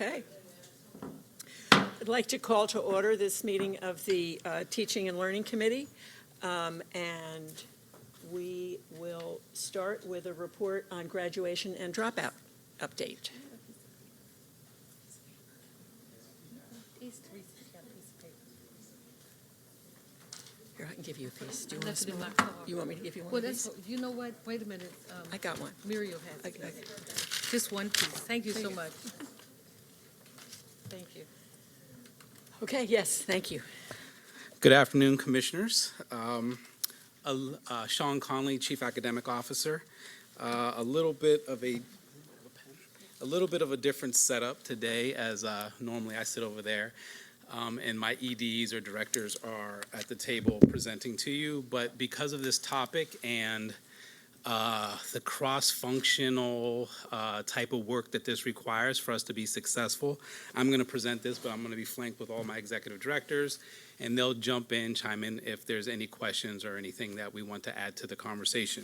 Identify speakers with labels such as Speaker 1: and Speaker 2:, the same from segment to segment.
Speaker 1: Okay. I'd like to call to order this meeting of the Teaching and Learning Committee, and we will start with a report on graduation and dropout update. Here, I can give you a piece. Do you want a small? You want me to give you one?
Speaker 2: Well, that's, you know what, wait a minute.
Speaker 1: I got one.
Speaker 2: Muriel has it. Just one piece. Thank you so much. Thank you.
Speaker 1: Okay, yes, thank you.
Speaker 3: Good afternoon, Commissioners. Sean Conley, Chief Academic Officer. A little bit of a different setup today, as normally I sit over there, and my EDs or directors are at the table presenting to you. But because of this topic and the cross-functional type of work that this requires for us to be successful, I'm going to present this, but I'm going to be flanked with all my executive directors, and they'll jump in, chime in if there's any questions or anything that we want to add to the conversation.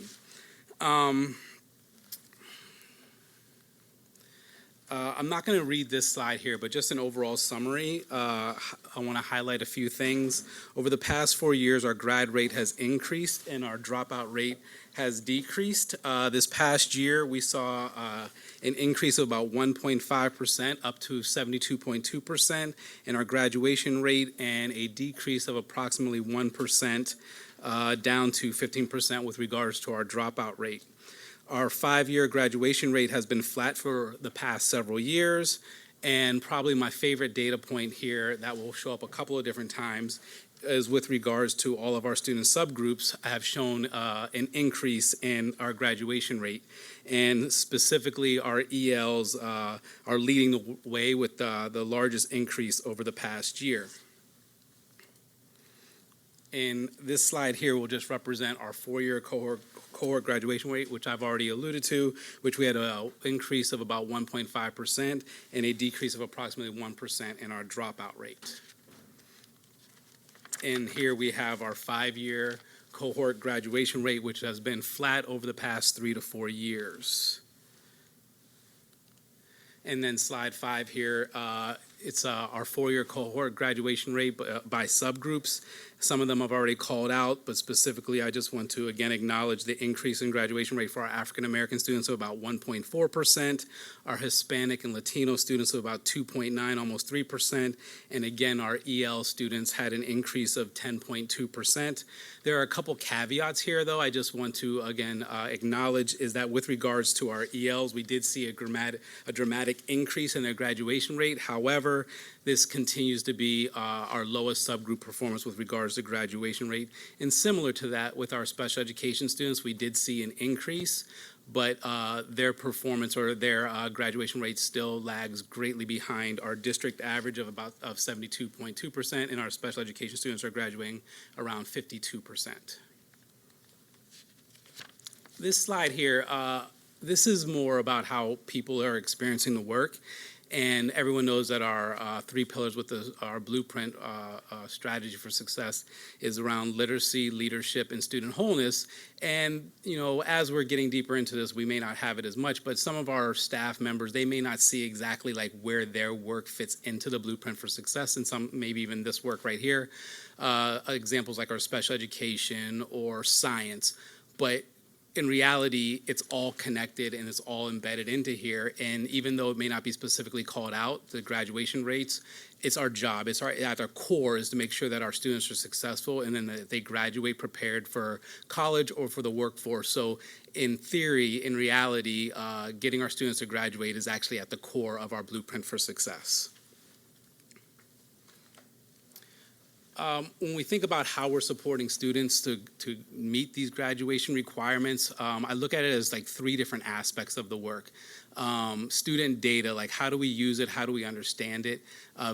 Speaker 3: I'm not going to read this slide here, but just an overall summary. I want to highlight a few things. Over the past 4 years, our grad rate has increased and our dropout rate has decreased. This past year, we saw an increase of about 1.5% up to 72.2% in our graduation rate, and a decrease of approximately 1% down to 15% with regards to our dropout rate. Our 5-year graduation rate has been flat for the past several years, and probably my favorite data point here that will show up a couple of different times is with regards to all of our student subgroups have shown an increase in our graduation rate. And specifically, our ELs are leading the way with the largest increase over the past year. And this slide here will just represent our 4-year cohort graduation rate, which I've already alluded to, which we had an increase of about 1.5% and a decrease of approximately 1% in our dropout rate. And here we have our 5-year cohort graduation rate, which has been flat over the past 3 to 4 years. And then slide 5 here, it's our 4-year cohort graduation rate by subgroups. Some of them I've already called out, but specifically I just want to again acknowledge the increase in graduation rate for our African American students of about 1.4%, our Hispanic and Latino students of about 2.9, almost 3%, and again our EL students had an increase of 10.2%. There are a couple caveats here though I just want to again acknowledge is that with regards to our ELs, we did see a dramatic increase in their graduation rate. However, this continues to be our lowest subgroup performance with regards to graduation rate. And similar to that, with our special education students, we did see an increase, but their performance or their graduation rate still lags greatly behind our district average of 72.2%, and our special education students are graduating around 52%. This slide here, this is more about how people are experiencing the work. And everyone knows that our 3 pillars with our blueprint strategy for success is around literacy, leadership, and student wholeness. And, you know, as we're getting deeper into this, we may not have it as much, but some of our staff members, they may not see exactly like where their work fits into the blueprint for success, and some maybe even this work right here. Examples like our special education or science. But in reality, it's all connected and it's all embedded into here. And even though it may not be specifically called out, the graduation rates, it's our job. It's at our core is to make sure that our students are successful and then that they graduate prepared for college or for the workforce. So in theory, in reality, getting our students to graduate is actually at the core of our blueprint for success. When we think about how we're supporting students to meet these graduation requirements, I look at it as like 3 different aspects of the work. Student data, like how do we use it, how do we understand it?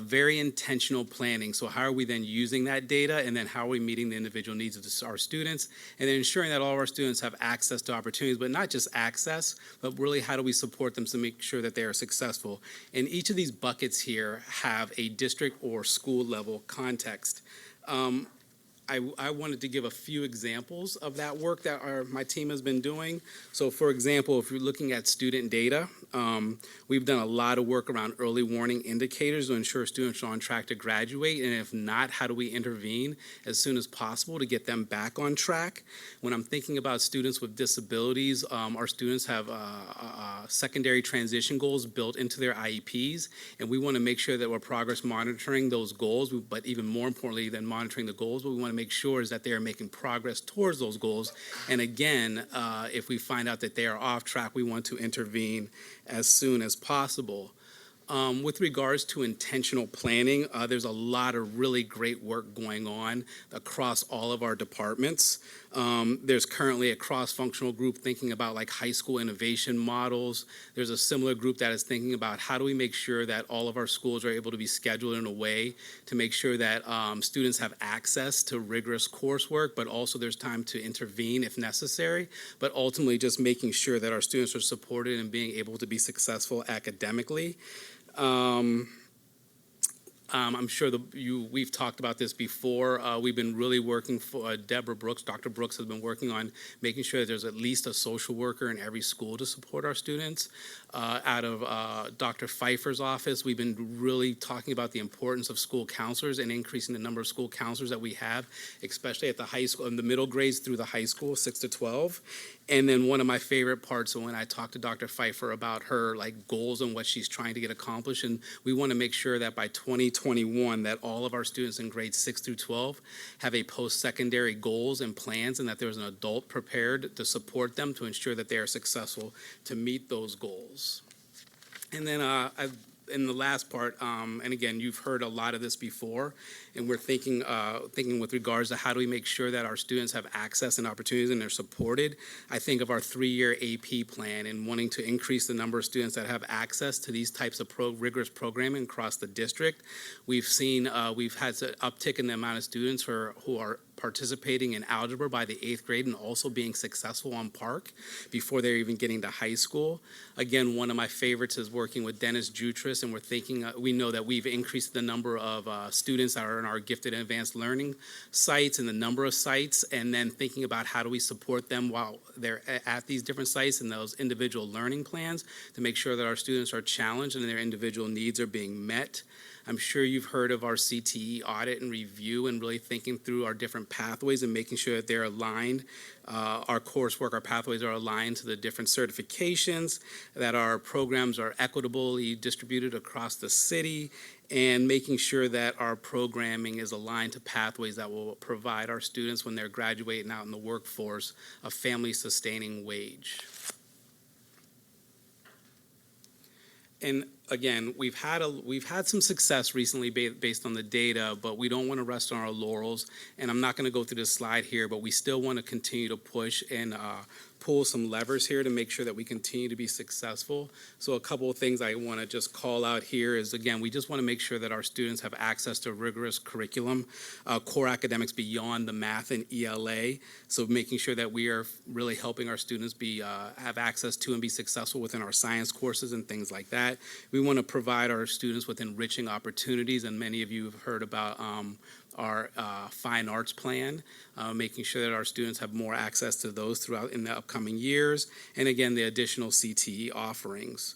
Speaker 3: Very intentional planning, so how are we then using that data, and then how are we meeting the individual needs of our students, and then ensuring that all of our students have access to opportunities, but not just access, but really how do we support them to make sure that they are successful. And each of these buckets here have a district or school level context. I wanted to give a few examples of that work that my team has been doing. So for example, if you're looking at student data, we've done a lot of work around early warning indicators to ensure students are on track to graduate, and if not, how do we intervene as soon as possible to get them back on track? When I'm thinking about students with disabilities, our students have secondary transition goals built into their IEPs, and we want to make sure that we're progress monitoring those goals, but even more importantly than monitoring the goals, what we want to make sure is that they are making progress towards those goals. And again, if we find out that they are off track, we want to intervene as soon as possible. With regards to intentional planning, there's a lot of really great work going on across all of our departments. There's currently a cross-functional group thinking about like high school innovation models. There's a similar group that is thinking about how do we make sure that all of our schools are able to be scheduled in a way to make sure that students have access to rigorous coursework, but also there's time to intervene if necessary, but ultimately just making sure that our students are supported and being able to be successful academically. I'm sure we've talked about this before. We've been really working for Deborah Brooks. Dr. Brooks has been working on making sure that there's at least a social worker in every school to support our students. Out of Dr. Pfeiffer's office, we've been really talking about the importance of school counselors and increasing the number of school counselors that we have, especially at the high school, in the middle grades through the high school, 6 to 12. And then one of my favorite parts, when I talked to Dr. Pfeiffer about her like goals and what she's trying to get accomplished, and we want to make sure that by 2021 that all of our students in grades 6 through 12 have a post-secondary goals and plans, and that there's an adult prepared to support them to ensure that they are successful to meet those goals. And then in the last part, and again, you've heard a lot of this before, and we're thinking with regards to how do we make sure that our students have access and opportunities and they're supported. I think of our 3-year AP plan and wanting to increase the number of students that have access to these types of rigorous programming across the district. We've seen, we've had an uptick in the amount of students who are participating in algebra by the 8th grade and also being successful on PARCC before they're even getting to high school. Again, one of my favorites is working with Dennis Jutras, and we're thinking, we know that we've increased the number of students that are in our gifted and advanced learning sites and the number of sites, and then thinking about how do we support them while they're at these different sites and those individual learning plans to make sure that our students are challenged and their individual needs are being met. I'm sure you've heard of our CTE audit and review and really thinking through our different pathways and making sure that they're aligned. Our coursework, our pathways are aligned to the different certifications, that our programs are equitably distributed across the city, and making sure that our programming is aligned to pathways that will provide our students when they're graduating out in the workforce a family-sustaining wage. And again, we've had some success recently based on the data, but we don't want to rest on our laurels. And I'm not going to go through this slide here, but we still want to continue to push and pull some levers here to make sure that we continue to be successful. So a couple of things I want to just call out here is, again, we just want to make sure that our students have access to rigorous curriculum, core academics beyond the math and ELA. So making sure that we are really helping our students have access to and be successful within our science courses and things like that. We want to provide our students with enriching opportunities, and many of you have heard about our fine arts plan, making sure that our students have more access to those throughout in the upcoming years, and again, the additional CTE offerings.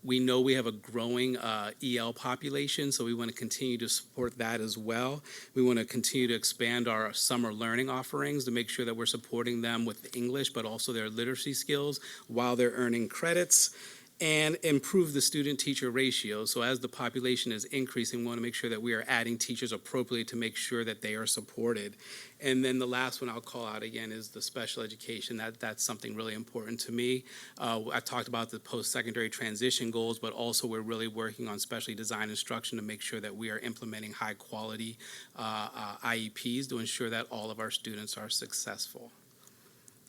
Speaker 3: We know we have a growing EL population, so we want to continue to support that as well. We want to continue to expand our summer learning offerings to make sure that we're supporting them with English, but also their literacy skills while they're earning credits. And improve the student-teacher ratio. So as the population is increasing, we want to make sure that we are adding teachers appropriately to make sure that they are supported. And then the last one I'll call out again is the special education. That's something really important to me. I talked about the post-secondary transition goals, but also we're really working on specially designed instruction to make sure that we are implementing high-quality IEPs to ensure that all of our students are successful.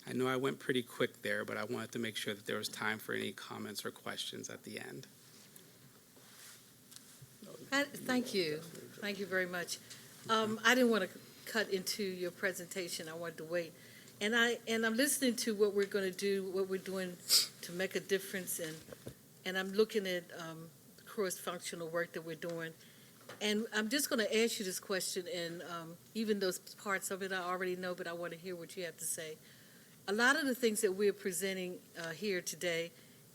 Speaker 3: I know I went pretty quick there, but I wanted to make sure that there was time for any comments or questions at the end.
Speaker 2: Thank you. Thank you very much. I didn't want to cut into your presentation. I wanted to wait. And I'm listening to what we're going to do, what we're doing to make a difference, and I'm looking at cross-functional work that we're doing. And I'm just going to ask you this question, and even those parts of it I already know, but I want to hear what you have to say. A lot of the things that we're presenting here today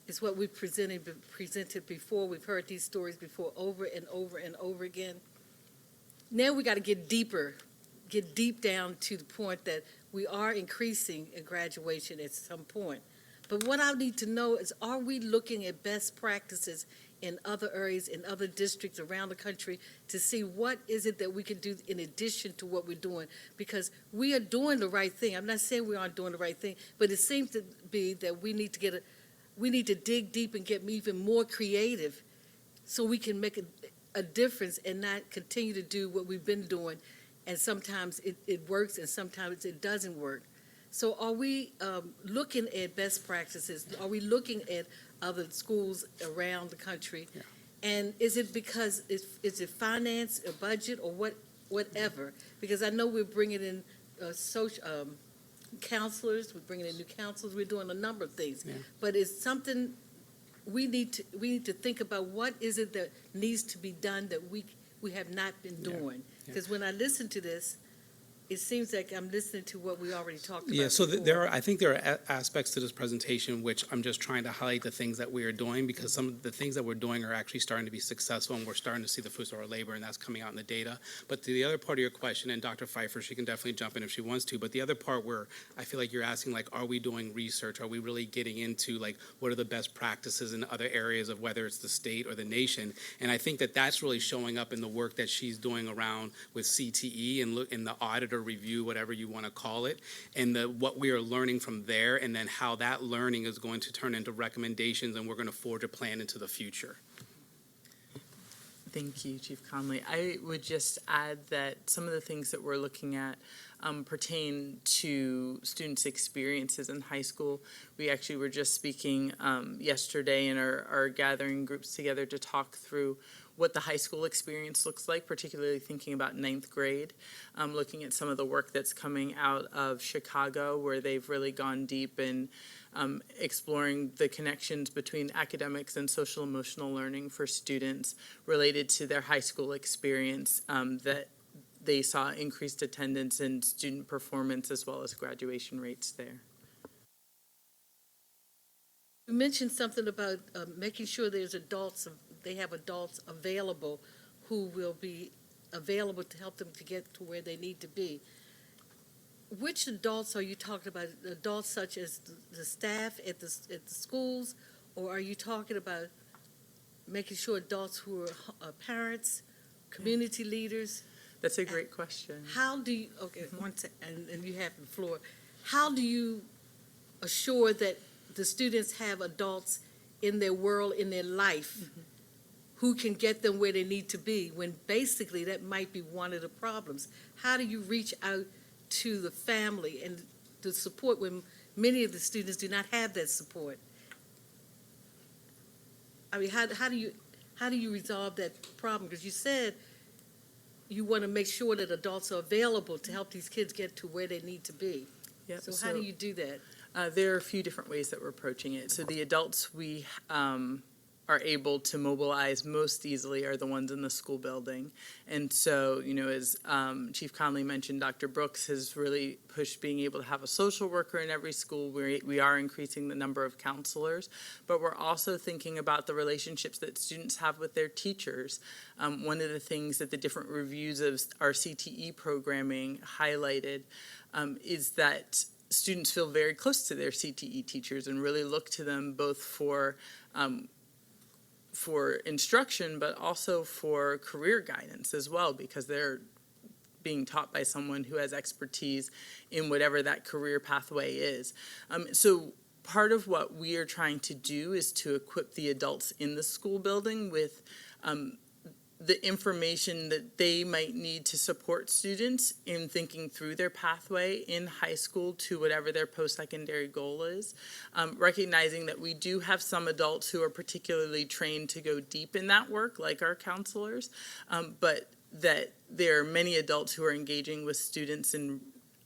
Speaker 2: is what we've presented before. We've heard these stories before over and over and over again. Now we got to get deep down to the point that we are increasing in graduation at some point. But what I need to know is, are we looking at best practices in other areas, in other districts around the country, to see what is it that we can do in addition to what we're doing? Because we are doing the right thing. I'm not saying we aren't doing the right thing, but it seems to be that we need to dig deep and get even more creative so we can make a difference and not continue to do what we've been doing. And sometimes it works and sometimes it doesn't work. So are we looking at best practices? Are we looking at other schools around the country?
Speaker 3: Yeah.
Speaker 2: And is it because, is it finance, a budget, or whatever? Because I know we're bringing in counselors, we're bringing in new counselors, we're doing a number of things.
Speaker 3: Yeah.
Speaker 2: But it's something we need to think about. What is it that needs to be done that we have not been doing? Because when I listen to this, it seems like I'm listening to what we already talked about.
Speaker 3: Yeah, so
Speaker 2: before.
Speaker 3: I think there are aspects to this presentation which I'm just trying to highlight the things that we are doing, because some of the things that we're doing are actually starting to be successful, and we're starting to see the fruits of our labor, and that's coming out in the data. But to the other part of your question, and Dr. Pfeiffer, she can definitely jump in if she wants to, but the other part where I feel like you're asking, like, are we doing research? Are we really getting into, like, what are the best practices in other areas of whether it's the state or the nation? And I think that that's really showing up in the work that she's doing around with CTE and in the audit or review, whatever you want to call it, and what we are learning from there, and then how that learning is going to turn into recommendations, and we're going to forge a plan into the future.
Speaker 4: Thank you, Chief Conley. I would just add that some of the things that we're looking at pertain to students' experiences in high school. We actually were just speaking yesterday in our gathering groups together to talk through what the high school experience looks like, particularly thinking about ninth grade, looking at some of the work that's coming out of Chicago, where they've really gone deep in exploring the connections between academics and social emotional learning for students related to their high school experience, that they saw increased attendance and student performance as well as graduation rates there.
Speaker 2: You mentioned something about making sure they have adults available who will be available to help them to get to where they need to be. Which adults are you talking about? Adults such as the staff at the schools, or are you talking about making sure adults who are parents, community leaders?
Speaker 4: That's a great question.
Speaker 2: How do you, okay, one second, and you have the floor. How do you assure that the students have adults in their world, in their life, who can get them where they need to be, when basically that might be one of the problems? How do you reach out to the family and the support when many of the students do not have that support? I mean, how do you resolve that problem? Because you said you want to make sure that adults are available to help these kids get to where they need to be.
Speaker 4: Yep.
Speaker 2: So how do you do that?
Speaker 4: There are a few different ways that we're approaching it. So the adults we are able to mobilize most easily are the ones in the school building. And so, as Chief Conley mentioned, Dr. Brooks has really pushed being able to have a social worker in every school. We are increasing the number of counselors, but we're also thinking about the relationships that students have with their teachers. One of the things that the different reviews of our CTE programming highlighted is that students feel very close to their CTE teachers and really look to them both for instruction, but also for career guidance as well, because they're being taught by someone who has expertise in whatever that career pathway is. So part of what we are trying to do is to equip the adults in the school building with the information that they might need to support students in thinking through their pathway in high school to whatever their post-secondary goal is, recognizing that we do have some adults who are particularly trained to go deep in that work, like our counselors, but that there are many adults who are engaging with students in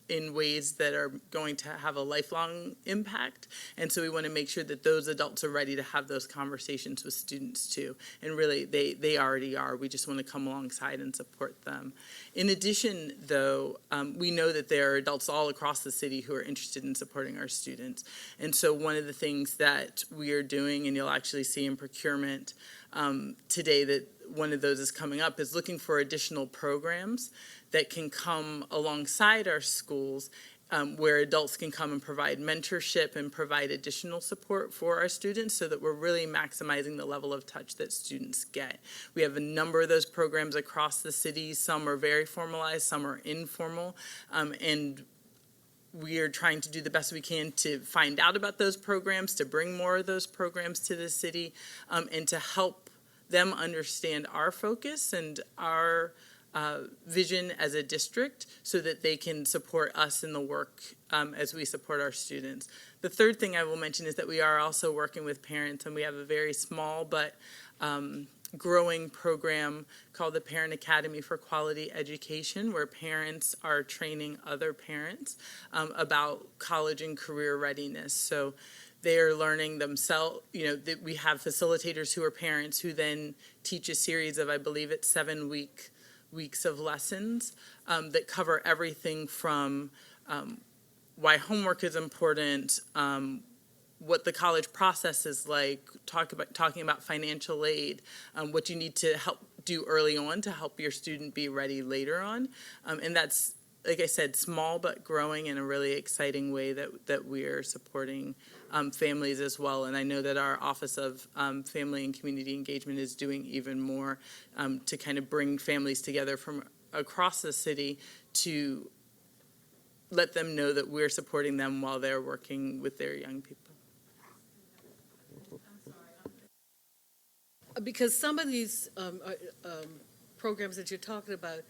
Speaker 4: in ways that are going to have a lifelong impact. And so we want to make sure that those adults are ready to have those conversations with students too. And really, they already are. We just want to come alongside and support them. In addition, though, we know that there are adults all across the city who are interested in supporting our students. And so one of the things that we are doing, and you'll actually see in procurement today that one of those is coming up, is looking for additional programs that can come alongside our schools where adults can come and provide mentorship and provide additional support for our students so that we're really maximizing the level of touch that students get. We have a number of those programs across the city. Some are very formalized, some are informal, and we are trying to do the best we can to find out about those programs, to bring more of those programs to the city, and to help them understand our focus and our vision as a district so that they can support us in the work as we support our students. The third thing I will mention is that we are also working with parents, and we have a very small but growing program called the Parent Academy for Quality Education, where parents are training other parents about college and career readiness. So they are learning themselves, that we have facilitators who are parents who then teach a series of, I believe it's 7 weeks of lessons that cover everything from why homework is important, what the college process is like, talking about financial aid, what you need to help do early on to help your student be ready later on. And that's, like I said, small but growing in a really exciting way that we are supporting families as well. And I know that our Office of Family and Community Engagement is doing even more to kind of bring families together from across the city to let them know that we're supporting them while they're working with their young people.
Speaker 2: Because some of these programs that you're talking about,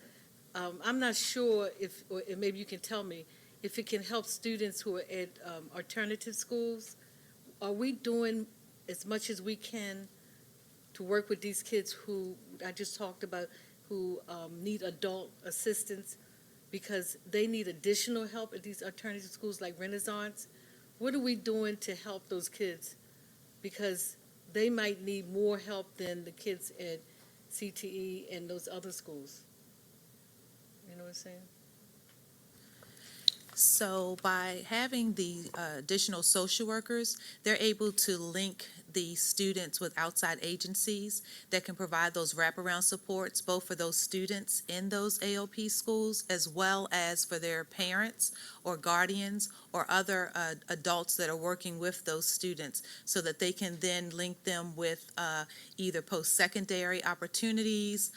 Speaker 2: I'm not sure if, or maybe you can tell me, if it can help students who are at alternative schools. Are we doing as much as we can to work with these kids who I just talked about, who need adult assistance because they need additional help at these alternative schools like Renaissance? What are we doing to help those kids? Because they might need more help than the kids at CTE and those other schools. You know what I'm saying?
Speaker 5: So by having the additional social workers, they're able to link the students with outside agencies that can provide those wraparound supports, both for those students in those AOP schools, as well as for their parents or guardians or other adults that are working with those students, so that they can then link them with either post-secondary opportunities,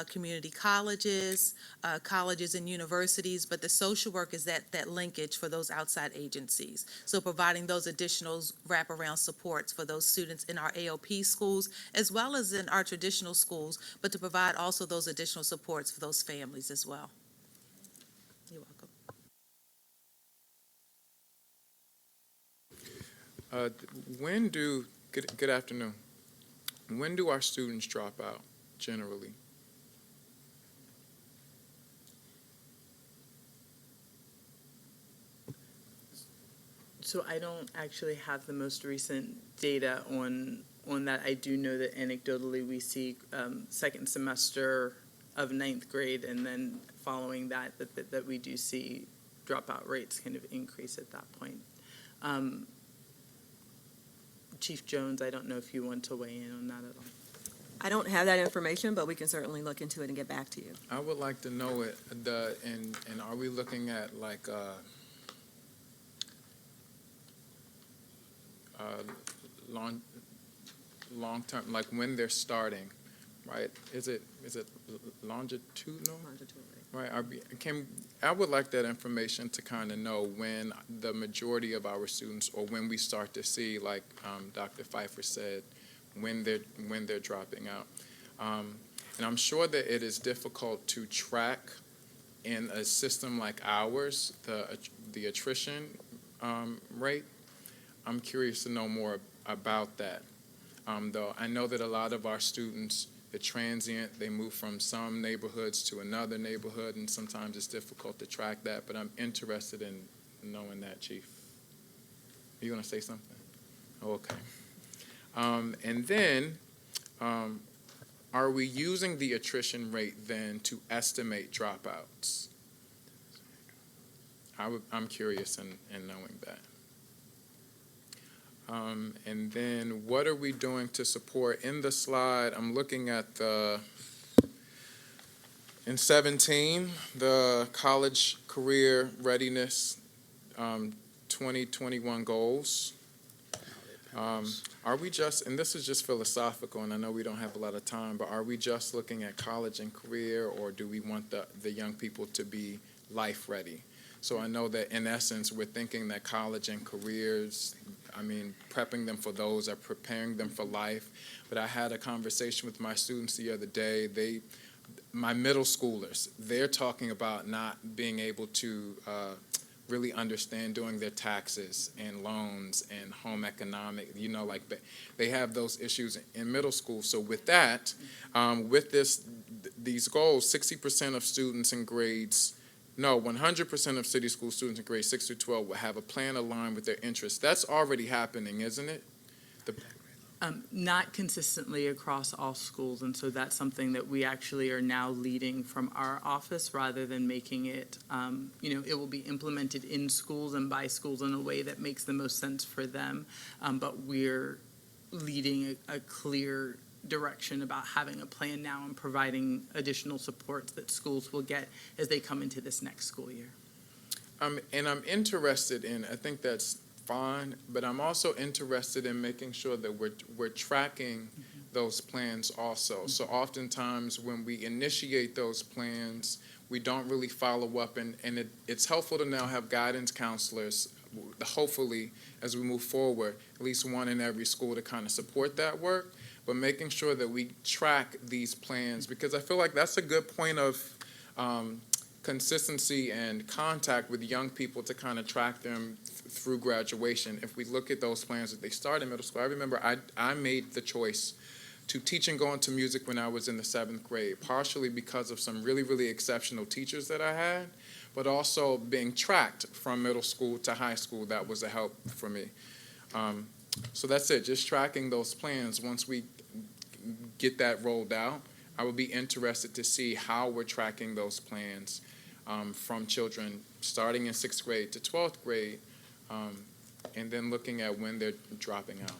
Speaker 5: community colleges, colleges and universities, but the social work is that linkage for those outside agencies. So providing those additional wraparound supports for those students in our AOP schools, as well as in our traditional schools, but to provide also those additional supports for those families as well. You're welcome.
Speaker 6: Good afternoon. When do our students drop out generally?
Speaker 4: So I don't actually have the most recent data on that. I do know that anecdotally we see second semester of 9th grade, and then following that we do see dropout rates kind of increase at that point. Chief Jones, I don't know if you want to weigh in on that at all.
Speaker 7: I don't have that information, but we can certainly look into it and get back to you.
Speaker 6: I would like to know it. And are we looking at like long term, like when they're starting, right? Is it longitudinal? Right. I would like that information to kind of know when the majority of our students, or when we start to see, like Dr. Pfeiffer said, when they're dropping out. And I'm sure that it is difficult to track in a system like ours the attrition rate. I'm curious to know more about that. Though I know that a lot of our students, the transient. They move from some neighborhoods to another neighborhood, and sometimes it's difficult to track that, but I'm interested in knowing that, Chief. Are you going to say something? Okay. And then, are we using the attrition rate then to estimate dropouts? I'm curious in knowing that. And then what are we doing to support? In the slide, I'm looking at in 17, the college career readiness 2021 goals. Are we just, and this is just philosophical, and I know we don't have a lot of time, but are we just looking at college and career, or do we want the young people to be life ready? So I know that in essence, we're thinking that college and careers, I mean, prepping them for those are preparing them for life. But I had a conversation with my students the other day. My middle schoolers, they're talking about not being able to really understand doing their taxes and loans and home economic, like they have those issues in middle school. So with that, with these goals, 60% of students in grades, 100% of city school students in grades 6 through 12 will have a plan aligned with their interests. That's already happening, isn't it?
Speaker 4: Not consistently across all schools, and so that's something that we actually are now leading from our office rather than making it, it will be implemented in schools and by schools in a way that makes the most sense for them, but we're leading a clear direction about having a plan now and providing additional supports that schools will get as they come into this next school year.
Speaker 6: And I'm interested in, I think that's fine, but I'm also interested in making sure that we're tracking those plans also. So oftentimes when we initiate those plans, we don't really follow up, and it's helpful to now have guidance counselors, hopefully, as we move forward, at least one in every school to kind of support that work, but making sure that we track these plans, because I feel like that's a good point of consistency and contact with young people to kind of track them through graduation. If we look at those plans that they start in middle school, I remember I made the choice to teach and go into music when I was in the 7th grade, partially because of some really, really exceptional teachers that I had, but also being tracked from middle school to high school. That was a help for me. So that's it, just tracking those plans. Once we get that rolled out, I would be interested to see how we're tracking those plans from children starting in 6th grade to 12th grade, and then looking at when they're dropping out.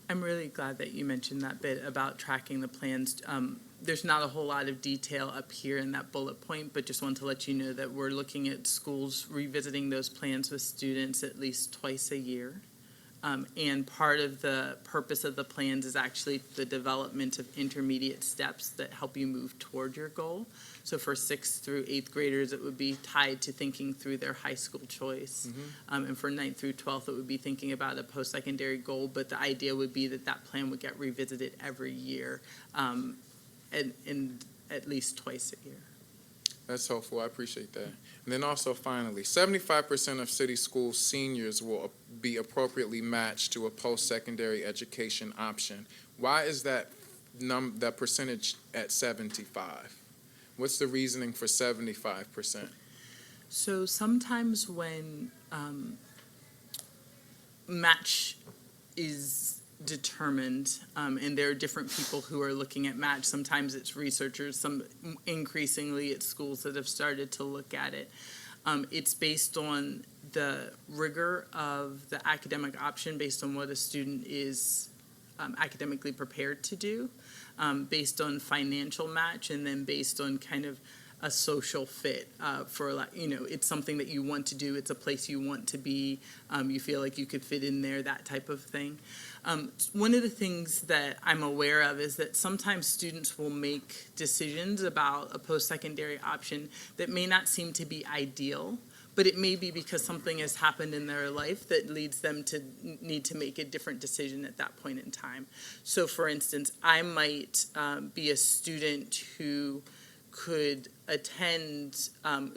Speaker 4: I'm really glad that you mentioned that bit about tracking the plans. There's not a whole lot of detail up here in that bullet point, but just want to let you know that we're looking at schools revisiting those plans with students at least twice a year. And part of the purpose of the plans is actually the development of intermediate steps that help you move toward your goal. So for 6th through 8th graders, it would be tied to thinking through their high school choice. And for 9th through 12th, it would be thinking about a post-secondary goal, but the idea would be that plan would get revisited every year and at least twice a year.
Speaker 6: That's helpful. I appreciate that. And then also, finally, 75% of city school seniors will be appropriately matched to a post-secondary education option. Why is that percentage at 75? What's the reasoning for 75%?
Speaker 4: So sometimes when match is determined, and there are different people who are looking at match. Sometimes it's researchers, increasingly it's schools that have started to look at it. It's based on the rigor of the academic option, based on what a student is academically prepared to do, based on financial match, and then based on kind of a social fit it's something that you want to do. It's a place you want to be. You feel like you could fit in there, that type of thing. One of the things that I'm aware of is that sometimes students will make decisions about a post-secondary option that may not seem to be ideal, but it may be because something has happened in their life that leads them to need to make a different decision at that point in time. So, for instance, I might be a student who could attend,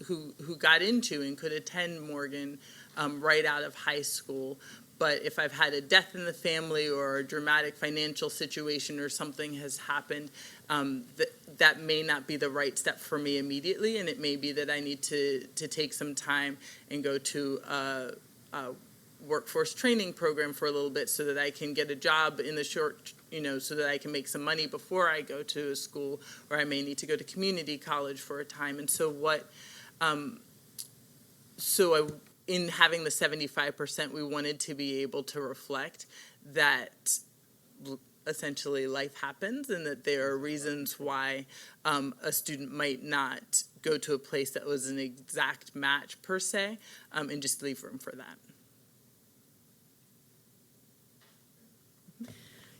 Speaker 4: who got into and could attend Morgan right out of high school, But if I've had a death in the family or a dramatic financial situation or something has happened, that may not be the right step for me immediately, and it may be that I need to take some time and go to a workforce training program for a little bit so that I can get a job in the short, so that I can make some money before I go to a school, or I may need to go to community college for a time. And so in having the 75%, we wanted to be able to reflect that essentially life happens and that there are reasons why a student might not go to a place that was an exact match per se, and just leave room for that.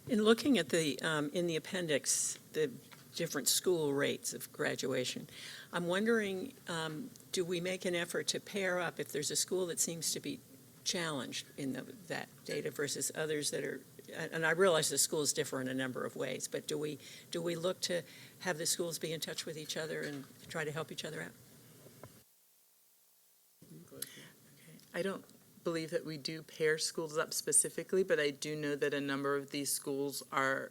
Speaker 1: In looking at in the appendix, the different school rates of graduation, I'm wondering, do we make an effort to pair up if there's a school that seems to be challenged in that data versus others that are, and I realize the schools differ in a number of ways, but do we look to have the schools be in touch with each other and try to help each other out?
Speaker 4: I don't believe that we do pair schools up specifically, but I do know that a number of these schools are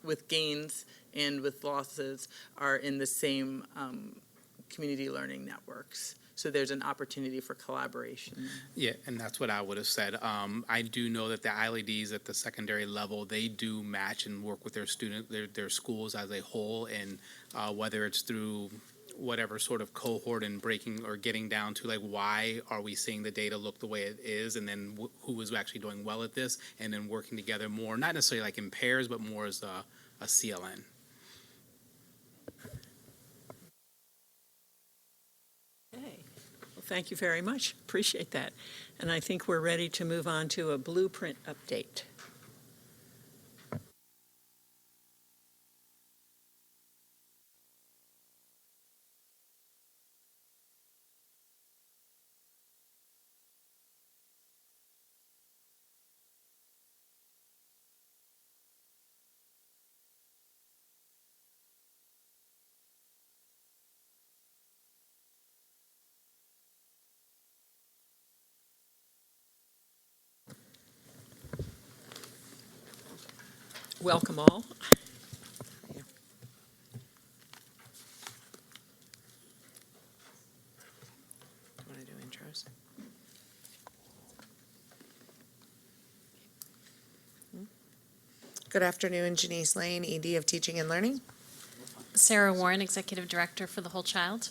Speaker 4: with gains and with losses are in the same community learning networks. So there's an opportunity for collaboration.
Speaker 3: Yeah, and that's what I would have said. I do know that the ILEDs at the secondary level, they do match and work with their schools as a whole, and whether it's through whatever sort of cohort and breaking or getting down to like why are we seeing the data look the way it is, and then who is actually doing well at this, and then working together more, not necessarily like in pairs, but more as a CLN.
Speaker 1: Okay. Well, thank you very much. Appreciate that. And I think we're ready to move on to a blueprint update. Welcome all.
Speaker 7: Want to do intros? Good afternoon, Janice Lane, ED of Teaching and Learning.
Speaker 8: Sarah Warren, Executive Director for the Whole Child.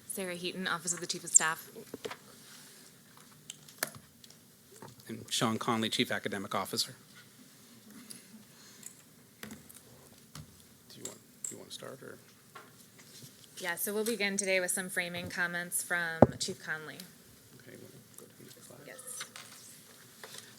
Speaker 9: Sarah Heaton, Office of the Chief of Staff.
Speaker 3: And Sean Conley, Chief Academic Officer. Do you want to start, or?
Speaker 9: Yeah, so we'll begin today with some framing comments from Chief Conley.
Speaker 3: Okay, we'll go to the next slide.
Speaker 9: Yes.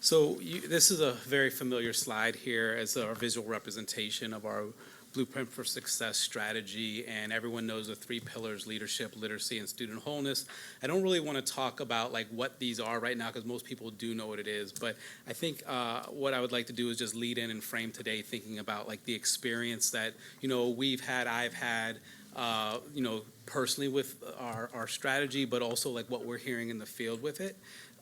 Speaker 3: So this is a very familiar slide here as our visual representation of our Blueprint for Success strategy, and everyone knows the 3 pillars: leadership, literacy, and student wholeness. I don't really want to talk about like what these are right now because most people do know what it is, but I think what I would like to do is just lead in and frame today thinking about like the experience that I've had personally with our strategy, but also like what we're hearing in the field with it.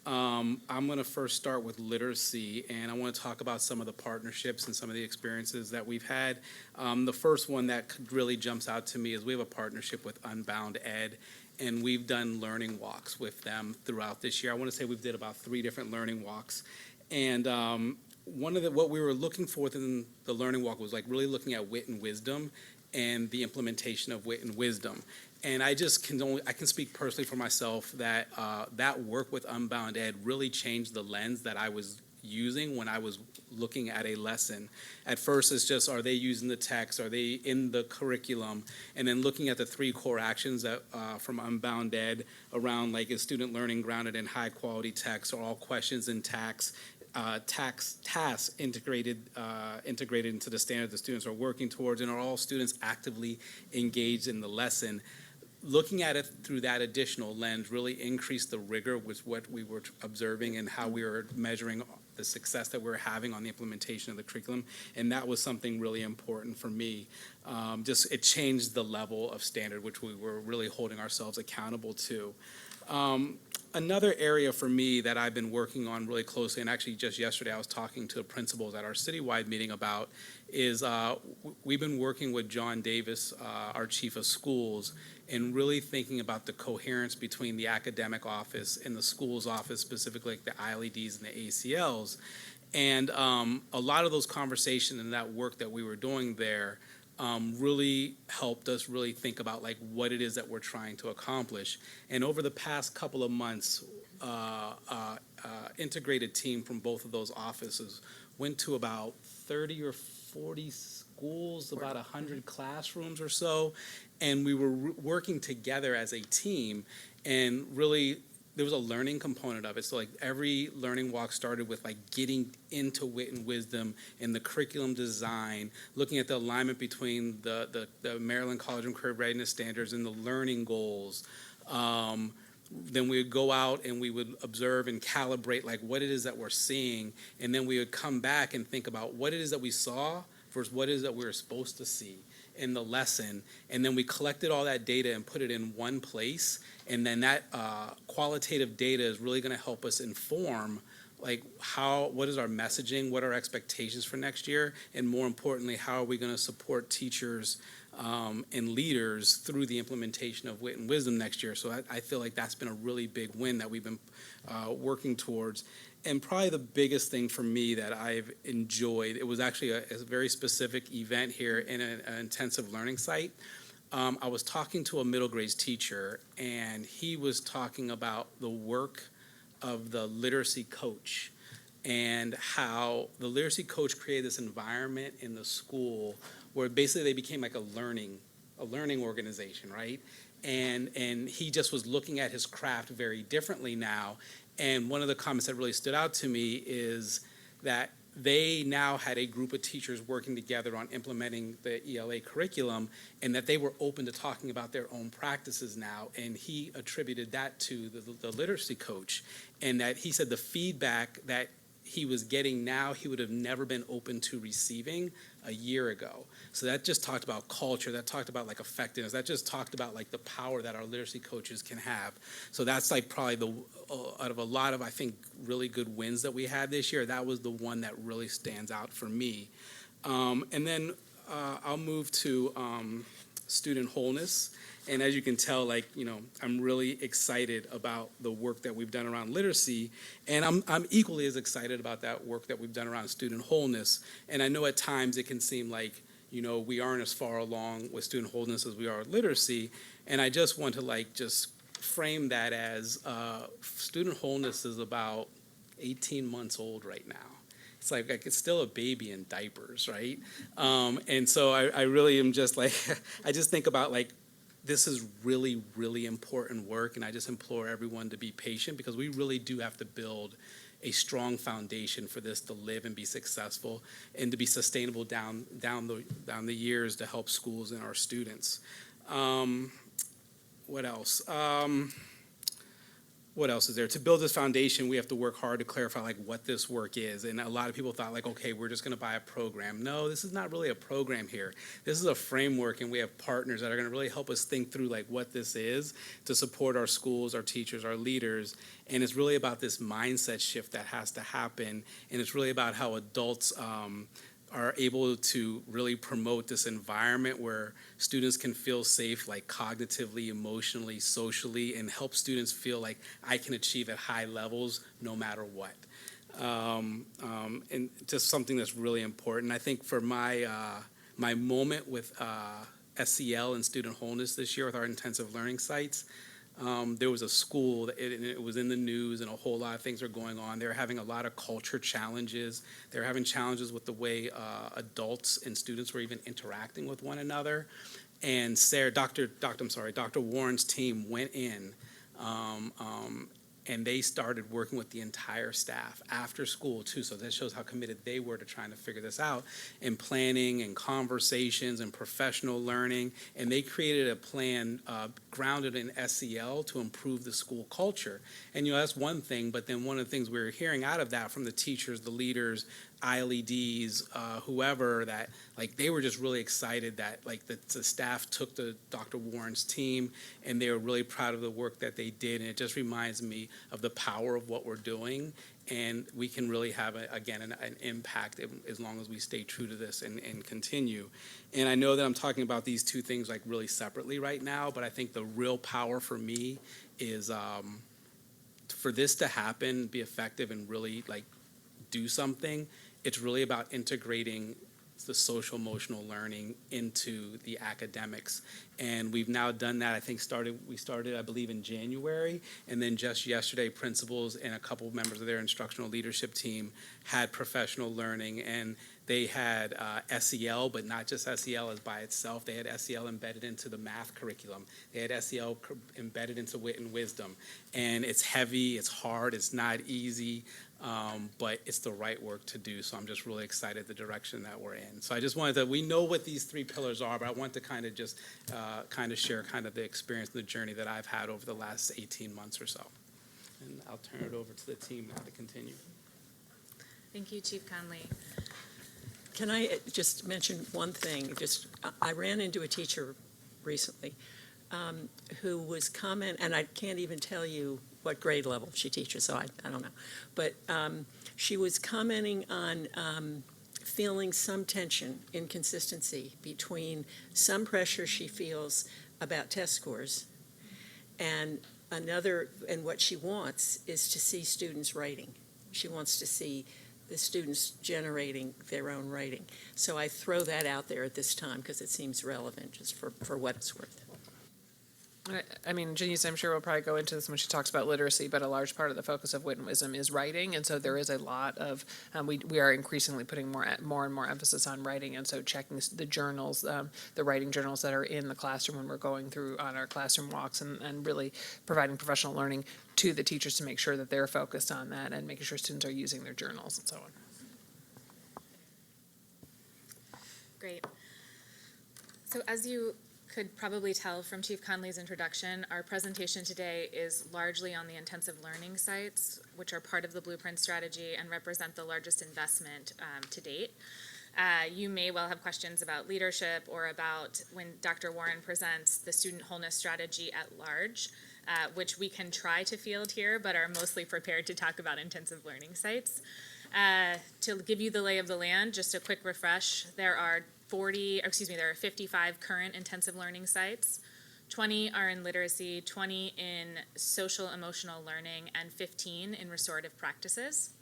Speaker 3: I'm going to first start with literacy, and I want to talk about some of the partnerships and some of the experiences that we've had. The first one that really jumps out to me is we have a partnership with Unbound Ed, and we've done learning walks with them throughout this year. I want to say we've did about 3 different learning walks, and what we were looking for within the learning walk was like really looking at wit and wisdom and the implementation of wit and wisdom. And I can speak personally for myself that that work with Unbound Ed really changed the lens that I was using when I was looking at a lesson. At first, it's just, are they using the text? Are they in the curriculum? And then looking at the 3 core actions that from Unbound Ed around like is student learning grounded in high quality text, or all questions and tasks integrated into the standard the students are working towards, and are all students actively engaged in the lesson. Looking at it through that additional lens really increased the rigor with what we were observing and how we were measuring the success that we were having on the implementation of the curriculum, and that was something really important for me. It changed the level of standard which we were really holding ourselves accountable to. Another area for me that I've been working on really closely, and actually just yesterday I was talking to principals at our citywide meeting about, is we've been working with John Davis, our chief of schools, and really thinking about the coherence between the academic office and the school's office, specifically like the ILEDs and the ACLs. And a lot of those conversations and that work that we were doing there really helped us really think about like what it is that we're trying to accomplish. And over the past couple of months, integrated team from both of those offices went to about 30 or 40 schools, about 100 classrooms or so, and we were working together as a team, and really there was a learning component of it. So like every learning walk started with like getting into wit and wisdom and the curriculum design, looking at the alignment between the Maryland College and Career Readiness Standards and the learning goals. Then we would go out and we would observe and calibrate like what it is that we're seeing, and then we would come back and think about what it is that we saw versus what it is that we were supposed to see in the lesson, and then we collected all that data and put it in one place, and then that qualitative data is really going to help us inform like what is our messaging, what are our expectations for next year, and more importantly, how are we going to support teachers and leaders through the implementation of wit and wisdom next year. So I feel like that's been a really big win that we've been working towards. And probably the biggest thing for me that I've enjoyed, it was actually a very specific event here in an intensive learning site. I was talking to a middle grades teacher, and he was talking about the work of the literacy coach and how the literacy coach created this environment in the school where basically they became like a learning organization, right? And he just was looking at his craft very differently now. And one of the comments that really stood out to me is that they now had a group of teachers working together on implementing the ELA curriculum, and that they were open to talking about their own practices now. And he attributed that to the literacy coach, and that he said the feedback that he was getting now, he would have never been open to receiving a year ago. So that just talked about culture, that talked about like effectiveness, that just talked about like the power that our literacy coaches can have. So that's like probably out of a lot of, I think, really good wins that we had this year, that was the one that really stands out for me. And then I'll move to student wholeness. And as you can tell, like, you know, I'm really excited about the work that we've done around literacy, and I'm equally as excited about that work that we've done around student wholeness. And I know at times it can seem like, you know, we aren't as far along with student wholeness as we are with literacy, and I just want to like just frame that as student wholeness is about 18 months old right now. It's like it's still a baby in diapers, right? And so I really am just like, I just think about like, this is really, really important work, and I just implore everyone to be patient because we really do have to build a strong foundation for this to live and be successful and to be sustainable down the years to help schools and our students. What else? What else is there? To build this foundation, we have to work hard to clarify like what this work is. And a lot of people thought like, okay, we're just going to buy a program. No, this is not really a program here. This is a framework, and we have partners that are going to really help us think through like what this is to support our schools, our teachers, our leaders. And it's really about this mindset shift that has to happen. And it's really about how adults are able to really promote this environment where students can feel safe, like cognitively, emotionally, socially, and help students feel like I can achieve at high levels no matter what. And just something that's really important. I think for my moment with SEL and student wholeness this year with our intensive learning sites, there was a school, that it was in the news, and a whole lot of things are going on. They're having a lot of culture challenges. They're having challenges with the way adults and students were even interacting with one another. And Dr. Warren's team went in and they started working with the entire staff after school too. So that shows how committed they were to trying to figure this out, and planning and conversations and professional learning. And they created a plan grounded in SEL to improve the school culture. And, you know, that's one thing, but then one of the things we were hearing out of that from the teachers, the leaders, ILEDs, whoever, that like they were just really excited that like the staff took the Dr. Warren's team and they were really proud of the work that they did. And it just reminds me of the power of what we're doing. And we can really have, an impact as long as we stay true to this and continue. And I know that I'm talking about these two things like really separately right now, but I think the real power for me is for this to happen, be effective, and really like do something. It's really about integrating the social emotional learning into the academics, and we've now done that. I think we started I believe in January, and then just yesterday principals and a couple of members of their instructional leadership team had professional learning, and they had SEL, but not just SEL as by itself. They had SEL embedded into the math curriculum. They had SEL embedded into wit and wisdom, and it's heavy, it's hard, it's not easy. But it's the right work to do. So I'm just really excited the direction that we're in. So I just wanted to, we know what these three pillars are, but I want to kind of just share kind of the experience, the journey that I've had over the last 18 months or so. And I'll turn it over to the team now to continue.
Speaker 9: Thank you, Chief Conley.
Speaker 1: Can I just mention one thing? I ran into a teacher recently who was and I can't even tell you what grade level she teaches, so I don't know. But she was commenting on feeling some tension, inconsistency between some pressure she feels about test scores and what she wants is to see students writing. She wants to see the students generating their own writing. So I throw that out there at this time because it seems relevant just for what it's worth.
Speaker 10: I mean, Janice, I'm sure we'll probably go into this when she talks about literacy, but a large part of the focus of Wit and Wisdom is writing, and so there is a lot of, we are increasingly putting more and more emphasis on writing, and so checking the journals, the writing journals that are in the classroom when we're going through on our classroom walks, and really providing professional learning to the teachers to make sure that they're focused on that and making sure students are using their journals and so on.
Speaker 9: Great. So as you could probably tell from Chief Conley's introduction, our presentation today is largely on the intensive learning sites, which are part of the Blueprint strategy and represent the largest investment to date. You may well have questions about leadership or about when Dr. Warren presents the student wholeness strategy at large, which we can try to field here, but are mostly prepared to talk about intensive learning sites. To give you the lay of the land, just a quick refresh, there are 55 current intensive learning sites. 20 are in literacy, 20 in social emotional learning, and 15 in restorative practices.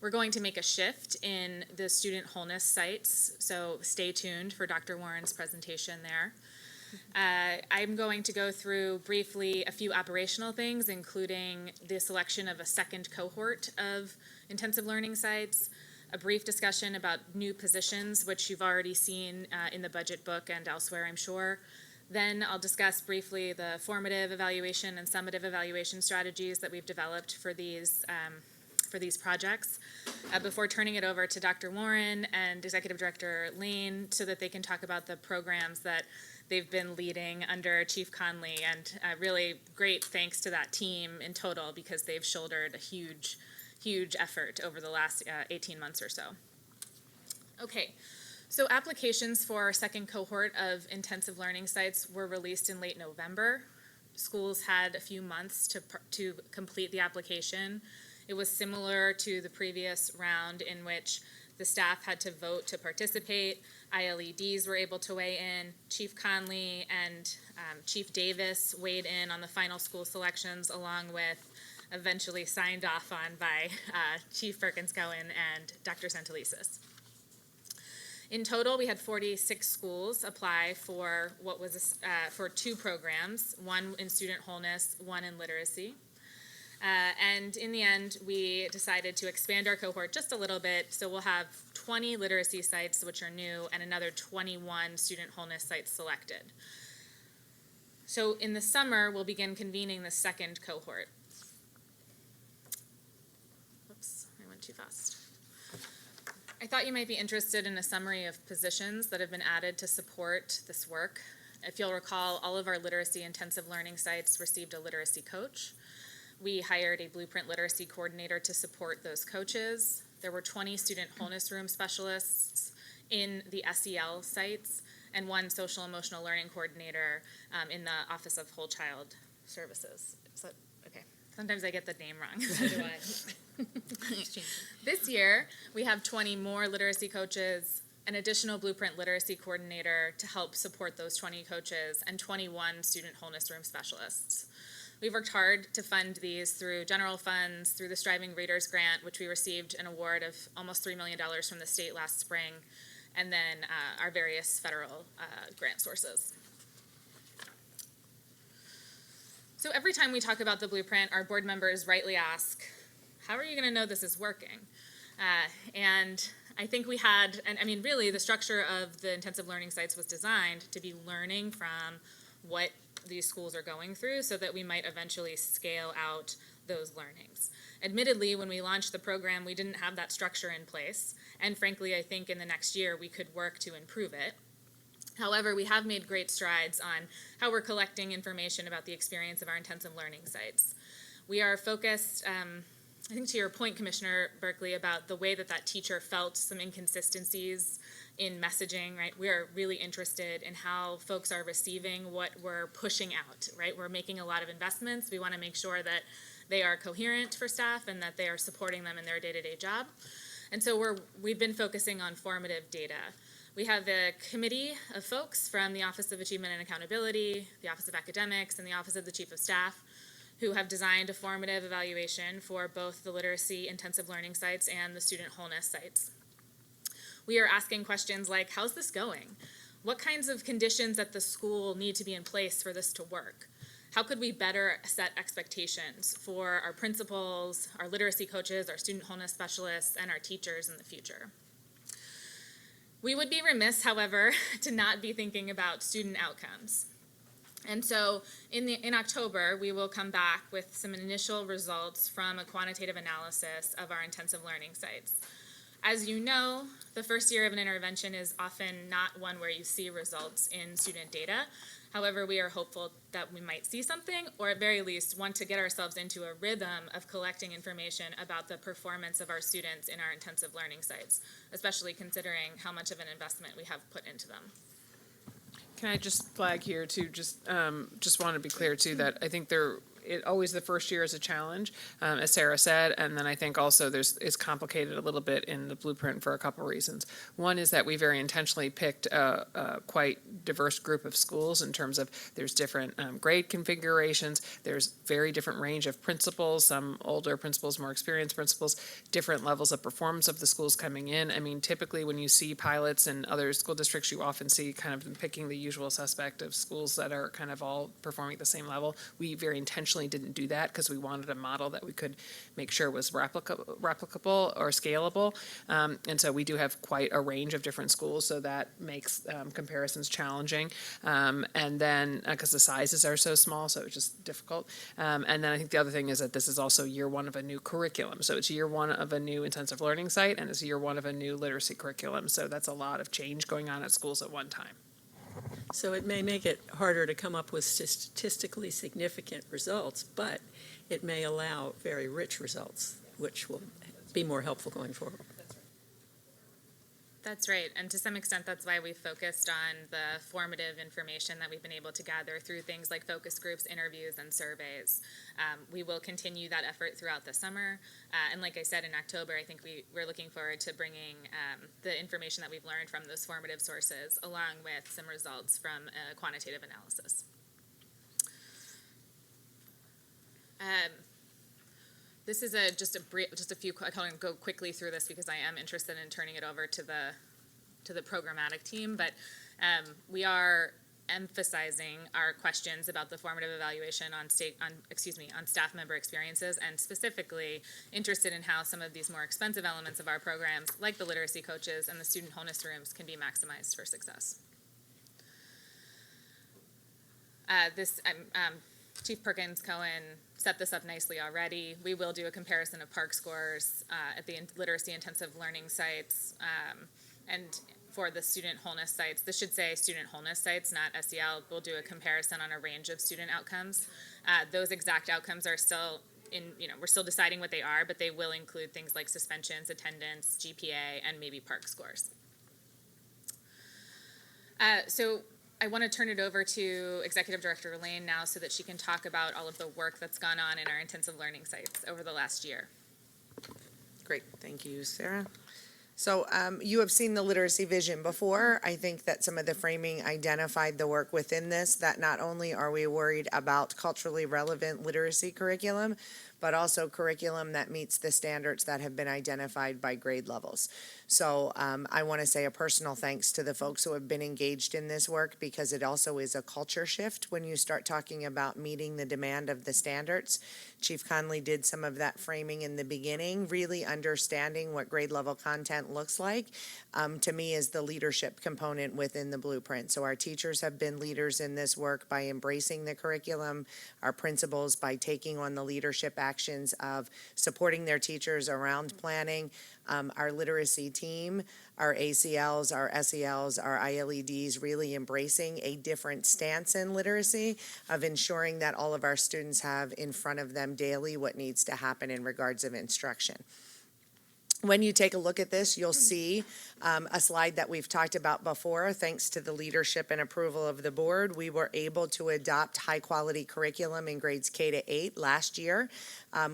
Speaker 9: We're going to make a shift in the student wholeness sites, so stay tuned for Dr. Warren's presentation there. I'm going to go through briefly a few operational things, including the selection of a second cohort of intensive learning sites, a brief discussion about new positions, which you've already seen in the budget book and elsewhere, I'm sure. Then I'll discuss briefly the formative evaluation and summative evaluation strategies that we've developed for these projects, before turning it over to Dr. Warren and Executive Director Lane so that they can talk about the programs that they've been leading under Chief Conley, and really great thanks to that team in total because they've shouldered a huge effort over the last 18 months or so. Okay, so applications for our second cohort of intensive learning sites were released in late November. Schools had a few months to complete the application. It was similar to the previous round in which the staff had to vote to participate. ILEDs were able to weigh in. Chief Conley and Chief Davis weighed in on the final school selections, along with eventually signed off on by Chief Perkins-Cohen and Dr. Santelises. In total, we had 46 schools apply for what was for two programs, one in student wholeness, one in literacy. And in the end, we decided to expand our cohort just a little bit, so we'll have 20 literacy sites, which are new, and another 21 student wholeness sites selected. So in the summer, we'll begin convening the second cohort. Oops, I went too fast. I thought you might be interested in a summary of positions that have been added to support this work. If you'll recall, all of our literacy intensive learning sites received a literacy coach. We hired a Blueprint literacy coordinator to support those coaches. there were 20 student wholeness room specialists in the SEL sites and 1 social emotional learning coordinator in the Office of Whole Child Services. So, okay, sometimes I get the name wrong. So do I. This year, we have 20 more literacy coaches, an additional Blueprint literacy coordinator to help support those 20 coaches, and 21 student wholeness room specialists. We've worked hard to fund these through general funds, through the Striving Readers Grant, which we received an award of almost $3 million from the state last spring, and then our various federal grant sources. So every time we talk about the Blueprint, our board members rightly ask, how are you going to know this is working? And I think we had, and I mean, really, the structure of the intensive learning sites was designed to be learning from what these schools are going through so that we might eventually scale out those learnings. Admittedly, when we launched the program, we didn't have that structure in place. And frankly, I think in the next year, we could work to improve it. However, we have made great strides on how we're collecting information about the experience of our intensive learning sites. We are focused, I think to your point, Commissioner Berkeley, about the way that that teacher felt some inconsistencies in messaging, right? We are really interested in how folks are receiving what we're pushing out, right? We're making a lot of investments. We want to make sure that they are coherent for staff and that they are supporting them in their day-to-day job. And so we've been focusing on formative data. We have a committee of folks from the Office of Achievement and Accountability, the Office of Academics, and the Office of the Chief of Staff who have designed a formative evaluation for both the literacy intensive learning sites and the student wholeness sites. We are asking questions like, how's this going? What kinds of conditions at the school need to be in place for this to work? How could we better set expectations for our principals, our literacy coaches, our student wholeness specialists, and our teachers in the future? We would be remiss, however, to not be thinking about student outcomes. And so in October, we will come back with some initial results from a quantitative analysis of our intensive learning sites. As you know, the first year of an intervention is often not one where you see results in student data. However, we are hopeful that we might see something, or at very least want to get ourselves into a rhythm of collecting information about the performance of our students in our intensive learning sites, especially considering how much of an investment we have put into them.
Speaker 10: Can I just flag here too, just want to be clear too, that I think always the first year is a challenge, as Sarah said, and then I think also it's complicated a little bit in the Blueprint for a couple reasons. One is that we very intentionally picked a quite diverse group of schools in terms of there's different grade configurations, there's very different range of principals, some older principals, more experienced principals, different levels of performance of the schools coming in. I mean, typically when you see pilots in other school districts, you often see kind of them picking the usual suspect of schools that are kind of all performing at the same level. We very intentionally didn't do that because we wanted a model that we could make sure was replicable or scalable. And so we do have quite a range of different schools, so that makes comparisons challenging. And then, because the sizes are so small, so it's just difficult. And then I think the other thing is that this is also year one of a new curriculum. So it's year one of a new intensive learning site, and it's year one of a new literacy curriculum. So that's a lot of change going on at schools at one time.
Speaker 1: So it may make it harder to come up with statistically significant results, but it may allow very rich results, which will be more helpful going forward.
Speaker 9: That's right, and to some extent, that's why we focused on the formative information that we've been able to gather through things like focus groups, interviews, and surveys. We will continue that effort throughout the summer, and like I said, in October, I think we're looking forward to bringing the information that we've learned from those formative sources, along with some results from a quantitative analysis. This is just a few. I can't go quickly through this because I am interested in turning it over to the programmatic team. But we are emphasizing our questions about the formative evaluation on staff member experiences, and specifically interested in how some of these more expensive elements of our programs, like the literacy coaches and the student wholeness rooms, can be maximized for success. Chief Perkins-Cohen set this up nicely already. We will do a comparison of PARCC scores at the literacy intensive learning sites and for the student wholeness sites. This should say student wholeness sites, not SEL. We'll do a comparison on a range of student outcomes. Those exact outcomes are still we're still deciding what they are, but they will include things like suspensions, attendance, GPA, and maybe park scores. So I want to turn it over to Executive Director Elaine now so that she can talk about all of the work that's gone on in our intensive learning sites over the last year.
Speaker 11: Great, thank you, Sarah. So you have seen the literacy vision before. I think that some of the framing identified the work within this, that not only are we worried about culturally relevant literacy curriculum, but also curriculum that meets the standards that have been identified by grade levels. So I want to say a personal thanks to the folks who have been engaged in this work, because it also is a culture shift when you start talking about meeting the demand of the standards. Chief Conley did some of that framing in the beginning, really understanding what grade level content looks like, to me is the leadership component within the blueprint. So our teachers have been leaders in this work by embracing the curriculum, our principals by taking on the leadership actions of supporting their teachers around planning, our literacy team, our ACLs, our SELs, our ILEDs really embracing a different stance in literacy of ensuring that all of our students have in front of them daily what needs to happen in regards of instruction. When you take a look at this, you'll see a slide that we've talked about before. Thanks to the leadership and approval of the board, we were able to adopt high-quality curriculum in grades K-8 last year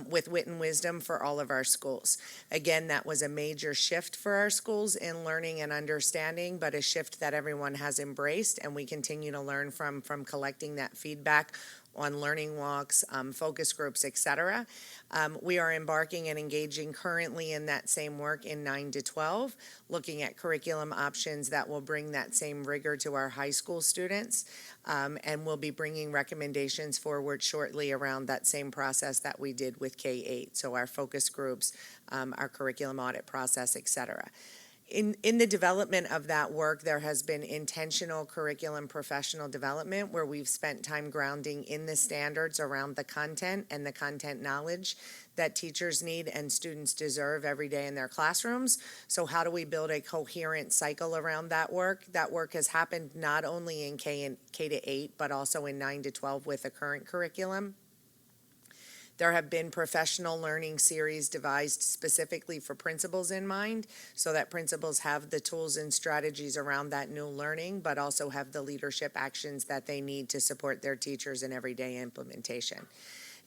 Speaker 11: with Wit and Wisdom for all of our schools. Again, that was a major shift for our schools in learning and understanding, but a shift that everyone has embraced, and we continue to learn from collecting that feedback on learning walks, focus groups, et cetera. We are embarking and engaging currently in that same work in 9 to 12, looking at curriculum options that will bring that same rigor to our high school students. And we'll be bringing recommendations forward shortly around that same process that we did with K-8. So our focus groups, our curriculum audit process, et cetera. In the development of that work, there has been intentional curriculum professional development where we've spent time grounding in the standards around the content and the content knowledge that teachers need and students deserve every day in their classrooms. So how do we build a coherent cycle around that work? That work has happened not only in K to 8, but also in 9 to 12 with the current curriculum. There have been professional learning series devised specifically for principals in mind, so that principals have the tools and strategies around that new learning, but also have the leadership actions that they need to support their teachers in everyday implementation.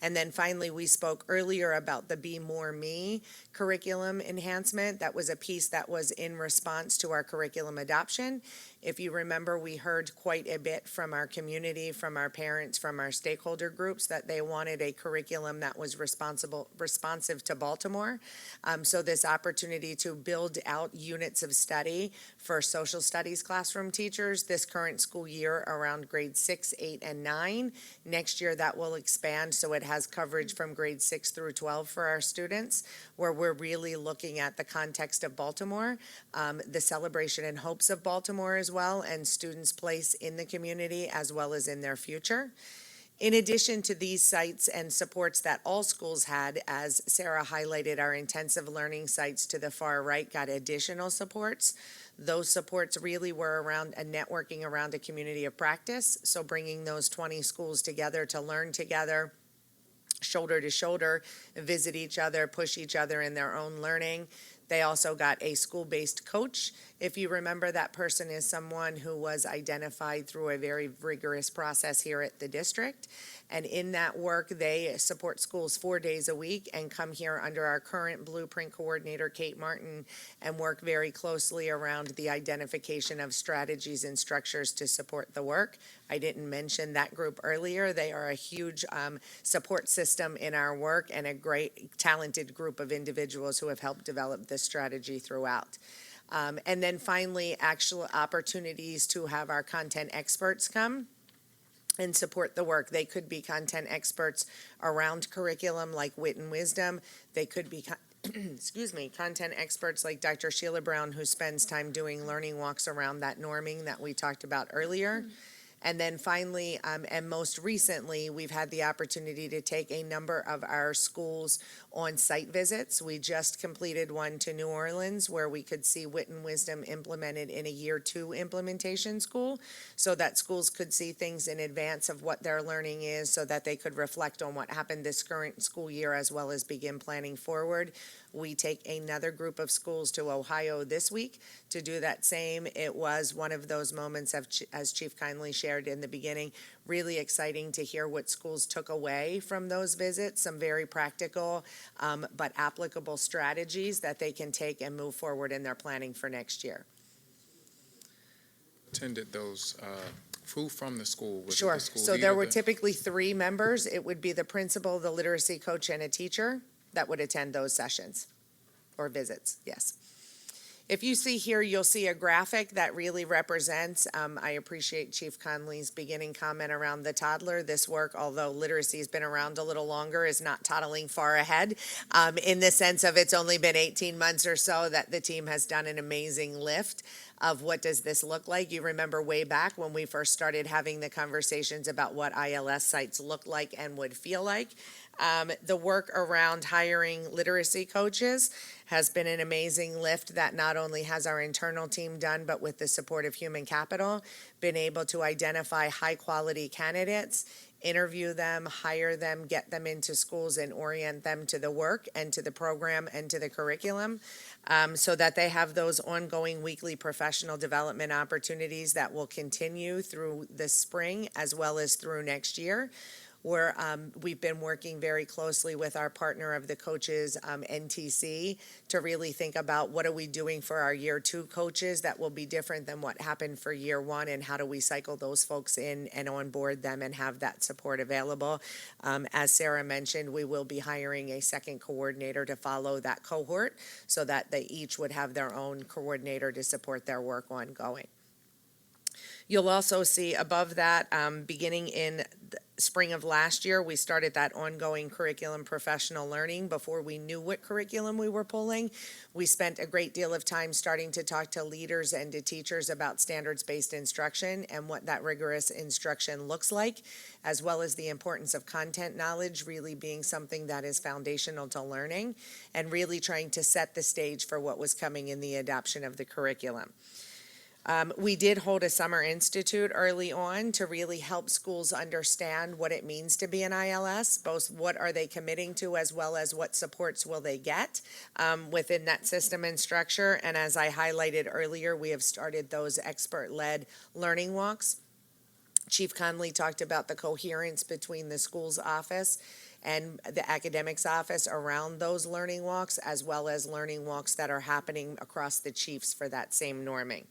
Speaker 11: And then finally, we spoke earlier about the Be More Me curriculum enhancement. That was a piece that was in response to our curriculum adoption. If you remember, we heard quite a bit from our community, from our parents, from our stakeholder groups that they wanted a curriculum that was responsive to Baltimore. So this opportunity to build out units of study for social studies classroom teachers this current school year around grades 6, 8, and 9. Next year that will expand so it has coverage from grades 6 through 12 for our students, where we're really looking at the context of Baltimore, the celebration and hopes of Baltimore as well, and students' place in the community as well as in their future. In addition to these sites and supports that all schools had, as Sarah highlighted, our intensive learning sites to the far right got additional supports. Those supports really were around a networking around a community of practice, so bringing those 20 schools together to learn together, shoulder to shoulder, visit each other, push each other in their own learning. They also got a school-based coach. If you remember, that person is someone who was identified through a very rigorous process here at the district. And in that work, they support schools 4 days a week and come here under our current blueprint coordinator, Kate Martin, and work very closely around the identification of strategies and structures to support the work. I didn't mention that group earlier. They are a huge support system in our work and a great, talented group of individuals who have helped develop this strategy throughout. And then finally, actual opportunities to have our content experts come and support the work. They could be content experts around curriculum like Wit and Wisdom. They could be content experts like Dr. Sheila Brown, who spends time doing learning walks around that norming that we talked about earlier. And then finally, and most recently, we've had the opportunity to take a number of our schools on site visits. We just completed one to New Orleans where we could see Wit and Wisdom implemented in a year 2 implementation school, so that schools could see things in advance of what their learning is, so that they could reflect on what happened this current school year as well as begin planning forward. We take another group of schools to Ohio this week to do that same. It was one of those moments of, as Chief kindly shared in the beginning, really exciting to hear what schools took away from those visits, some very practical but applicable strategies that they can take and move forward in their planning for next year.
Speaker 6: Attended those, who from the school? Was it
Speaker 11: Sure.
Speaker 6: the school
Speaker 11: So
Speaker 6: leader,
Speaker 11: there were
Speaker 6: the-
Speaker 11: typically 3 members. It would be the principal, the literacy coach, and a teacher that would attend those sessions or visits, yes. If you see here, you'll see a graphic that really represents, I appreciate Chief Conley's beginning comment around the toddler. This work, although literacy has been around a little longer, is not toddling far ahead, in the sense of it's only been 18 months or so that the team has done an amazing lift of what does this look like. You remember way back when we first started having the conversations about what ILS sites look like and would feel like. The work around hiring literacy coaches has been an amazing lift that not only has our internal team done, but with the support of human capital, been able to identify high-quality candidates, interview them, hire them, get them into schools and orient them to the work and to the program and to the curriculum, so that they have those ongoing weekly professional development opportunities that will continue through the spring as well as through next year. Where we've been working very closely with our partner of the coaches, NTC, to really think about what are we doing for our year 2 coaches that will be different than what happened for year 1, and how do we cycle those folks in and onboard them and have that support available. As Sarah mentioned, we will be hiring a second coordinator to follow that cohort so that they each would have their own coordinator to support their work ongoing. You'll also see above that, beginning in the spring of last year, we started that ongoing curriculum professional learning before we knew what curriculum we were pulling. We spent a great deal of time starting to talk to leaders and to teachers about standards-based instruction and what that rigorous instruction looks like, as well as the importance of content knowledge really being something that is foundational to learning, and really trying to set the stage for what was coming in the adoption of the curriculum. We did hold a summer institute early on to really help schools understand what it means to be an ILS, both what are they committing to as well as what supports will they get within that system and structure. And as I highlighted earlier, we have started those expert-led learning walks. Chief Conley talked about the coherence between the school's office and the academics office around those learning walks, as well as learning walks that are happening across the chiefs for that same norming.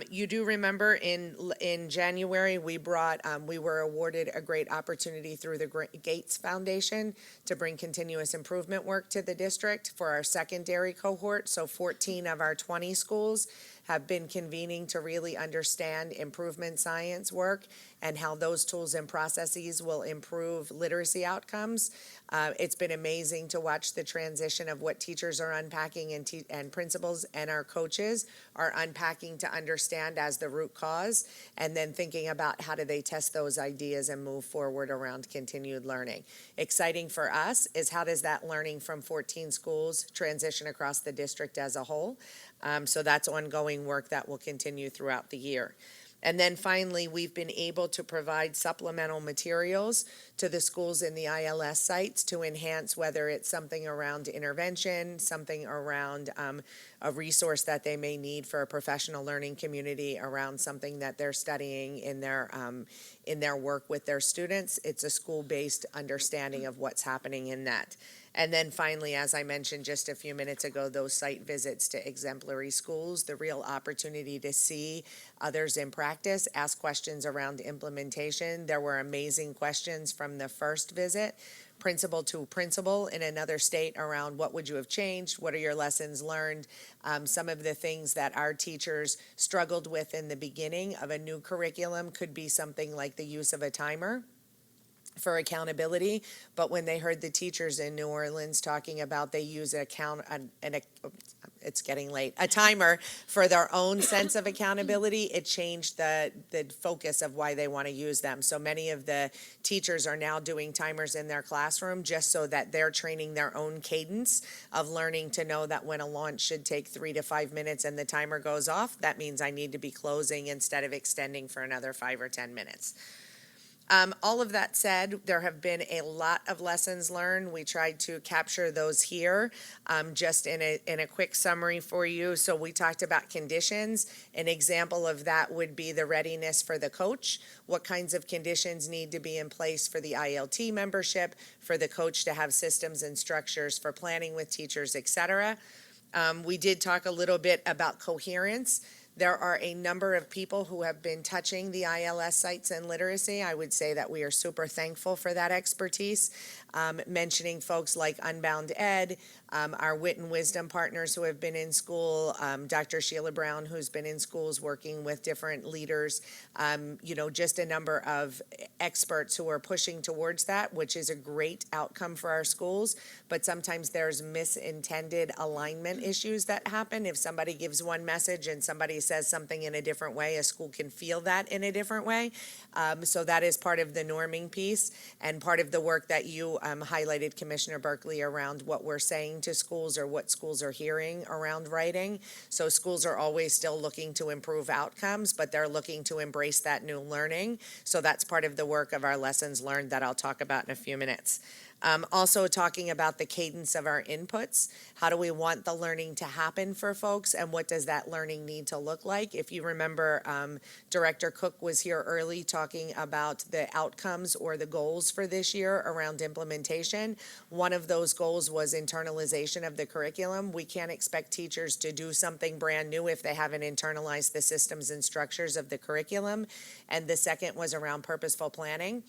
Speaker 11: You do remember in January, we were awarded a great opportunity through the Gates Foundation to bring continuous improvement work to the district for our secondary cohort. So 14 of our 20 schools have been convening to really understand improvement science work and how those tools and processes will improve literacy outcomes. It's been amazing to watch the transition of what teachers are unpacking and principals and our coaches are unpacking to understand as the root cause, and then thinking about how do they test those ideas and move forward around continued learning. Exciting for us is how does that learning from 14 schools transition across the district as a whole? So that's ongoing work that will continue throughout the year. And then finally, we've been able to provide supplemental materials to the schools in the ILS sites to enhance, whether it's something around intervention, something around a resource that they may need for a professional learning community around something that they're studying in their work with their students. It's a school-based understanding of what's happening in that. And then finally, as I mentioned just a few minutes ago, those site visits to exemplary schools, the real opportunity to see others in practice, ask questions around implementation. There were amazing questions from the first visit, principal to principal in another state around what would you have changed, what are your lessons learned, some of the things that our teachers struggled with in the beginning of a new curriculum could be something like the use of a timer for accountability, but when they heard the teachers in New Orleans talking about they use it's getting late, a timer for their own sense of accountability, it changed the focus of why they want to use them. So many of the teachers are now doing timers in their classroom just so that they're training their own cadence of learning to know that when a launch should take 3 to 5 minutes and the timer goes off, that means I need to be closing instead of extending for another 5 or 10 minutes. All of that said, there have been a lot of lessons learned. We tried to capture those here, just in a quick summary for you. So we talked about conditions. An example of that would be the readiness for the coach. What kinds of conditions need to be in place for the ILT membership, for the coach to have systems and structures for planning with teachers, et cetera. We did talk a little bit about coherence. There are a number of people who have been touching the ILS sites and literacy. I would say that we are super thankful for that expertise. Mentioning folks like Unbound Ed, our Wit and Wisdom partners who have been in school, Dr. Sheila Brown, who's been in schools working with different leaders, just a number of experts who are pushing towards that, which is a great outcome for our schools. But sometimes there's misintended alignment issues that happen. If somebody gives one message and somebody says something in a different way, a school can feel that in a different way. So that is part of the norming piece and part of the work that you highlighted, Commissioner Berkeley, around what we're saying to schools or what schools are hearing around writing. So schools are always still looking to improve outcomes, but they're looking to embrace that new learning. So that's part of the work of our lessons learned that I'll talk about in a few minutes. Also talking about the cadence of our inputs. How do we want the learning to happen for folks, and what does that learning need to look like? If you remember, Director Cook was here early talking about the outcomes or the goals for this year around implementation. One of those goals was internalization of the curriculum. We can't expect teachers to do something brand new if they haven't internalized the systems and structures of the curriculum. And the second was around purposeful planning.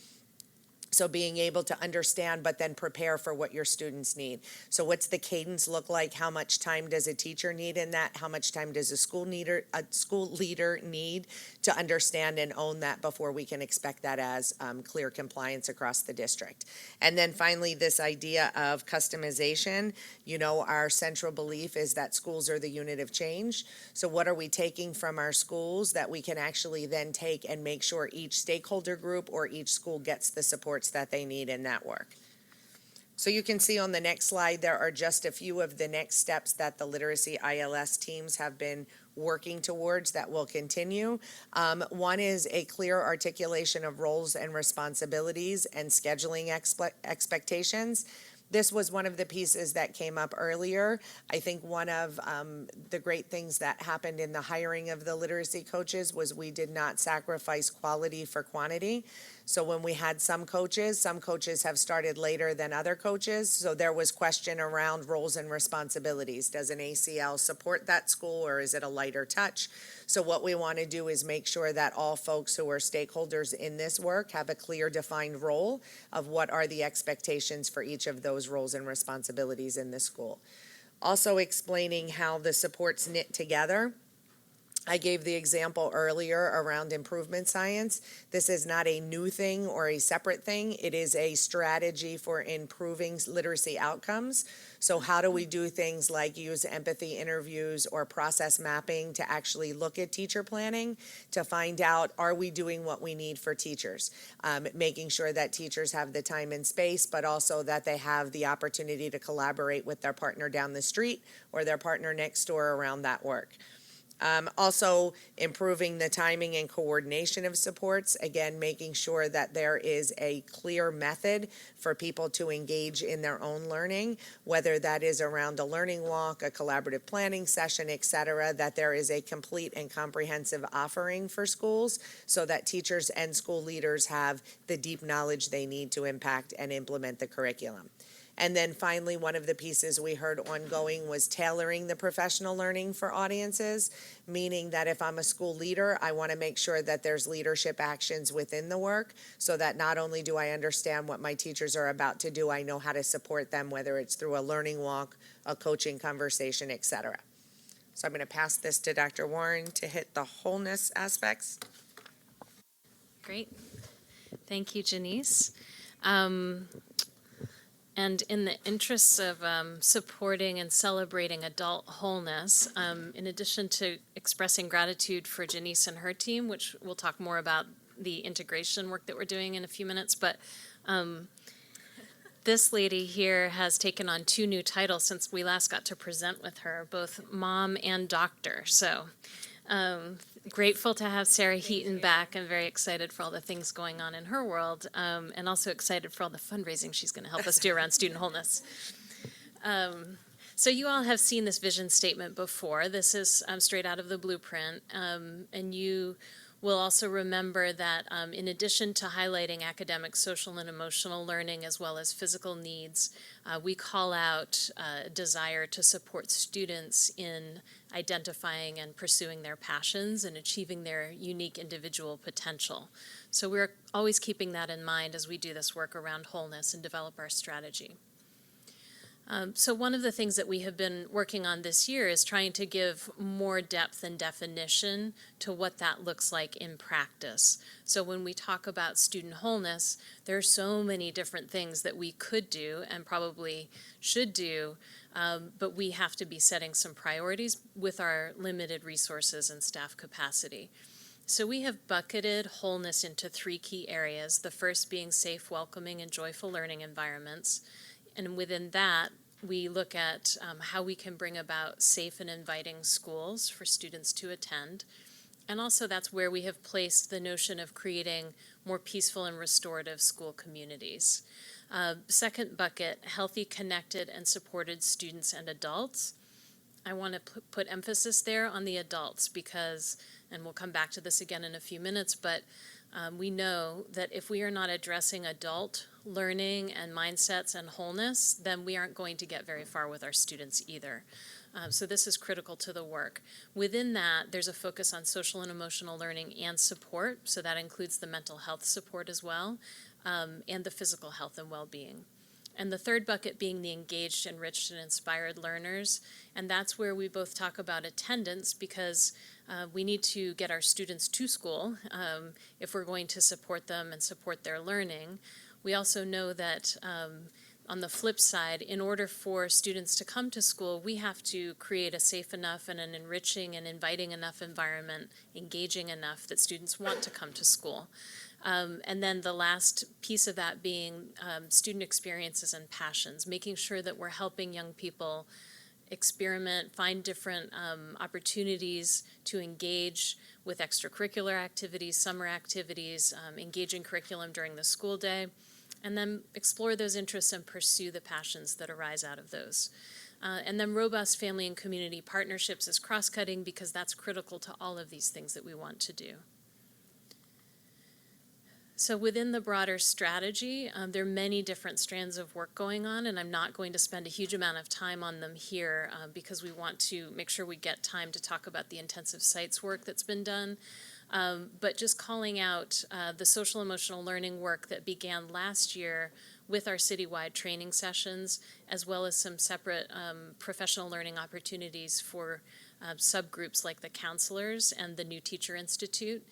Speaker 11: So being able to understand, but then prepare for what your students need. So what's the cadence look like? How much time does a teacher need in that? How much time does a school leader need to understand and own that before we can expect that as clear compliance across the district? And then finally, this idea of customization. Our central belief is that schools are the unit of change. So what are we taking from our schools that we can actually then take and make sure each stakeholder group or each school gets the supports that they need in that work? So you can see on the next slide, there are just a few of the next steps that the literacy ILS teams have been working towards that will continue. One is a clear articulation of roles and responsibilities and scheduling expectations. This was one of the pieces that came up earlier. I think one of the great things that happened in the hiring of the literacy coaches was we did not sacrifice quality for quantity. So when we had some coaches have started later than other coaches. So there was question around roles and responsibilities. Does an ACL support that school, or is it a lighter touch? So what we want to do is make sure that all folks who are stakeholders in this work have a clear defined role of what are the expectations for each of those roles and responsibilities in the school. Also explaining how the supports knit together. I gave the example earlier around improvement science. This is not a new thing or a separate thing. It is a strategy for improving literacy outcomes. So how do we do things like use empathy interviews or process mapping to actually look at teacher planning to find out, are we doing what we need for teachers? Making sure that teachers have the time and space, but also that they have the opportunity to collaborate with their partner down the street or their partner next door around that work. Also improving the timing and coordination of supports, again, making sure that there is a clear method for people to engage in their own learning, whether that is around a learning walk, a collaborative planning session, et cetera, that there is a complete and comprehensive offering for schools so that teachers and school leaders have the deep knowledge they need to impact and implement the curriculum. And then finally, one of the pieces we heard ongoing was tailoring the professional learning for audiences, meaning that if I'm a school leader, I want to make sure that there's leadership actions within the work so that not only do I understand what my teachers are about to do, I know how to support them, whether it's through a learning walk, a coaching conversation, et cetera. So I'm going to pass this to Dr. Warren to hit the wholeness aspects.
Speaker 8: Great. Thank you, Janice. And in the interests of supporting and celebrating adult wholeness, in addition to expressing gratitude for Janice and her team, which we'll talk more about the integration work that we're doing in a few minutes, but this lady here has taken on 2 new titles since we last got to present with her, both mom and doctor. So grateful to have Sarah Heaton back and very excited for all the things going on in her world, and also excited for all the fundraising she's going to help us do around student wholeness. So you all have seen this vision statement before. This is straight out of the blueprint, and you will also remember that in addition to highlighting academic, social, and emotional learning as well as physical needs, we call out a desire to support students in identifying and pursuing their passions and achieving their unique individual potential. So we're always keeping that in mind as we do this work around wholeness and develop our strategy. So one of the things that we have been working on this year is trying to give more depth and definition to what that looks like in practice. So when we talk about student wholeness, there are so many different things that we could do and probably should do, but we have to be setting some priorities with our limited resources and staff capacity. So we have bucketed wholeness into 3 key areas, the first being safe, welcoming, and joyful learning environments. And within that, we look at how we can bring about safe and inviting schools for students to attend. And also that's where we have placed the notion of creating more peaceful and restorative school communities. Second bucket, healthy, connected, and supported students and adults. I want to put emphasis there on the adults because, and we'll come back to this again in a few minutes, but we know that if we are not addressing adult learning and mindsets and wholeness, then we aren't going to get very far with our students either. So this is critical to the work. Within that, there's a focus on social and emotional learning and support, so that includes the mental health support as well, and the physical health and well-being. And the third bucket being the engaged, enriched, and inspired learners, and that's where we both talk about attendance because we need to get our students to school if we're going to support them and support their learning. We also know that on the flip side, in order for students to come to school, we have to create a safe enough and an enriching and inviting enough environment, engaging enough that students want to come to school. And then the last piece of that being student experiences and passions, making sure that we're helping young people experiment, find different opportunities to engage with extracurricular activities, summer activities, engaging curriculum during the school day, and then explore those interests and pursue the passions that arise out of those. And then robust family and community partnerships is cross-cutting because that's critical to all of these things that we want to do. So within the broader strategy, there are many different strands of work going on, and I'm not going to spend a huge amount of time on them here because we want to make sure we get time to talk about the intensive sites work that's been done. But just calling out the social emotional learning work that began last year with our citywide training sessions, as well as some separate professional learning opportunities for subgroups like the counselors and the New Teacher Institute.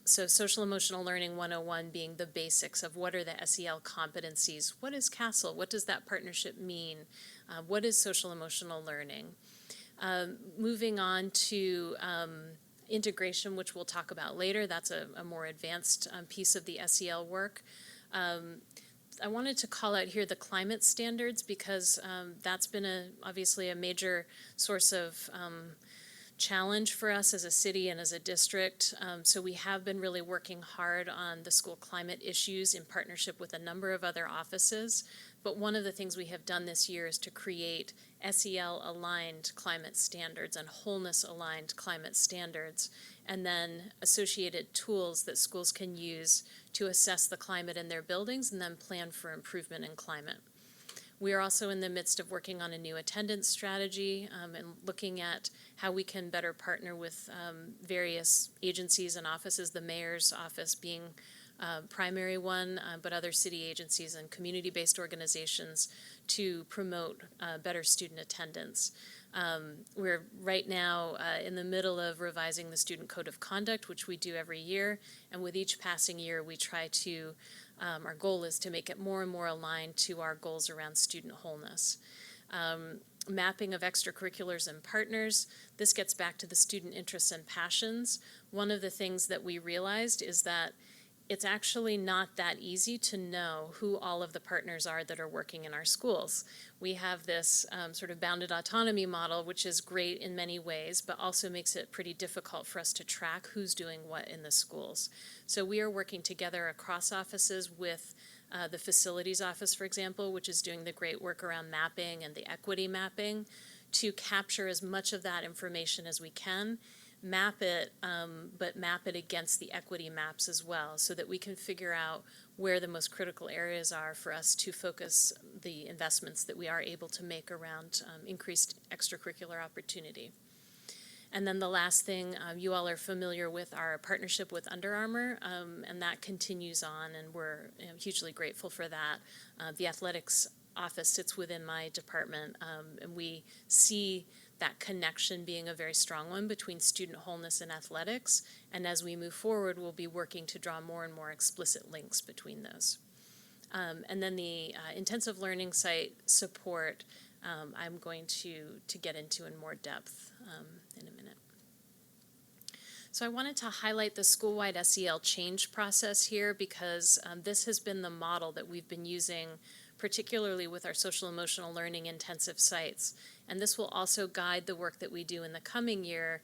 Speaker 8: So social emotional learning 101 being the basics of what are the SEL competencies, what is CASEL, what does that partnership mean, what is social emotional learning. Moving on to integration, which we'll talk about later, that's a more advanced piece of the SEL work. I wanted to call out here the climate standards because that's been obviously a major source of challenge for us as a city and as a district. So we have been really working hard on the school climate issues in partnership with a number of other offices. But one of the things we have done this year is to create SEL-aligned climate standards and wholeness-aligned climate standards, and then associated tools that schools can use to assess the climate in their buildings and then plan for improvement in climate. We are also in the midst of working on a new attendance strategy and looking at how we can better partner with various agencies and offices, the mayor's office being primary one, but other city agencies and community-based organizations to promote better student attendance. We're right now in the middle of revising the Student Code of Conduct, which we do every year. And with each passing year, we try to, our goal is to make it more and more aligned to our goals around student wholeness. Mapping of extracurriculars and partners. This gets back to the student interests and passions. One of the things that we realized is that it's actually not that easy to know who all of the partners are that are working in our schools. We have this sort of bounded autonomy model, which is great in many ways, but also makes it pretty difficult for us to track who's doing what in the schools. So we are working together across offices with the facilities office, for example, which is doing the great work around mapping and the equity mapping, to capture as much of that information as we can, map it, but map it against the equity maps as well, so that we can figure out where the most critical areas are for us to focus the investments that we are able to make around increased extracurricular opportunity. And then the last thing, you all are familiar with our partnership with Under Armour, and that continues on, and we're hugely grateful for that. The athletics office sits within my department, and we see that connection being a very strong one between student wholeness and athletics. And as we move forward, we'll be working to draw more and more explicit links between those. And then the intensive learning site support, I'm going to get into in more depth in a minute. So I wanted to highlight the school-wide SEL change process here because this has been the model that we've been using, particularly with our social emotional learning intensive sites. And this will also guide the work that we do in the coming year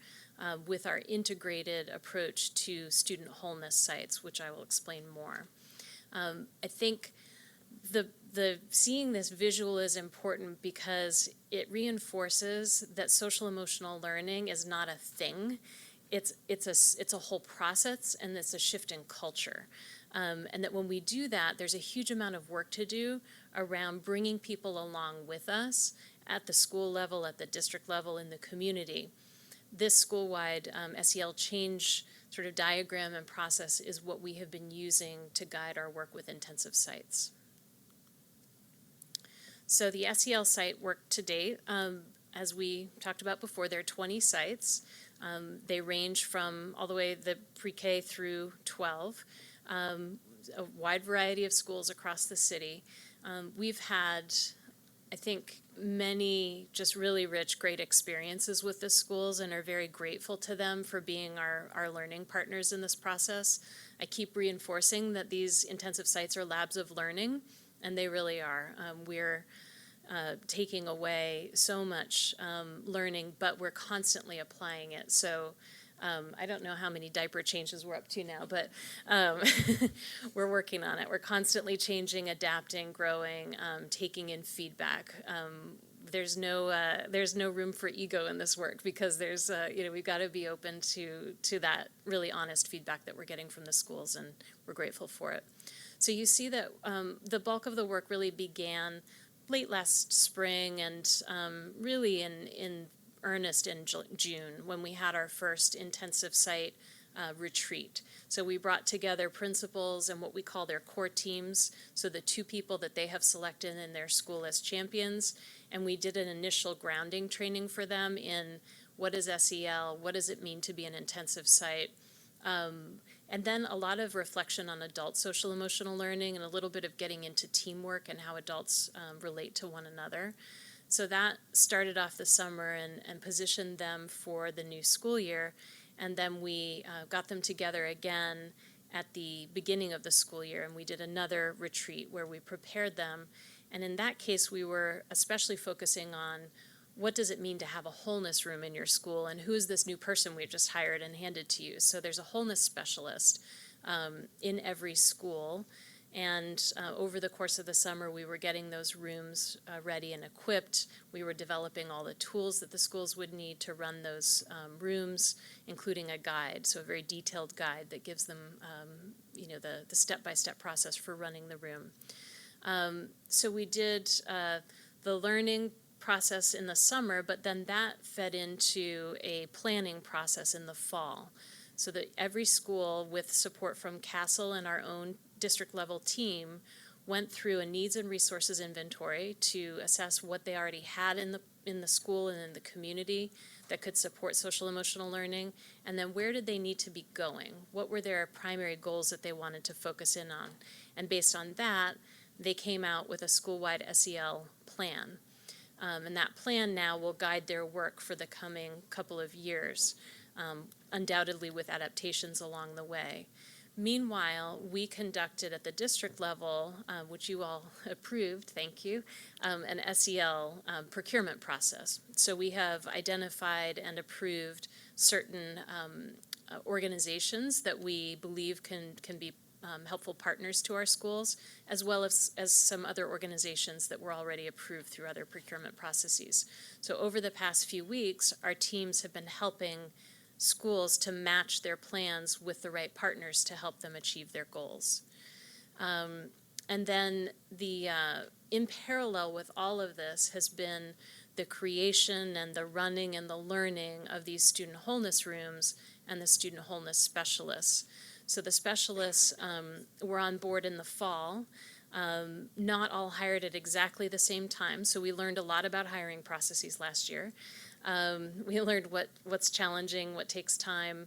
Speaker 8: with our integrated approach to student wholeness sites, which I will explain more. I think the seeing this visual is important because it reinforces that social emotional learning is not a thing. It's a whole process, and it's a shift in culture. And that when we do that, there's a huge amount of work to do around bringing people along with us at the school level, at the district level, in the community. This school-wide SEL change sort of diagram and process is what we have been using to guide our work with intensive sites. So the SEL site work to date, as we talked about before, there are 20 sites. They range from all the way the pre-K through 12, a wide variety of schools across the city. We've had, I think, many just really rich, great experiences with the schools and are very grateful to them for being our learning partners in this process. I keep reinforcing that these intensive sites are labs of learning, and they really are. We're taking away so much learning, but we're constantly applying it. So I don't know how many diaper changes we're up to now, but we're working on it. We're constantly changing, adapting, growing, taking in feedback. There's no room for ego in this work because there's we've got to be open to that really honest feedback that we're getting from the schools, and we're grateful for it. So you see that the bulk of the work really began late last spring and really in earnest in June when we had our first intensive site retreat. So we brought together principals and what we call their core teams, so the 2 people that they have selected in their school as champions, and we did an initial grounding training for them in what is SEL, what does it mean to be an intensive site, and then a lot of reflection on adult social emotional learning and a little bit of getting into teamwork and how adults relate to one another. So that started off the summer and positioned them for the new school year. And then we got them together again at the beginning of the school year, and we did another retreat where we prepared them. And in that case, we were especially focusing on what does it mean to have a wholeness room in your school, and who is this new person we've just hired and handed to you? So there's a wholeness specialist in every school. And over the course of the summer, we were getting those rooms ready and equipped. We were developing all the tools that the schools would need to run those rooms, including a guide, so a very detailed guide that gives them, the step-by-step process for running the room. So we did the learning process in the summer, but then that fed into a planning process in the fall, so that every school, with support from Castle and our own district level team, went through a needs and resources inventory to assess what they already had in the school and in the community that could support social emotional learning? And then where did they need to be going? What were their primary goals that they wanted to focus in on? And based on that, they came out with a school-wide SEL plan. And that plan now will guide their work for the coming couple of years, undoubtedly with adaptations along the way. Meanwhile, we conducted at the district level, which you all approved, thank you, an SEL procurement process. So we have identified and approved certain organizations that we believe can be helpful partners to our schools, as well as some other organizations that were already approved through other procurement processes. So over the past few weeks, our teams have been helping schools to match their plans with the right partners to help them achieve their goals. And then in parallel with all of this has been the creation and the running and the learning of these student wholeness rooms and the student wholeness specialists. So the specialists were on board in the fall, not all hired at exactly the same time. So we learned a lot about hiring processes last year. We learned what's challenging, what takes time.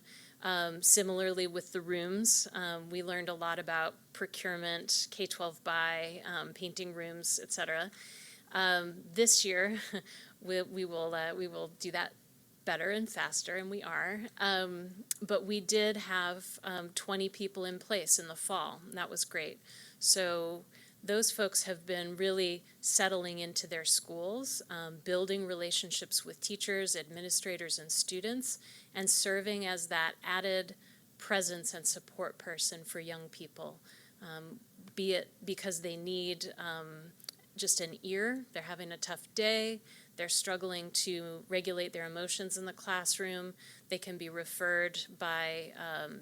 Speaker 8: Similarly with the rooms, we learned a lot about procurement, K-12 buy, painting rooms, et cetera. This year, we will do that better and faster, and we are. But we did have 20 people in place in the fall, and that was great. So those folks have been really settling into their schools, building relationships with teachers, administrators, and students, and serving as that added presence and support person for young people, be it because they need just an ear, they're having a tough day, they're struggling to regulate their emotions in the classroom, they can be referred by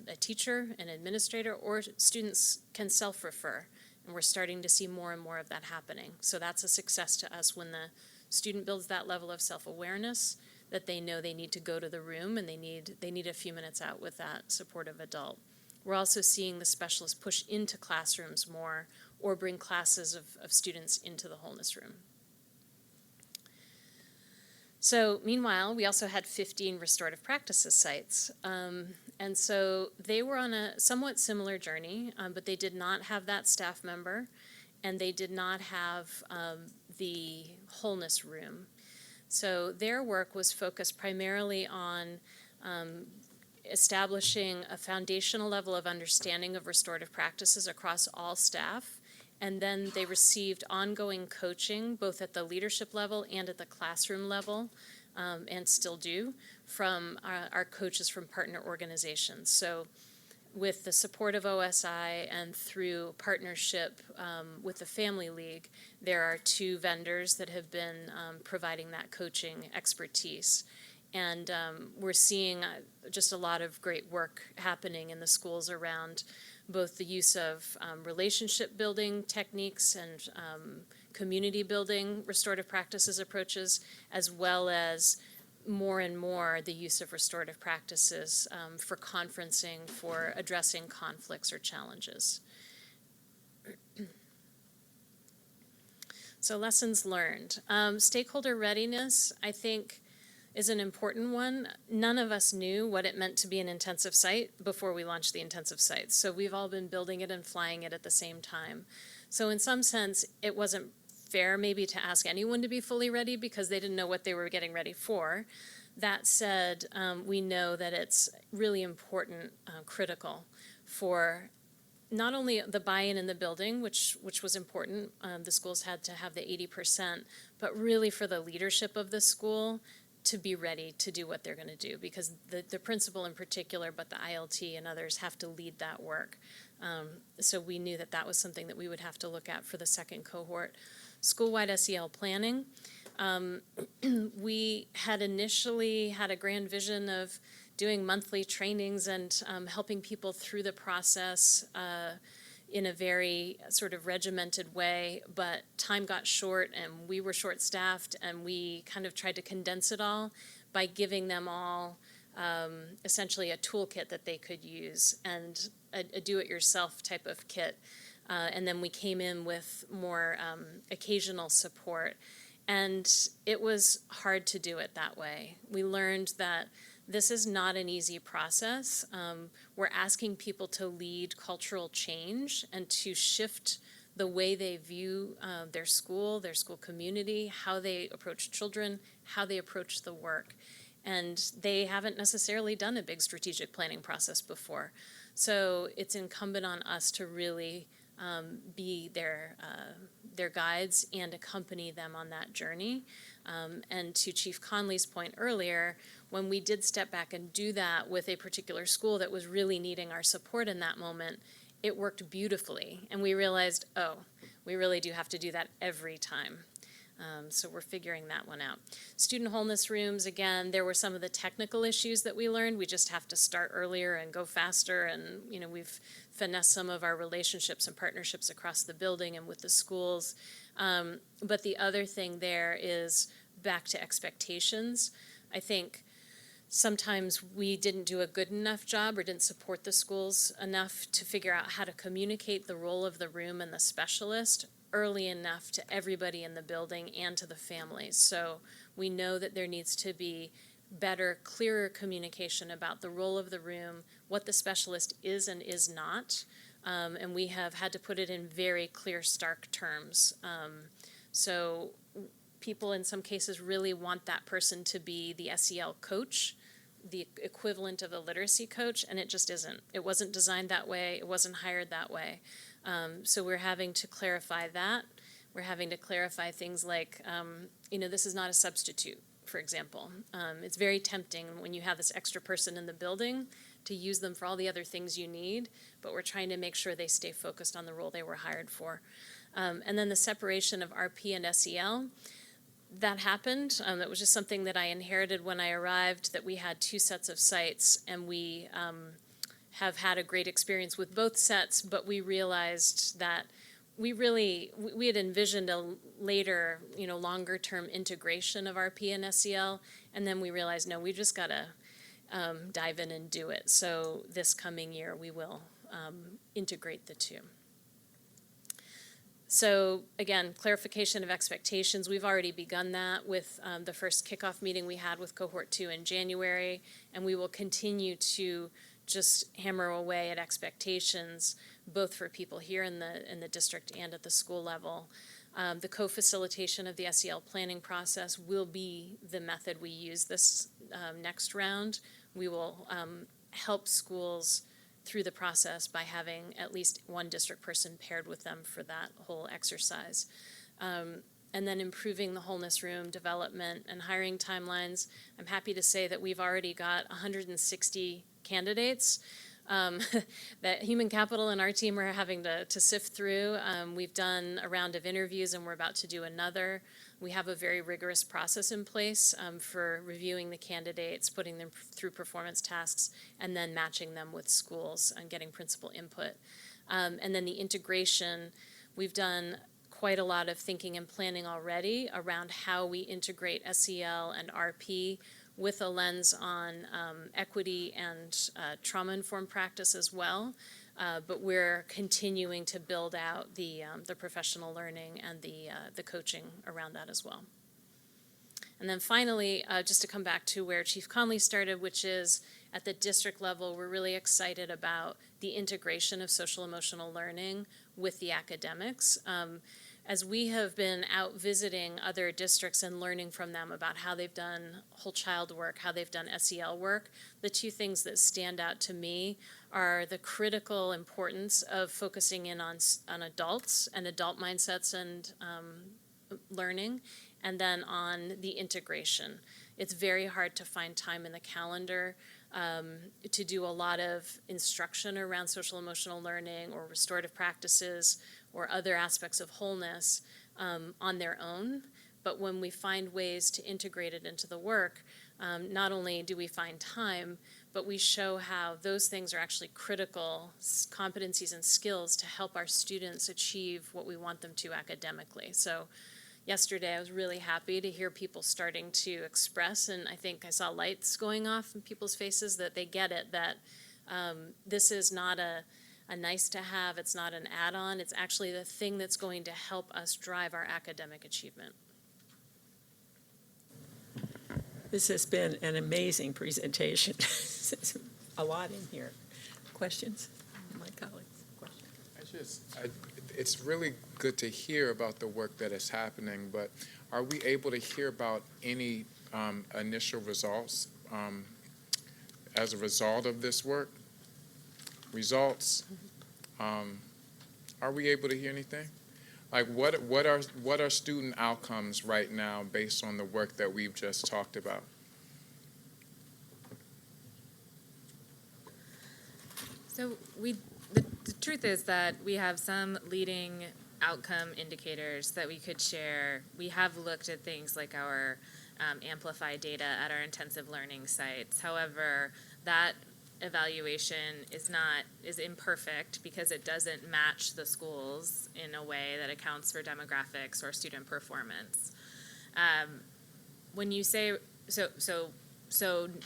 Speaker 8: a teacher, an administrator, or students can self-refer. And we're starting to see more and more of that happening. So that's a success to us when the student builds that level of self-awareness, that they know they need to go to the room and they need a few minutes out with that supportive adult. We're also seeing the specialists push into classrooms more or bring classes of students into the wholeness room. So meanwhile, we also had 15 restorative practices sites. And so they were on a somewhat similar journey, but they did not have that staff member, and they did not have the wholeness room. So their work was focused primarily on establishing a foundational level of understanding of restorative practices across all staff, and then they received ongoing coaching both at the leadership level and at the classroom level, and still do, from our coaches from partner organizations. So with the support of OSI and through partnership with the Family League, there are 2 vendors that have been providing that coaching expertise. And we're seeing just a lot of great work happening in the schools around both the use of relationship building techniques and community building restorative practices approaches, as well as more and more the use of restorative practices for conferencing, for addressing conflicts or challenges. So lessons learned. Stakeholder readiness, I think, is an important one. None of us knew what it meant to be an intensive site before we launched the intensive sites. So we've all been building it and flying it at the same time. So in some sense, it wasn't fair maybe to ask anyone to be fully ready because they didn't know what they were getting ready for. That said, we know that it's really important, critical for not only the buy-in in the building, which was important, the schools had to have the 80%, but really for the leadership of the school to be ready to do what they're going to do, because the principal in particular, but the ILT and others have to lead that work. So we knew that was something that we would have to look at for the second cohort. School-wide SEL planning. We had initially had a grand vision of doing monthly trainings and helping people through the process in a very sort of regimented way, but time got short and we were short-staffed, and we kind of tried to condense it all by giving them all essentially a toolkit that they could use and a do-it-yourself type of kit. And then we came in with more occasional support. And it was hard to do it that way. We learned that this is not an easy process. We're asking people to lead cultural change and to shift the way they view their school community, how they approach children, how they approach the work. And they haven't necessarily done a big strategic planning process before. So it's incumbent on us to really be their guides and accompany them on that journey. And to Chief Conley's point earlier, when we did step back and do that with a particular school that was really needing our support in that moment, it worked beautifully. And we realized, oh, we really do have to do that every time. So we're figuring that one out. Student wholeness rooms, again, there were some of the technical issues that we learned. We just have to start earlier and go faster. And, we've finessed some of our relationships and partnerships across the building and with the schools. But the other thing there is back to expectations. I think sometimes we didn't do a good enough job or didn't support the schools enough to figure out how to communicate the role of the room and the specialist early enough to everybody in the building and to the families. So we know that there needs to be better, clearer communication about the role of the room, what the specialist is and is not. And we have had to put it in very clear, stark terms. So people in some cases really want that person to be the SEL coach, the equivalent of a literacy coach, and it just isn't. It wasn't designed that way. It wasn't hired that way. So we're having to clarify that. We're having to clarify things like, this is not a substitute, for example. It's very tempting when you have this extra person in the building to use them for all the other things you need, but we're trying to make sure they stay focused on the role they were hired for. And then the separation of RP and SEL, that happened. That was just something that I inherited when I arrived, that we had two sets of sites, and we have had a great experience with both sets, but we realized that we had envisioned a later, longer term integration of RP and SEL, and then we realized, no, we just got to dive in and do it. So this coming year, we will integrate the two. So again, clarification of expectations. We've already begun that with the first kickoff meeting we had with Cohort 2 in January, and we will continue to just hammer away at expectations, both for people here in the district and at the school level. The co-facilitation of the SEL planning process will be the method we use this next round. We will help schools through the process by having at least one district person paired with them for that whole exercise. And then improving the wholeness room development and hiring timelines. I'm happy to say that we've already got 160 candidates that human capital and our team are having to sift through. We've done a round of interviews and we're about to do another. We have a very rigorous process in place for reviewing the candidates, putting them through performance tasks, and then matching them with schools and getting principal input. And then the integration, we've done quite a lot of thinking and planning already around how we integrate SEL and RP with a lens on equity and trauma-informed practice as well. But we're continuing to build out the professional learning and the coaching around that as well. And then finally, just to come back to where Chief Conley started, which is at the district level, we're really excited about the integration of social emotional learning with the academics. As we have been out visiting other districts and learning from them about how they've done whole child work, how they've done SEL work, the two things that stand out to me are the critical importance of focusing in on adults and adult mindsets and learning, and then on the integration. It's very hard to find time in the calendar to do a lot of instruction around social emotional learning or restorative practices or other aspects of wholeness on their own. But when we find ways to integrate it into the work, not only do we find time, but we show how those things are actually critical competencies and skills to help our students achieve what we want them to academically. So yesterday I was really happy to hear people starting to express, and I think I saw lights going off in people's faces, that they get it, that this is not a nice to have, it's not an add-on, it's actually the thing that's going to help us drive our academic achievement.
Speaker 1: This has been an amazing presentation. A lot in here. Questions, my colleagues?
Speaker 6: It's really good to hear about the work that is happening, but are we able to hear about any initial results as a result of this work? Results? Are we able to hear anything? Like what are student outcomes right now based on the work that we've just talked about?
Speaker 9: So the truth is that we have some leading outcome indicators that we could share. We have looked at things like our amplified data at our intensive learning sites. However, that evaluation is imperfect because it doesn't match the schools in a way that accounts for demographics or student performance. When you say so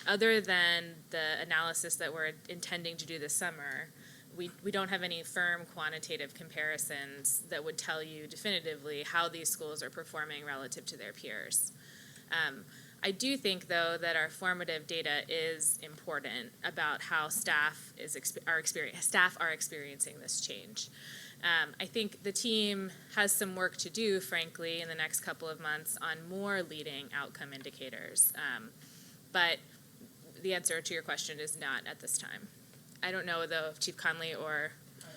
Speaker 9: other than the analysis that we're intending to do this summer, we don't have any firm quantitative comparisons that would tell you definitively how these schools are performing relative to their peers. I do think, though, that our formative data is important about how staff are experiencing this change. I think the team has some work to do, frankly, in the next couple of months on more leading outcome indicators. But the answer to your question is not at this time. I don't know, though, if Chief Conley or...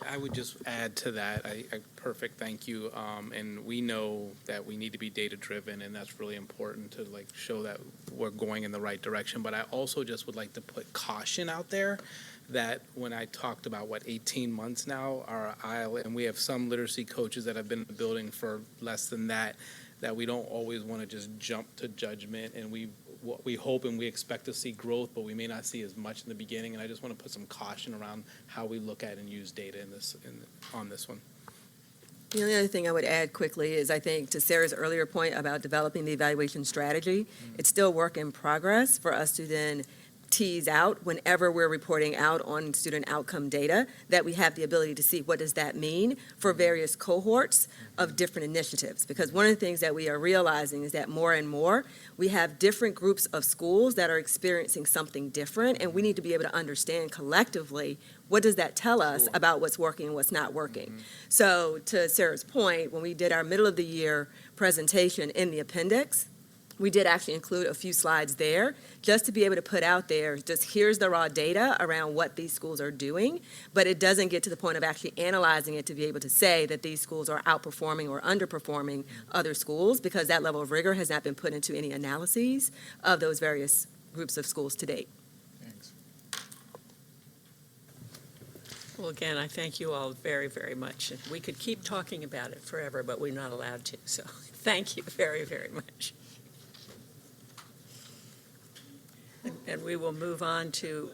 Speaker 3: I would just add to that, perfect, thank you. And we know that we need to be data-driven, and that's really important to show that we're going in the right direction. But I also just would like to put caution out there that when I talked about, 18 months now, our ILS, and we have some literacy coaches that have been in the building for less than that we don't always want to just jump to judgment, and we hope and we expect to see growth, but we may not see as much in the beginning. And I just want to put some caution around how we look at and use data on this one.
Speaker 7: The only other thing I would add quickly is I think to Sarah's earlier point about developing the evaluation strategy, it's still work in progress for us to then tease out whenever we're reporting out on student outcome data, that we have the ability to see what does that mean for various cohorts of different initiatives. Because one of the things that we are realizing is that more and more we have different groups of schools that are experiencing something different, and we need to be able to understand collectively what does that tell us about what's working and what's not working. So to Sarah's point, when we did our middle of the year presentation in the appendix, we did actually include a few slides there just to be able to put out there, just here's the raw data around what these schools are doing, but it doesn't get to the point of actually analyzing it to be able to say that these schools are outperforming or underperforming other schools, because that level of rigor has not been put into any analyses of those various groups of schools to date.
Speaker 6: Thanks.
Speaker 1: Well, again, I thank you all very, very much. We could keep talking about it forever, but we're not allowed to. So thank you very, very much. And we will move on to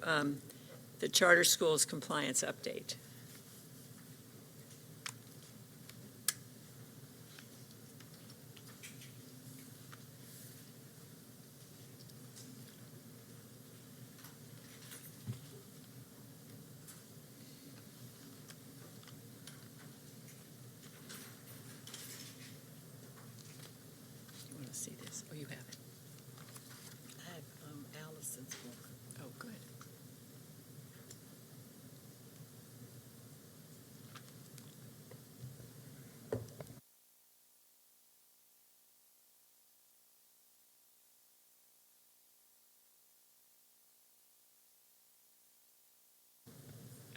Speaker 1: the charter schools compliance update. You want to see this? Oh, you have it.
Speaker 2: I have Allison's book.
Speaker 1: Oh, good.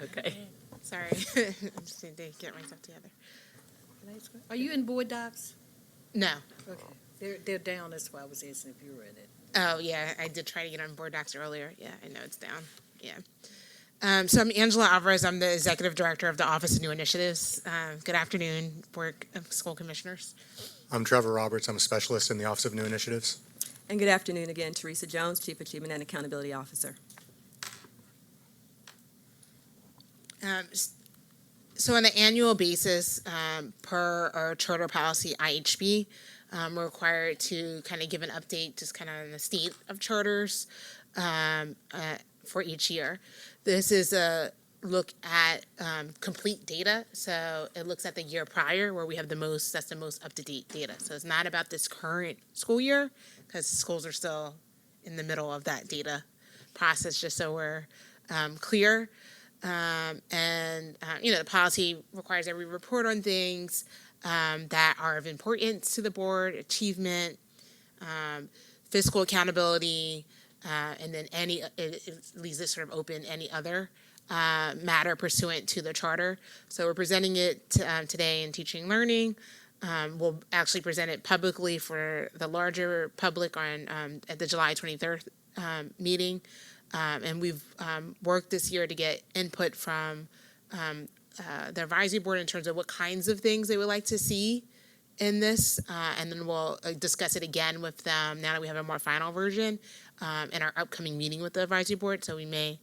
Speaker 1: Okay.
Speaker 11: Sorry, I just need to get myself together.
Speaker 2: Are you in board docs?
Speaker 11: No.
Speaker 2: Okay. They're down, that's why I was asking if you were in it.
Speaker 11: Oh, yeah, I did try to get on board docs earlier. Yeah, I know it's down. Yeah. So I'm Angela Alvarez. I'm the Executive Director of the Office of New Initiatives. Good afternoon, Board of School Commissioners.
Speaker 12: I'm Trevor Roberts. I'm a specialist in the Office of New Initiatives.
Speaker 7: And good afternoon again, Teresa Jones, Chief Achievement and Accountability Officer.
Speaker 11: So on an annual basis, per our charter policy IHB, we're required to kind of give an update just kind of on the state of charters for each year. This is a look at complete data, so it looks at the year prior where we have that's the most up-to-date data. So it's not about this current school year, because schools are still
Speaker 13: in the middle of that data process, just so we're clear. The policy requires that we report on things that are of importance to the board, achievement, fiscal accountability, and then it leaves it sort of open, any other matter pursuant to the charter. So we're presenting it today in Teaching and Learning. We'll actually present it publicly for the larger public at the July 23rd meeting. And we've worked this year to get input from the advisory board in terms of what kinds of things they would like to see in this. And then we'll discuss it again with them now that we have a more final version in our upcoming meeting with the advisory board. So we may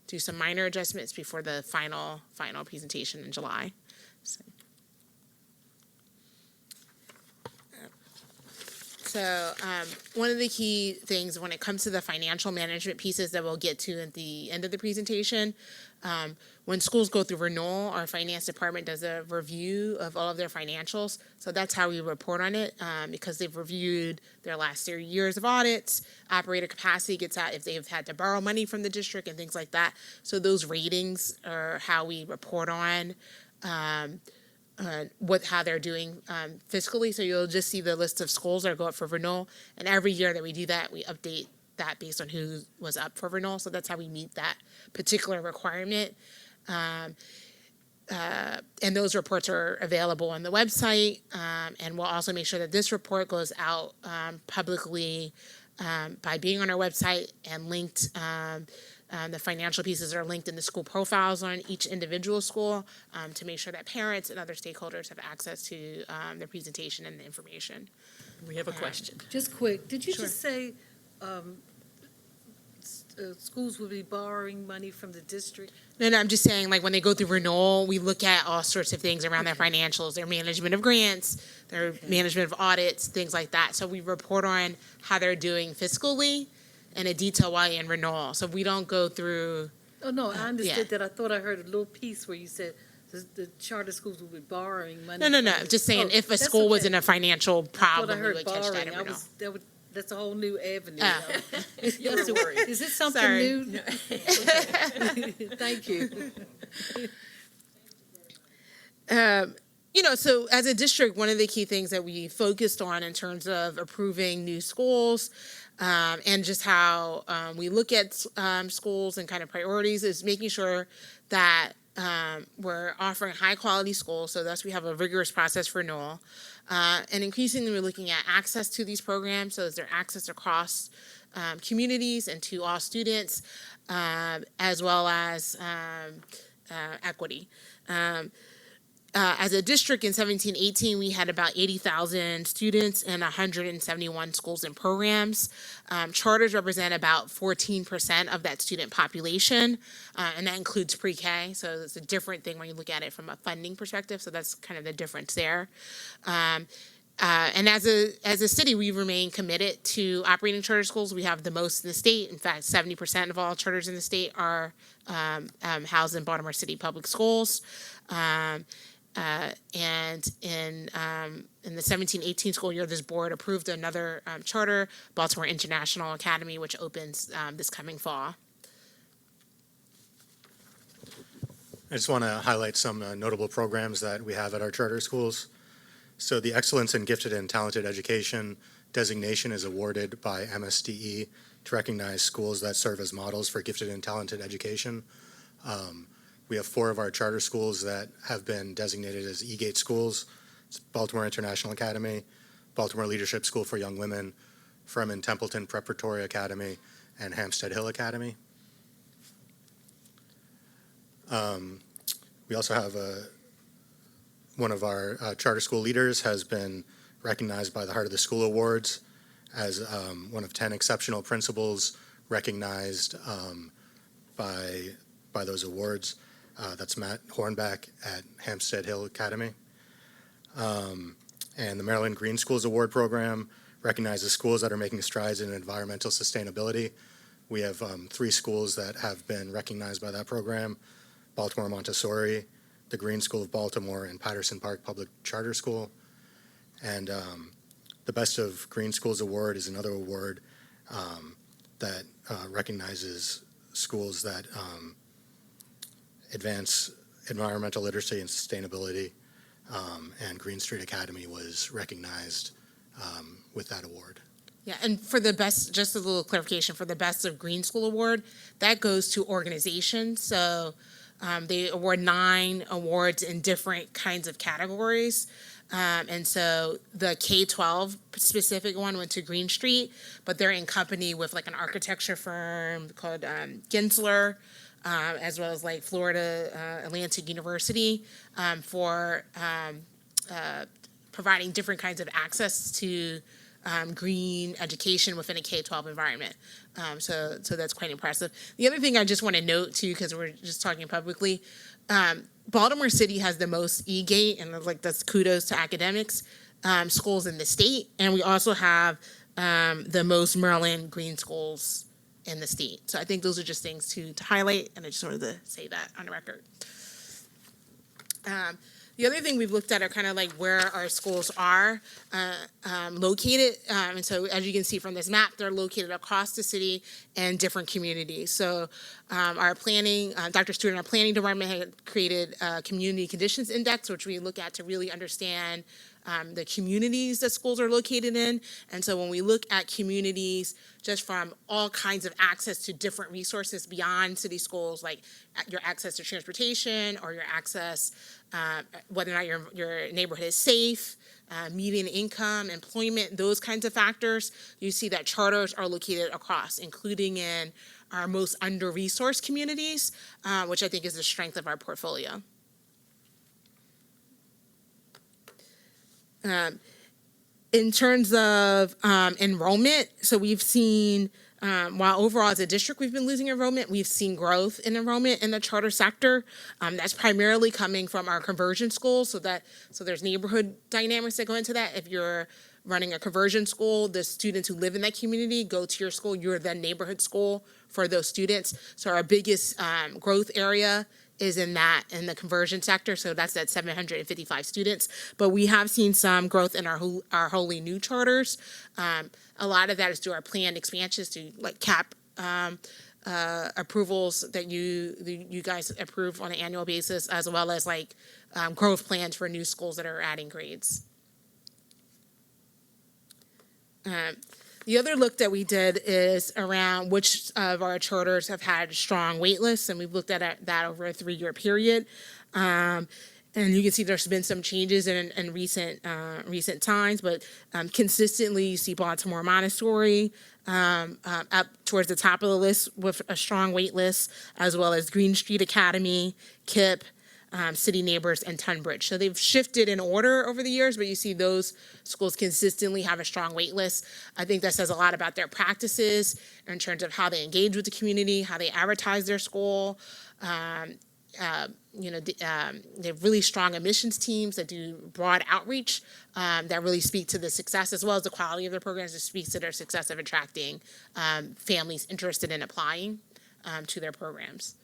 Speaker 13: do some minor adjustments before the final presentation in July. So one of the key things when it comes to the financial management pieces that we'll get to at the end of the presentation, when schools go through renewal, our finance department does a review of all of their financials. So that's how we report on it, because they've reviewed their last 3 years of audits, operator capacity gets out if they've had to borrow money from the district and things like that. So those ratings are how we report on how they're doing fiscally. So you'll just see the list of schools that go up for renewal. And every year that we do that, we update that based on who was up for renewal. So that's how we meet that particular requirement. And those reports are available on the website. And we'll also make sure that this report goes out publicly by being on our website and linked. The financial pieces are linked in the school profiles on each individual school to make sure that parents and other stakeholders have access to the presentation and the information.
Speaker 1: We have a question.
Speaker 2: Just quick, did you
Speaker 13: Sure.
Speaker 2: just say schools will be borrowing money from the district?
Speaker 13: No, I'm just saying, like, when they go through renewal, we look at all sorts of things around their financials, their management of grants, their management of audits, things like that. So we report on how they're doing fiscally in a detailed way in renewal. So we don't go through.
Speaker 2: Oh, no, I understood
Speaker 13: Yeah.
Speaker 2: that. I thought I heard a little piece where you said the charter schools will be borrowing money.
Speaker 13: No.
Speaker 2: from
Speaker 13: I'm just saying,
Speaker 2: Oh,
Speaker 13: if a
Speaker 2: that's
Speaker 13: school was
Speaker 2: okay.
Speaker 13: in a financial
Speaker 2: I thought I
Speaker 13: problem, we
Speaker 2: heard
Speaker 13: would catch that
Speaker 2: borrowing.
Speaker 13: in renewal.
Speaker 2: That's a whole new avenue.
Speaker 1: You were worried.
Speaker 2: Is it something
Speaker 13: Sorry.
Speaker 2: new? Thank you.
Speaker 13: So as a district, one of the key things that we focused on in terms of approving new schools and just how we look at schools and kind of priorities is making sure that we're offering high-quality schools. So thus we have a rigorous process for renewal. And increasingly, we're looking at access to these programs. So is there access across communities and to all students, as well as equity. As a district in 17-18, we had about 80,000 students and 171 schools and programs. Charters represent about 14% of that student population, and that includes pre-K. So it's a different thing when you look at it from a funding perspective. So that's kind of the difference there. And as a city, we remain committed to operating charter schools. We have the most in the state. In fact, 70% of all charters in the state are housed in Baltimore City Public Schools. And in the 17-18 school year, this board approved another charter, Baltimore International Academy, which opens this coming fall.
Speaker 12: I just want to highlight some notable programs that we have at our charter schools. So the Excellence in Gifted and Talented Education designation is awarded by MSDE to recognize schools that serve as models for gifted and talented education. We have 4 of our charter schools that have been designated as E-Gate schools. It's Baltimore International Academy, Baltimore Leadership School for Young Women, Freeman Templeton Preparatory Academy, and Hampstead Hill Academy. We also have one of our charter school leaders has been recognized by the Heart of the School Awards as one of 10 exceptional principals recognized by those awards. That's Matt Hornback at Hampstead Hill Academy. And the Maryland Green Schools Award Program recognizes schools that are making strides in environmental sustainability. We have 3 schools that have been recognized by that program: Baltimore Montessori, the Green School of Baltimore, and Patterson Park Public Charter School. And the Best of Green Schools Award is another award that recognizes schools that advance environmental literacy and sustainability, and Green Street Academy was recognized with that award.
Speaker 13: Yeah, and for the best, just a little clarification, for the Best of Green School Award, that goes to organizations. So they award 9 awards in different kinds of categories. And so the K-12 specific one went to Green Street, but they're in company with like an architecture firm called Gensler, as well as like Florida Atlantic University, for providing different kinds of access to green education within a K-12 environment. So that's quite impressive. The other thing I just want to note too, because we're just talking publicly, Baltimore City has the most E-Gate, and like that's kudos to academics, schools in the state. And we also have the most Maryland green schools in the state. So I think those are just things to highlight, and I just wanted to say that on the record. The other thing we've looked at are kind of like where our schools are located. And so as you can see from this map, they're located across the city and different communities. So our planning, Dr. Stewart and our planning department had created a community conditions index, which we look at to really understand the communities that schools are located in. And so when we look at communities, just from all kinds of access to different resources beyond city schools, like your access to transportation or your access, whether or not your neighborhood is safe, median income, employment, those kinds of factors, you see that charters are located across, including in our most under-resourced communities, which I think is the strength of our portfolio. In terms of enrollment, so we've seen, while overall as a district we've been losing enrollment, we've seen growth in enrollment in the charter sector. That's primarily coming from our conversion schools, so there's neighborhood dynamics that go into that. If you're running a conversion school, the students who live in that community go to your school, you're the neighborhood school for those students. So our biggest growth area is in the conversion sector, so that's at 755 students. But we have seen some growth in our wholly new charters. A lot of that is through our planned expansions to like cap approvals that you guys approve on an annual basis, as well as like growth plans for new schools that are adding grades. The other look that we did is around which of our charters have had strong wait lists, and we've looked at that over a 3-year period. And you can see there's been some changes in recent times, but consistently you see Baltimore Montessori up towards the top of the list with a strong wait list, as well as Green Street Academy, KIPP, City Neighbors, and Tunbridge. So they've shifted in order over the years, but you see those schools consistently have a strong wait list. I think that says a lot about their practices in terms of how they engage with the community, how they advertise their school. They have really strong admissions teams that do broad outreach that really speak to the success, as well as the quality of their programs, that speaks to their success of attracting families interested in applying to their programs.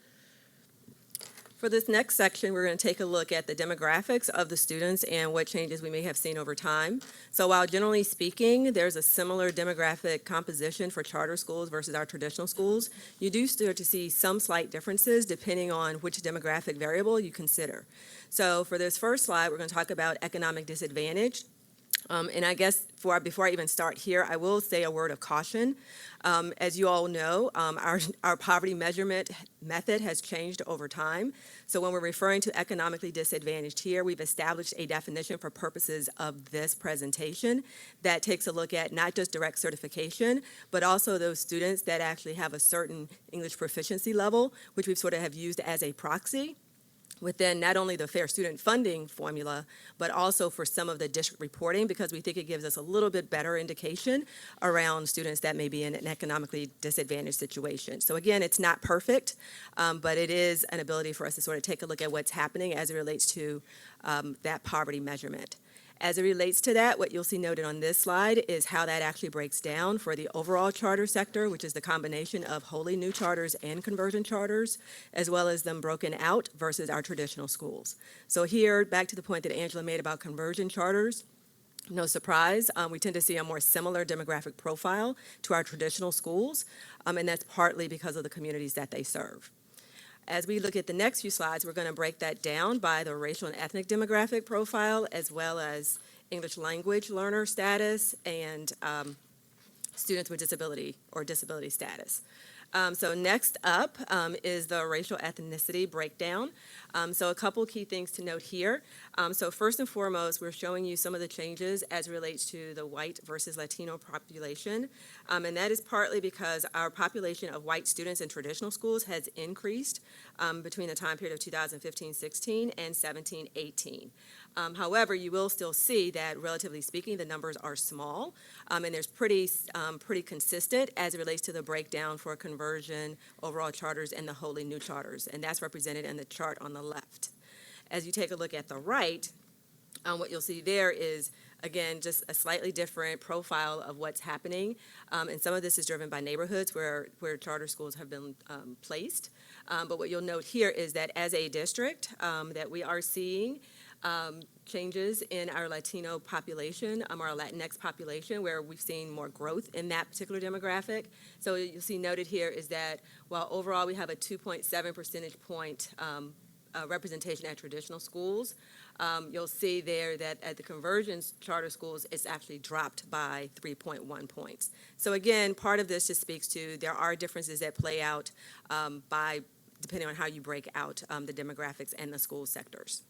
Speaker 7: For this next section, we're going to take a look at the demographics of the students and what changes we may have seen over time. So while generally speaking, there's a similar demographic composition for charter schools versus our traditional schools, you do start to see some slight differences depending on which demographic variable you consider. So for this first slide, we're going to talk about economic disadvantage. And I guess before I even start here, I will say a word of caution. As you all know, our poverty measurement method has changed over time. So when we're referring to economically disadvantaged here, we've established a definition for purposes of this presentation that takes a look at not just direct certification, but also those students that actually have a certain English proficiency level, which we've sort of have used as a proxy within not only the Fair Student Funding formula, but also for some of the district reporting, because we think it gives us a little bit better indication around students that may be in an economically disadvantaged situation. So again, it's not perfect, but it is an ability for us to sort of take a look at what's happening as it relates to that poverty measurement. As it relates to that, what you'll see noted on this slide is how that actually breaks down for the overall charter sector, which is the combination of wholly new charters and conversion charters, as well as them broken out versus our traditional schools. So here, back to the point that Angela made about conversion charters, No surprise, we tend to see a more similar demographic profile to our traditional schools, and that's partly because of the communities that they serve. As we look at the next few slides, we're going to break that down by the racial and ethnic demographic profile, as well as English language learner status and students with disability or disability status. So next up is the racial ethnicity breakdown. So a couple key things to note here. So first and foremost, we're showing you some of the changes as relates to the white versus Latino population. And that is partly because our population of white students in traditional schools has increased between the time period of 2015-16 and 17-18. However, you will still see that, relatively speaking, the numbers are small, and there's pretty consistent as it relates to the breakdown for conversion, overall charters, and the wholly new charters, and that's represented in the chart on the left. As you take a look at the right, what you'll see there is, again, just a slightly different profile of what's happening, and some of this is driven by neighborhoods where charter schools have been placed. But what you'll note here is that as a district, that we are seeing changes in our Latino population, our Latinx population, where we've seen more growth in that particular demographic. So you'll see noted here is that while overall we have a 2.7 percentage point representation at traditional schools, you'll see there that at the convergence charter schools, it's actually dropped by 3.1 points. So again, part of this just speaks to there are differences that play out depending on how you break out the demographics and the school sectors.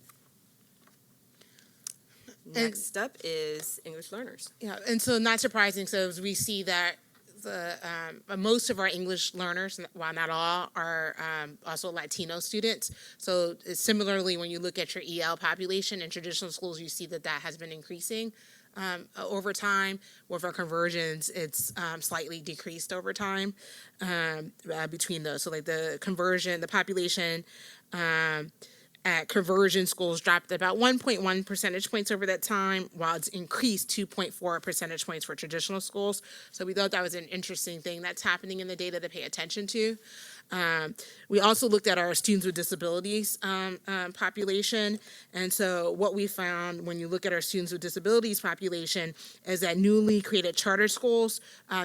Speaker 7: Next up is English learners.
Speaker 13: Yeah, and so not surprising, so as we see that most of our English learners, while not all, are also Latino students. So similarly, when you look at your EL population in traditional schools, you see that has been increasing over time. With our conversions, it's slightly decreased over time between those. So like the population at conversion schools dropped about 1.1 percentage points over that time, while it's increased 2.4 percentage points for traditional schools. So we thought that was an interesting thing that's happening in the data to pay attention to. We also looked at our students with disabilities population. And so what we found when you look at our students with disabilities population is that newly created charter schools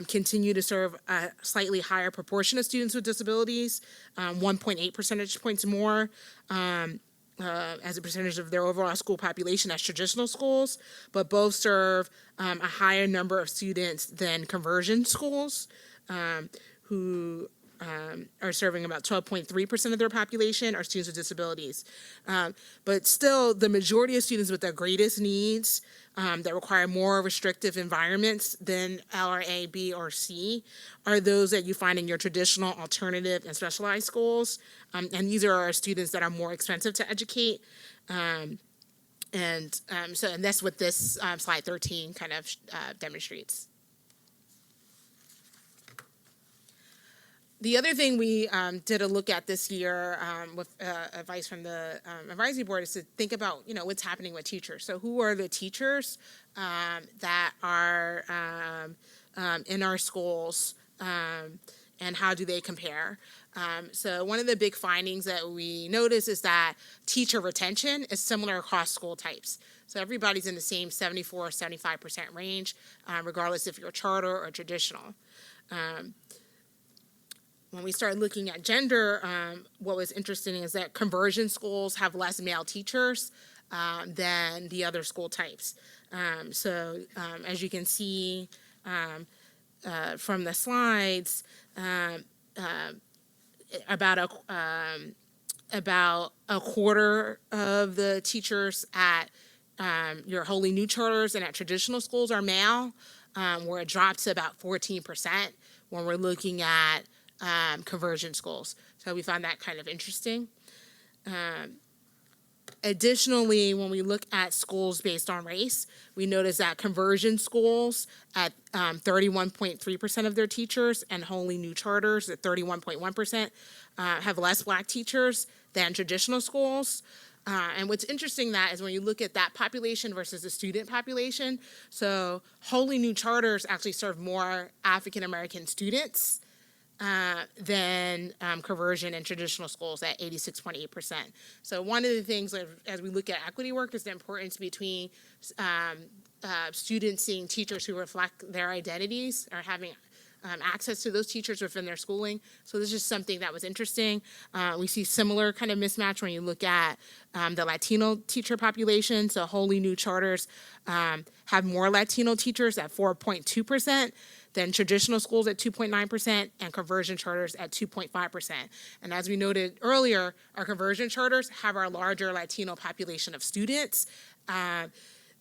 Speaker 13: continue to serve a slightly higher proportion of students with disabilities, 1.8 percentage points more as a percentage of their overall school population as traditional schools, but both serve a higher number of students than conversion schools, who are serving about 12.3% of their population are students with disabilities. But still, the majority of students with the greatest needs that require more restrictive environments than LRA, B, or C are those that you find in your traditional, alternative, and specialized schools. And these are our students that are more expensive to educate. And that's what this slide 13 kind of demonstrates. The other thing we did a look at this year with advice from the advisory board is to think about, what's happening with teachers. So who are the teachers that are in our schools and how do they compare? So one of the big findings that we notice is that teacher retention is similar across school types. So everybody's in the same 74-75% range, regardless if you're charter or traditional. When we started looking at gender, what was interesting is that conversion schools have less male teachers than the other school types. So as you can see from the slides, about a quarter of the teachers at your wholly new charters and at traditional schools are male, where it dropped to about 14% when we're looking at conversion schools. So we found that kind of interesting. Additionally, when we look at schools based on race, we notice that conversion schools at 31.3% of their teachers and wholly new charters at 31.1% have less Black teachers than traditional schools. And what's interesting that is when you look at that population versus the student population, so wholly new charters actually serve more African American students than conversion in traditional schools at 86.8%. So one of the things as we look at equity work is the importance between students seeing teachers who reflect their identities or having access to those teachers within their schooling. So this is something that was interesting. We see similar kind of mismatch when you look at the Latino teacher population. So wholly new charters have more Latino teachers at 4.2%. Than traditional schools at 2.9% and conversion charters at 2.5%. And as we noted earlier, our conversion charters have our larger Latino population of students at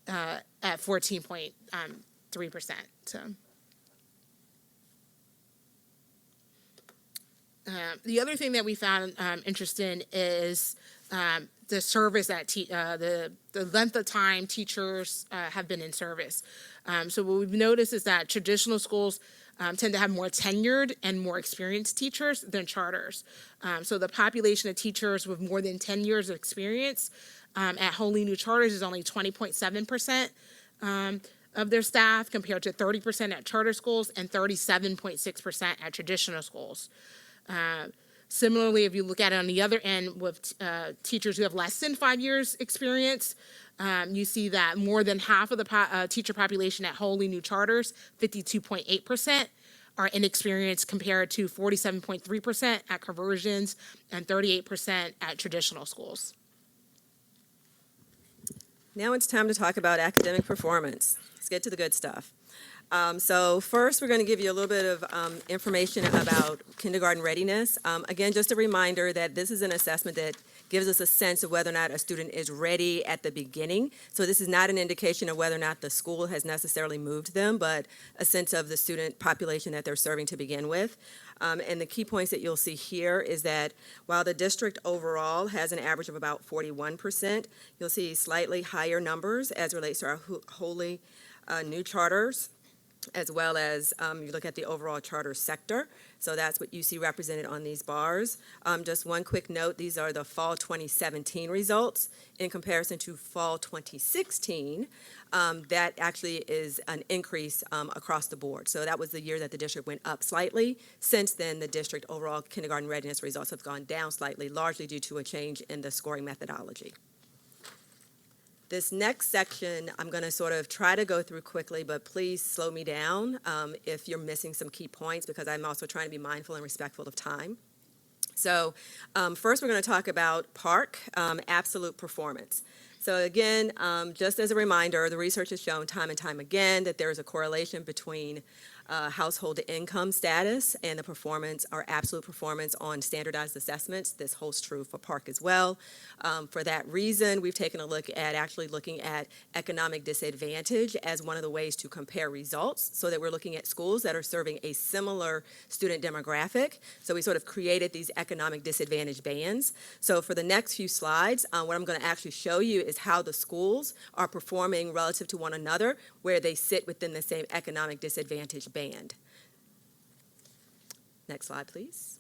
Speaker 13: 14.3%. So. The other thing that we found interesting is the service that the length of time teachers have been in service. So what we've noticed is that traditional schools tend to have more tenured and more experienced teachers than charters. So the population of teachers with more than 10 years of experience at wholly new charters is only 20.7% of their staff compared to 30% at charter schools and 37.6% at traditional schools. Similarly, if you look at it on the other end with teachers who have less than 5 years experience, you see that more than half of the teacher population at wholly new charters, 52.8%, are inexperienced compared to 47.3% at conversions and 38% at traditional schools.
Speaker 7: Now it's time to talk about academic performance. Let's get to the good stuff. So first, we're going to give you a little bit of information about kindergarten readiness. Again, just a reminder that this is an assessment that gives us a sense of whether or not a student is ready at the beginning. So this is not an indication of whether or not the school has necessarily moved them, but a sense of the student population that they're serving to begin with. And the key points that you'll see here is that while the district overall has an average of about 41%, you'll see slightly higher numbers as relates to our wholly new charters, as well as you look at the overall charter sector. So that's what you see represented on these bars. Just one quick note, these are the fall 2017 results. In comparison to fall 2016, that actually is an increase across the board. So that was the year that the district went up slightly. Since then, the district overall kindergarten readiness results have gone down slightly, largely due to a change in the scoring methodology. This next section, I'm going to sort of try to go through quickly, but please slow me down if you're missing some key points, because I'm also trying to be mindful and respectful of time. So first, we're going to talk about PARC, absolute performance. So again, just as a reminder, the research has shown time and time again that there is a correlation between household income status and the performance, or absolute performance, on standardized assessments. This holds true for PARC as well. For that reason, we've taken a look at actually looking at economic disadvantage as one of the ways to compare results, so that we're looking at schools that are serving a similar student demographic. So we sort of created these economic disadvantage bands. So for the next few slides, what I'm going to actually show you is how the schools are performing relative to one another, where they sit within the same economic disadvantage band. Next slide, please.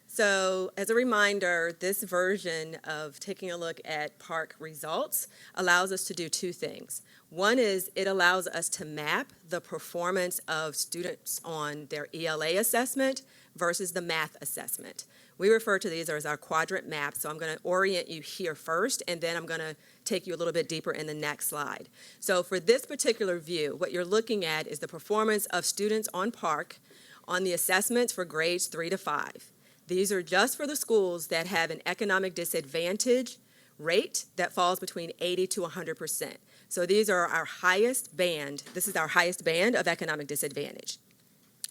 Speaker 7: So as a reminder, this version of taking a look at PARC results allows us to do two things. One is it allows us to map the performance of students on their ELA assessment versus the math assessment. We refer to these as our quadrant maps, so I'm going to orient you here first, and then I'm going to take you a little bit deeper in the next slide. So for this particular view, what you're looking at is the performance of students on PARC on the assessments for grades 3 to 5. These are just for the schools that have an economic disadvantage rate that falls between 80 to 100%. So these are our highest band. This is our highest band of economic disadvantage.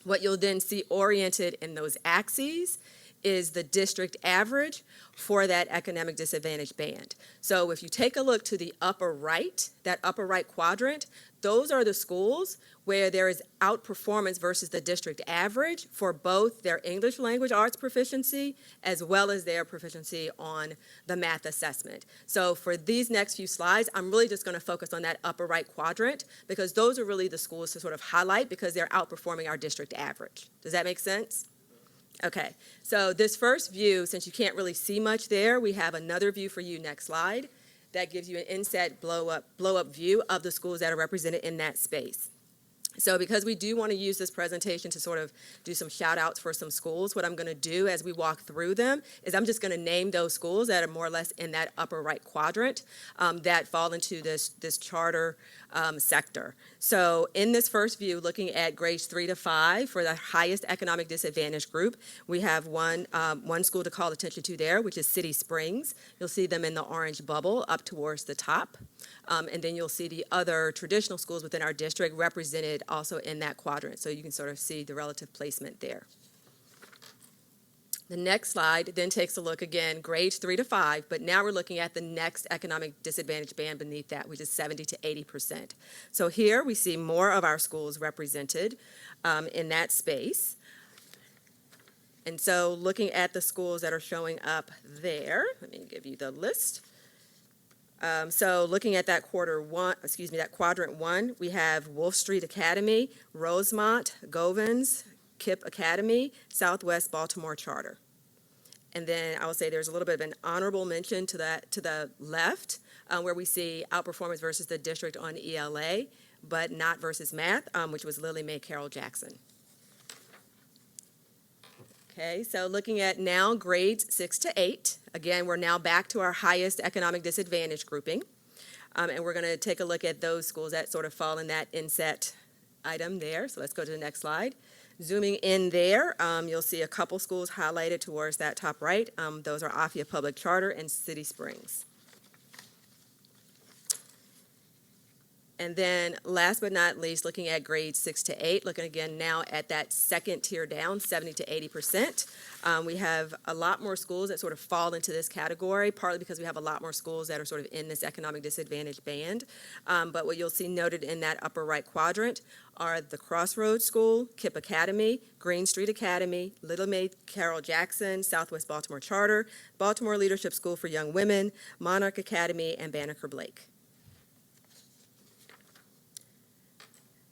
Speaker 7: What you'll then see oriented in those axes is the district average for that economic disadvantage band. So if you take a look to the upper right, that upper right quadrant, those are the schools where there is outperformance versus the district average for both their English language arts proficiency as well as their proficiency on the math assessment. So for these next few slides, I'm really just going to focus on that upper right quadrant, because those are really the schools to sort of highlight, because they're outperforming our district average. Does that make sense? Okay, so this first view, since you can't really see much there, we have another view for you next slide that gives you an inset blow-up view of the schools that are represented in that space. So because we do want to use this presentation to sort of do some shout outs for some schools, what I'm going to do as we walk through them is I'm just going to name those schools that are more or less in that upper right quadrant that fall into this charter sector. So in this first view, looking at grades 3 to 5 for the highest economic disadvantage group, we have one school to call attention to there, which is City Springs. You'll see them in the orange bubble up towards the top. And then you'll see the other traditional schools within our district represented also in that quadrant. So you can sort of see the relative placement there. The next slide then takes a look again, grades 3 to 5, but now we're looking at the next economic disadvantage band beneath that, which is 70 to 80%. So here we see more of our schools represented in that space. And so looking at the schools that are showing up there, let me give you the list. So looking at that quadrant 1, we have Wolf Street Academy, Rosemont, Govans, KIPP Academy, Southwest Baltimore Charter. And then I will say there's a little bit of an honorable mention to the left, where we see outperformance versus the district on ELA, but not versus math, which was Lily Mae Carroll Jackson. Okay, so looking at now grades 6 to 8. Again, we're now back to our highest economic disadvantage grouping. And we're going to take a look at those schools that sort of fall in that inset item there. So let's go to the next slide. Zooming in there, you'll see a couple schools highlighted towards that top right. Those are Afia Public Charter and City Springs. And then last but not least, looking at grades 6 to 8, looking again now at that second tier down, 70 to 80%. We have a lot more schools that sort of fall into this category, partly because we have a lot more schools that are sort of in this economic disadvantage band. But what you'll see noted in that upper right quadrant are the Crossroads School, KIPP Academy, Green Street Academy, Little Mae Carroll Jackson, Southwest Baltimore Charter, Baltimore Leadership School for Young Women, Monarch Academy, and Banneker Blake.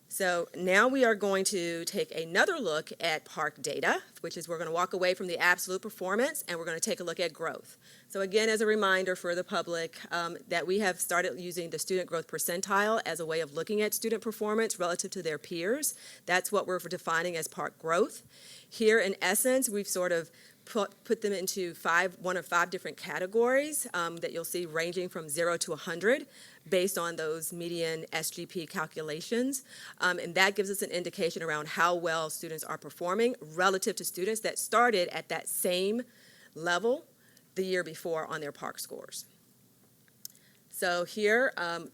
Speaker 7: So now we are going to take another look at park data, which is we're going to walk away from the absolute performance and we're going to take a look at growth. So again, as a reminder for the public, that we have started using the student growth percentile as a way of looking at student performance relative to their peers. That's what we're defining as park growth. Here, in essence, we've sort of put them into one of five different categories that you'll see ranging from 0 to 100 based on those median SGP calculations. And that gives us an indication around how well students are performing relative to students that started at that same level the year before on their park scores. So here,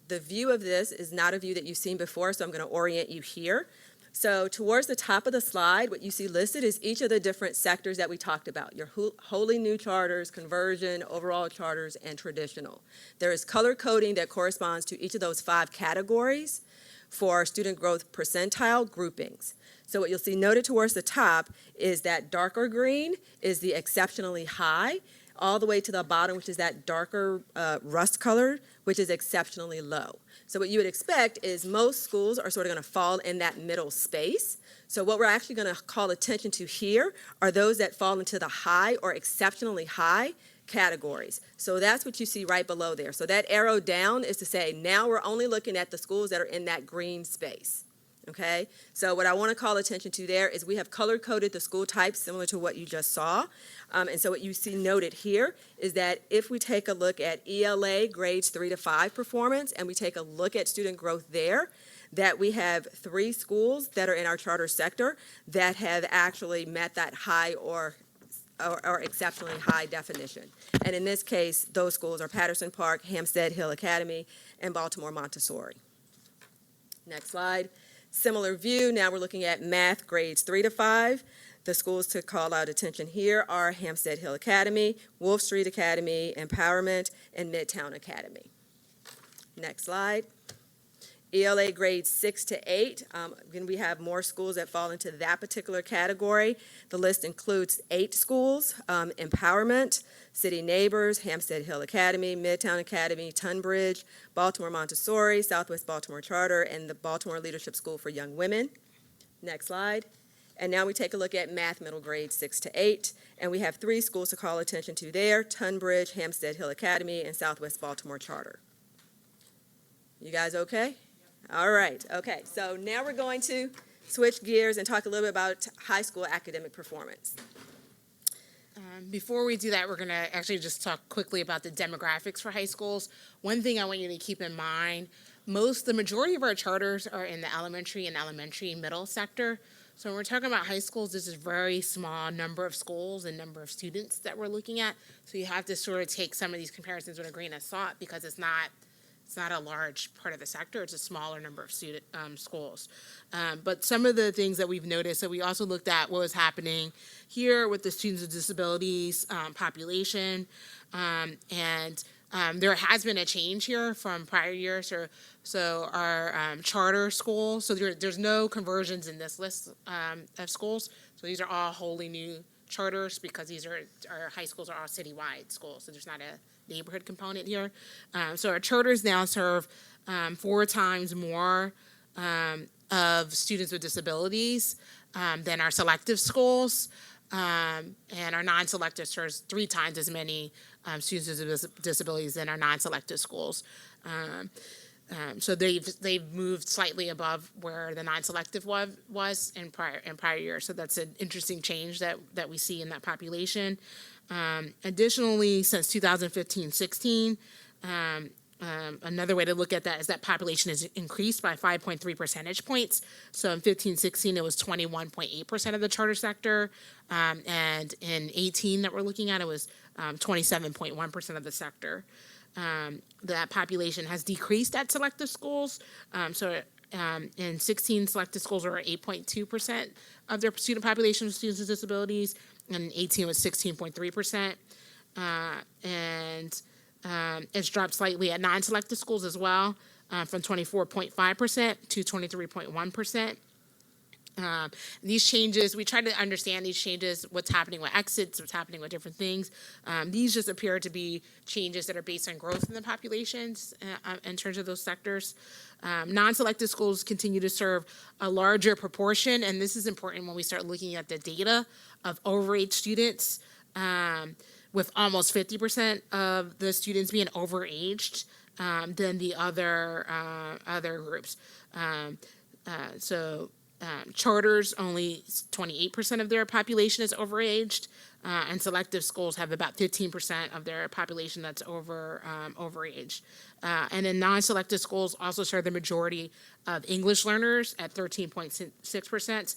Speaker 7: the view of this is not a view that you've seen before, so I'm going to orient you here. So towards the top of the slide, what you see listed is each of the different sectors that we talked about, your wholly new charters, conversion, overall charters, and traditional. There is color coding that corresponds to each of those five categories for student growth percentile groupings. So what you'll see noted towards the top is that darker green is the exceptionally high, all the way to the bottom, which is that darker rust color, which is exceptionally low. So what you would expect is most schools are sort of going to fall in that middle space. So what we're actually going to call attention to here are those that fall into the high or exceptionally high categories. So that's what you see right below there. So that arrow down is to say now we're only looking at the schools that are in that green space. Okay, so what I want to call attention to there is we have color-coded the school types similar to what you just saw. And so what you see noted here is that if we take a look at ELA grades 3 to 5 performance and we take a look at student growth there, that we have 3 schools that are in our charter sector that have actually met that high or exceptionally high definition. And in this case, those schools are Patterson Park, Hampstead Hill Academy, and Baltimore Montessori. Next slide. Similar view, now we're looking at math grades 3 to 5. The schools to call out attention here are Hampstead Hill Academy, Wolf Street Academy, Empowerment, and Midtown Academy. Next slide. ELA grades 6 to 8. Again, we have more schools that fall into that particular category. The list includes 8 schools, Empowerment, City Neighbors, Hampstead Hill Academy, Midtown Academy, Tunbridge, Baltimore Montessori, Southwest Baltimore Charter, and the Baltimore Leadership School for Young Women. Next slide. And now we take a look at math middle grades 6 to 8. And we have 3 schools to call attention to there, Tunbridge, Hampstead Hill Academy, and Southwest Baltimore Charter. You guys okay? All right, okay, so now we're going to switch gears and talk a little bit about high school academic performance.
Speaker 13: Before we do that, we're going to actually just talk quickly about the demographics for high schools. One thing I want you to keep in mind, the majority of our charters are in the elementary middle sector. So when we're talking about high schools, this is a very small number of schools and number of students that we're looking at. So you have to sort of take some of these comparisons with a grain of salt because it's not a large part of the sector. It's a smaller number of schools. But some of the things that we've noticed, so we also looked at what was happening here with the students with disabilities population. And there has been a change here from prior years. So our charter schools, so there's no conversions in this list of schools. So these are all wholly new charters because our high schools are all citywide schools. So there's not a neighborhood component here. So our charters now serve 4 times more of students with disabilities than our selective schools. And our non-selective serves 3 times as many students with disabilities than our non-selective schools. So they've moved slightly above where the non-selective was in prior years. So that's an interesting change that we see in that population. Additionally, since 2015-16, another way to look at that is that population has increased by 5.3 percentage points. So in 15-16, it was 21.8% of the charter sector. And in 18 that we're looking at, it was 27.1% of the sector. That population has decreased at selective schools. In 16, selective schools were 8.2% of their student population of students with disabilities, and in 18 was 16.3%. It's dropped slightly at non-selective schools as well, from 24.5% to 23.1%. These changes, we try to understand these changes, what's happening with exits, what's happening with different things. These just appear to be changes that are based on growth in the populations in terms of those sectors. Non-selective schools continue to serve a larger proportion, and this is important when we start looking at the data of overage students, with almost 50% of the students being overaged than the other groups. Charters, only 28% of their population is overaged, and selective schools have about 15% of their population that's overaged. And then non-selective schools also serve the majority of English learners at 13.6%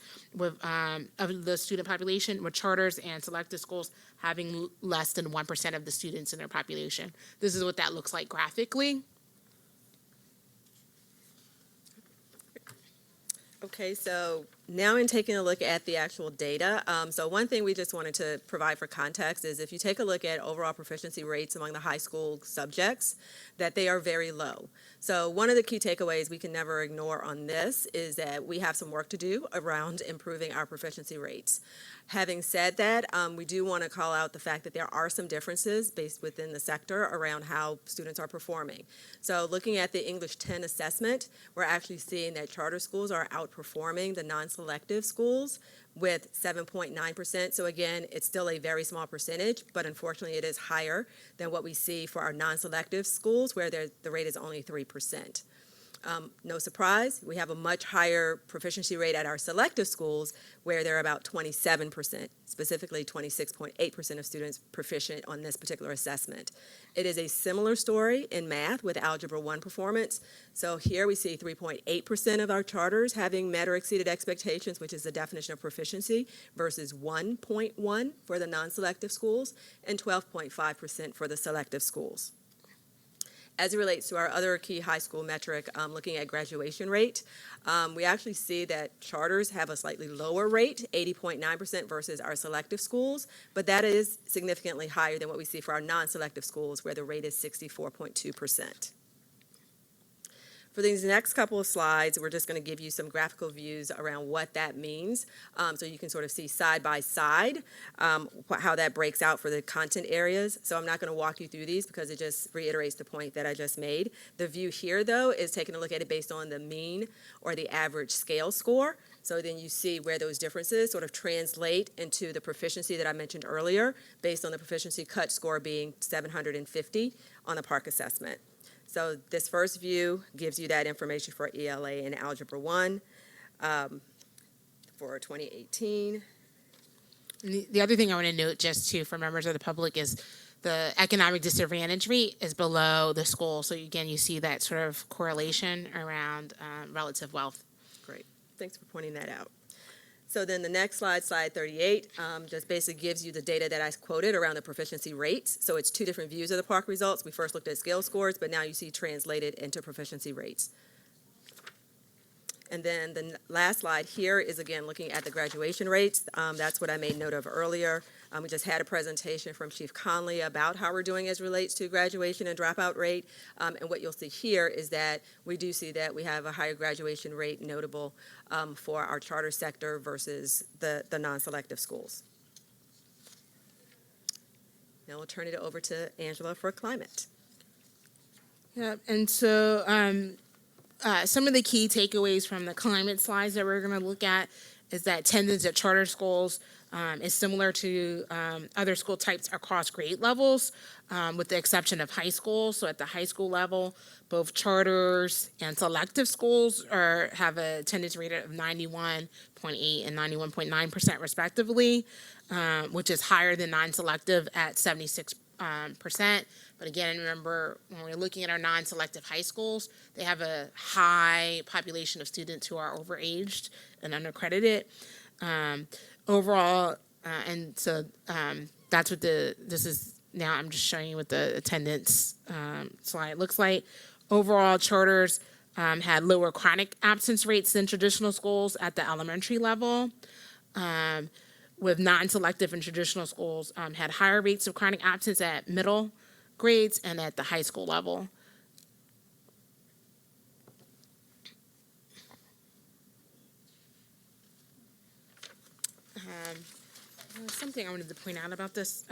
Speaker 13: of the student population, with charters and selective schools having less than 1% of the students in their population. This is what that looks like graphically.
Speaker 7: Okay, so now in taking a look at the actual data, so one thing we just wanted to provide for context is if you take a look at overall proficiency rates among the high school subjects, that they are very low. So one of the key takeaways we can never ignore on this is that we have some work to do around improving our proficiency rates. Having said that, we do want to call out the fact that there are some differences based within the sector around how students are performing. So looking at the English 10 assessment, we're actually seeing that charter schools are outperforming the non-selective schools with 7.9%. So again, it's still a very small percentage, but unfortunately it is higher than what we see for our non-selective schools where the rate is only 3%. No surprise, we have a much higher proficiency rate at our selective schools where they're about 27%, specifically 26.8% of students proficient on this particular assessment. It is a similar story in math with Algebra 1 performance. So here we see 3.8% of our charters having met or exceeded expectations, which is the definition of proficiency, versus 1.1 for the non-selective schools and 12.5% for the selective schools. As it relates to our other key high school metric, looking at graduation rate, we actually see that charters have a slightly lower rate, 80.9% versus our selective schools, but that is significantly higher than what we see for our non-selective schools where the rate is 64.2%. For these next couple of slides, we're just going to give you some graphical views around what that means, so you can sort of see side by side how that breaks out for the content areas. So I'm not going to walk you through these because it just reiterates the point that I just made. The view here, though, is taking a look at it based on the mean or the average scale score. So then you see where those differences sort of translate into the proficiency that I mentioned earlier, based on the proficiency cut score being 750 on the PARCC assessment. So this first view gives you that information for ELA and Algebra 1 for 2018.
Speaker 13: And the other thing I want to note just too for members of the public is the economic disadvantage rate is below the school. So again, you see that sort of correlation around relative wealth.
Speaker 7: Great, thanks for pointing that out. So then the next slide, slide 38, just basically gives you the data that I quoted around the proficiency rates. So it's two different views of the PARCC results. We first looked at scale scores, but now you see translated into proficiency rates. And then the last slide here is again looking at the graduation rates. That's what I made note of earlier. We just had a presentation from Chief Conley about how we're doing as relates to graduation and dropout rate. And what you'll see here is that we do see that we have a higher graduation rate notable for our charter sector versus the non-selective schools. Now we'll turn it over to Angela for climate.
Speaker 13: Yeah, and so some of the key takeaways from the climate slides that we're going to look at is that attendance at charter schools is similar to other school types across grade levels, with the exception of high school. So at the high school level, both charters and selective schools have a attendance rate of 91.8 and 91.9% respectively, which is higher than non-selective at 76%. But again, remember, when we're looking at our non-selective high schools, they have a high population of students who are overaged and undercredited. Overall, and so that's what this is now. I'm just showing you what the attendance slide looks like. Overall, charters had lower chronic absence rates than traditional schools at the elementary level. With non-selective and traditional schools had higher rates of chronic absence at middle grades and at the high school level. Something I wanted to point out about this.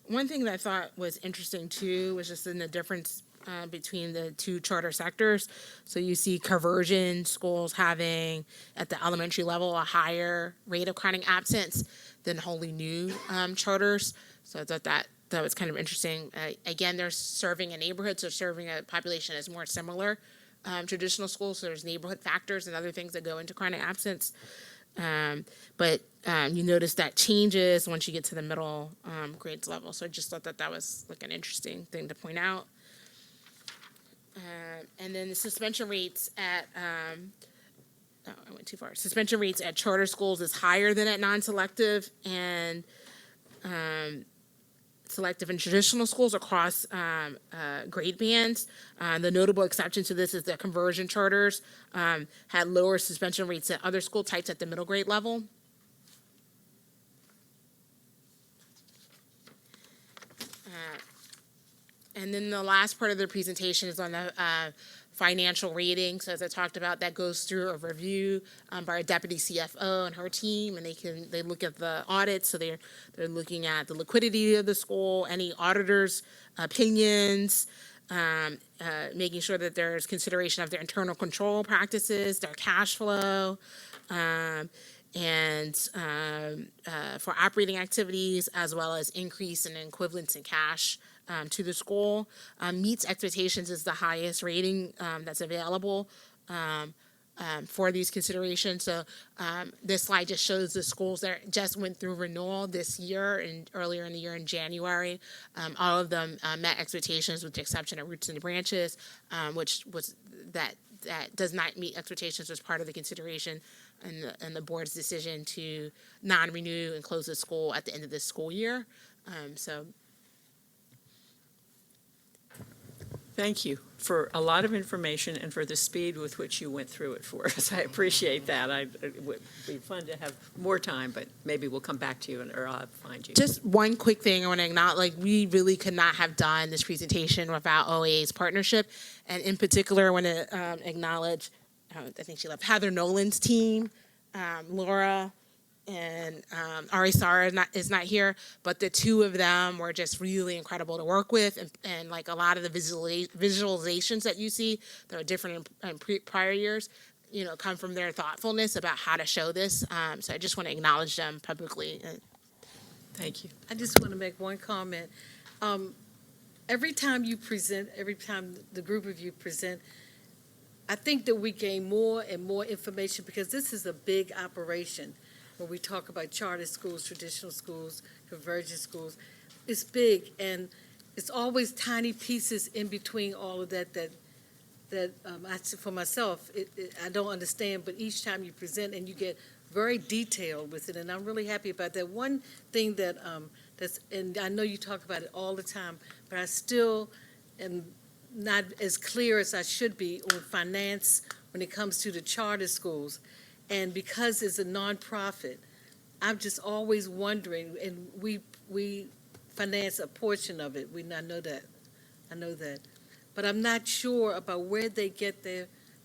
Speaker 13: One thing that I thought was interesting too was just in the difference between the two charter sectors. So you see conversion schools having at the elementary level a higher rate of chronic absence than wholly new charters. So I thought that was kind of interesting. Again, they're serving a neighborhood, so serving a population is more similar. Traditional schools, so there's neighborhood factors and other things that go into chronic absence. But you notice that changes once you get to the middle grades level. So I just thought that was like an interesting thing to point out. And then the suspension rates at, I went too far. Suspension rates at charter schools is higher than at non-selective and selective and traditional schools across grade bands. The notable exception to this is that conversion charters had lower suspension rates than other school types at the middle grade level. And then the last part of the presentation is on the financial ratings. As I talked about, that goes through a review by our deputy CFO and her team, and they look at the audits. So they're looking at the liquidity of the school, any auditors' opinions, making sure that there's consideration of their internal control practices, their cash flow, and for operating activities, as well as increase in equivalents in cash to the school. Meets expectations is the highest rating that's available for these considerations. So this slide just shows the schools that just went through renewal this year and earlier in the year in January. All of them met expectations with the exception of Roots and Branches, which was that does not meet expectations as part of the consideration and the board's decision to non-renew and close the school at the end of this school year.
Speaker 1: Thank you for a lot of information and for the speed with which you went through it for us. I appreciate that. It would be fun to have more time, but maybe we'll come back to you or I'll find you.
Speaker 13: Just one quick thing I want to acknowledge, we really could not have done this presentation without OAA's partnership. And in particular, I want to acknowledge, I think she left, Heather Nolan's team, Laura, and Ari Sara is not here, but the two of them were just really incredible to work with, and like a lot of the visualizations that you see that are different in prior years, come from their thoughtfulness about how to show this. So I just want to acknowledge them publicly.
Speaker 1: Thank you.
Speaker 2: I just want to make one comment. every time you present, every time the group of you present, I think that we gain more and more information because this is a big operation. When we talk about charter schools, traditional schools, convergent schools, it's big, and it's always tiny pieces in between all of that for myself, I don't understand, but each time you present and you get very detailed with it, and I'm really happy about that. One thing and I know you talk about it all the time, but I still am not as clear as I should be on finance when it comes to the charter schools. And because it's a nonprofit, I'm just always wondering, and we finance a portion of it. I know that. But I'm not sure about where they get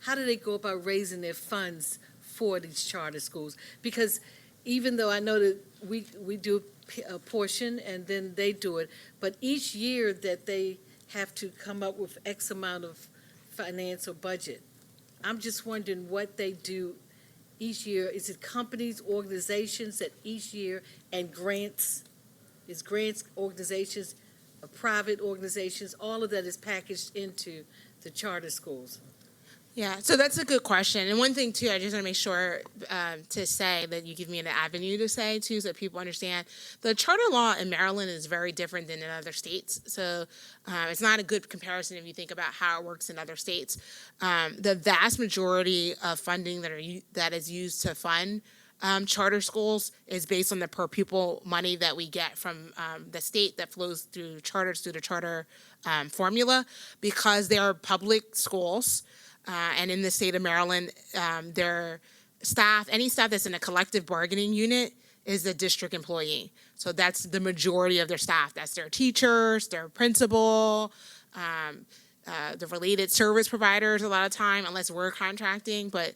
Speaker 2: how do they go about raising their funds for these charter schools? Because even though I know that we do a portion and then they do it, but each year that they have to come up with X amount of finance or budget, I'm just wondering what they do each year. Is it companies, organizations that each year, and grants? Is grants, organizations, private organizations, all of that is packaged into the charter schools?
Speaker 13: Yeah, so that's a good question. And one thing, too, I just want to make sure to say that you give me an avenue to say, too, so that people understand. The charter law in Maryland is very different than in other states. So it's not a good comparison if you think about how it works in other states. The vast majority of funding that is used to fund charter schools is based on the per pupil money that we get from the state that flows through charters through the charter formula, because they are public schools. And in the state of Maryland, their staff, any staff that's in a collective bargaining unit, is a district employee. So that's the majority of their staff. That's their teachers, their principal, the related service providers a lot of time, unless we're contracting. But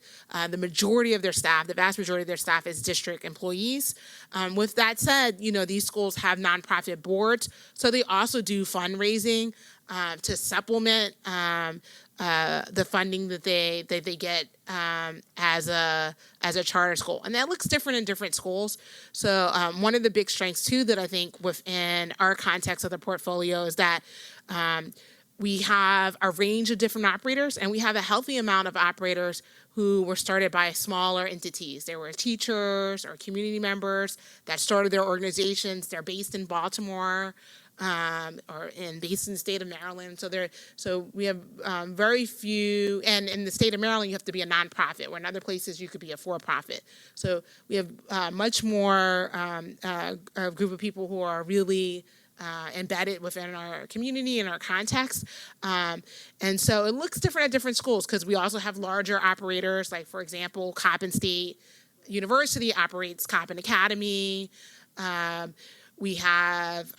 Speaker 13: the majority of their staff, the vast majority of their staff, is district employees. With that said, these schools have nonprofit boards, so they also do fundraising to supplement the funding that they get as a charter school, and that looks different in different schools. So one of the big strengths too that I think within our context of the portfolio is that we have a range of different operators, and we have a healthy amount of operators who were started by smaller entities. They were teachers or community members that started their organizations. They're based in Baltimore. Based in the state of Maryland. So we have very few, and in the state of Maryland, you have to be a nonprofit, where in other places you could be a for-profit. So we have much more a group of people who are really embedded within our community and our context. And so it looks different at different schools, because we also have larger operators, like, for example, Coppin State University operates Coppin Academy. We have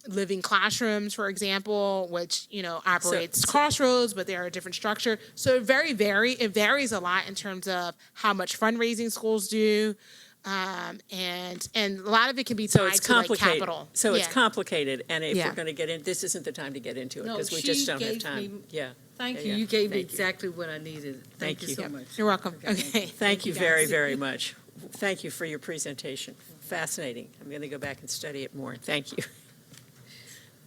Speaker 13: Living Classrooms, for example, which operates Crossroads, but they are a different structure. So it varies a lot in terms of how much fundraising schools do, and a lot of it can be tied to like capital.
Speaker 1: So
Speaker 13: Yeah.
Speaker 1: it's complicated, and if
Speaker 13: Yeah.
Speaker 1: we're going to get in, this isn't the time to get into it,
Speaker 2: No,
Speaker 1: because we
Speaker 2: she
Speaker 1: just don't have
Speaker 2: gave
Speaker 1: time.
Speaker 2: me- Thank
Speaker 1: Yeah,
Speaker 2: you.
Speaker 1: yeah.
Speaker 2: You gave me
Speaker 1: Thank you.
Speaker 2: exactly what I needed. Thank you
Speaker 1: you.
Speaker 2: so
Speaker 1: Yep.
Speaker 2: much.
Speaker 13: You're welcome. Okay.
Speaker 1: Thank you
Speaker 13: guys.
Speaker 1: very, very much. Thank you for your presentation. Fascinating. I'm going to go back and study it more. Thank you.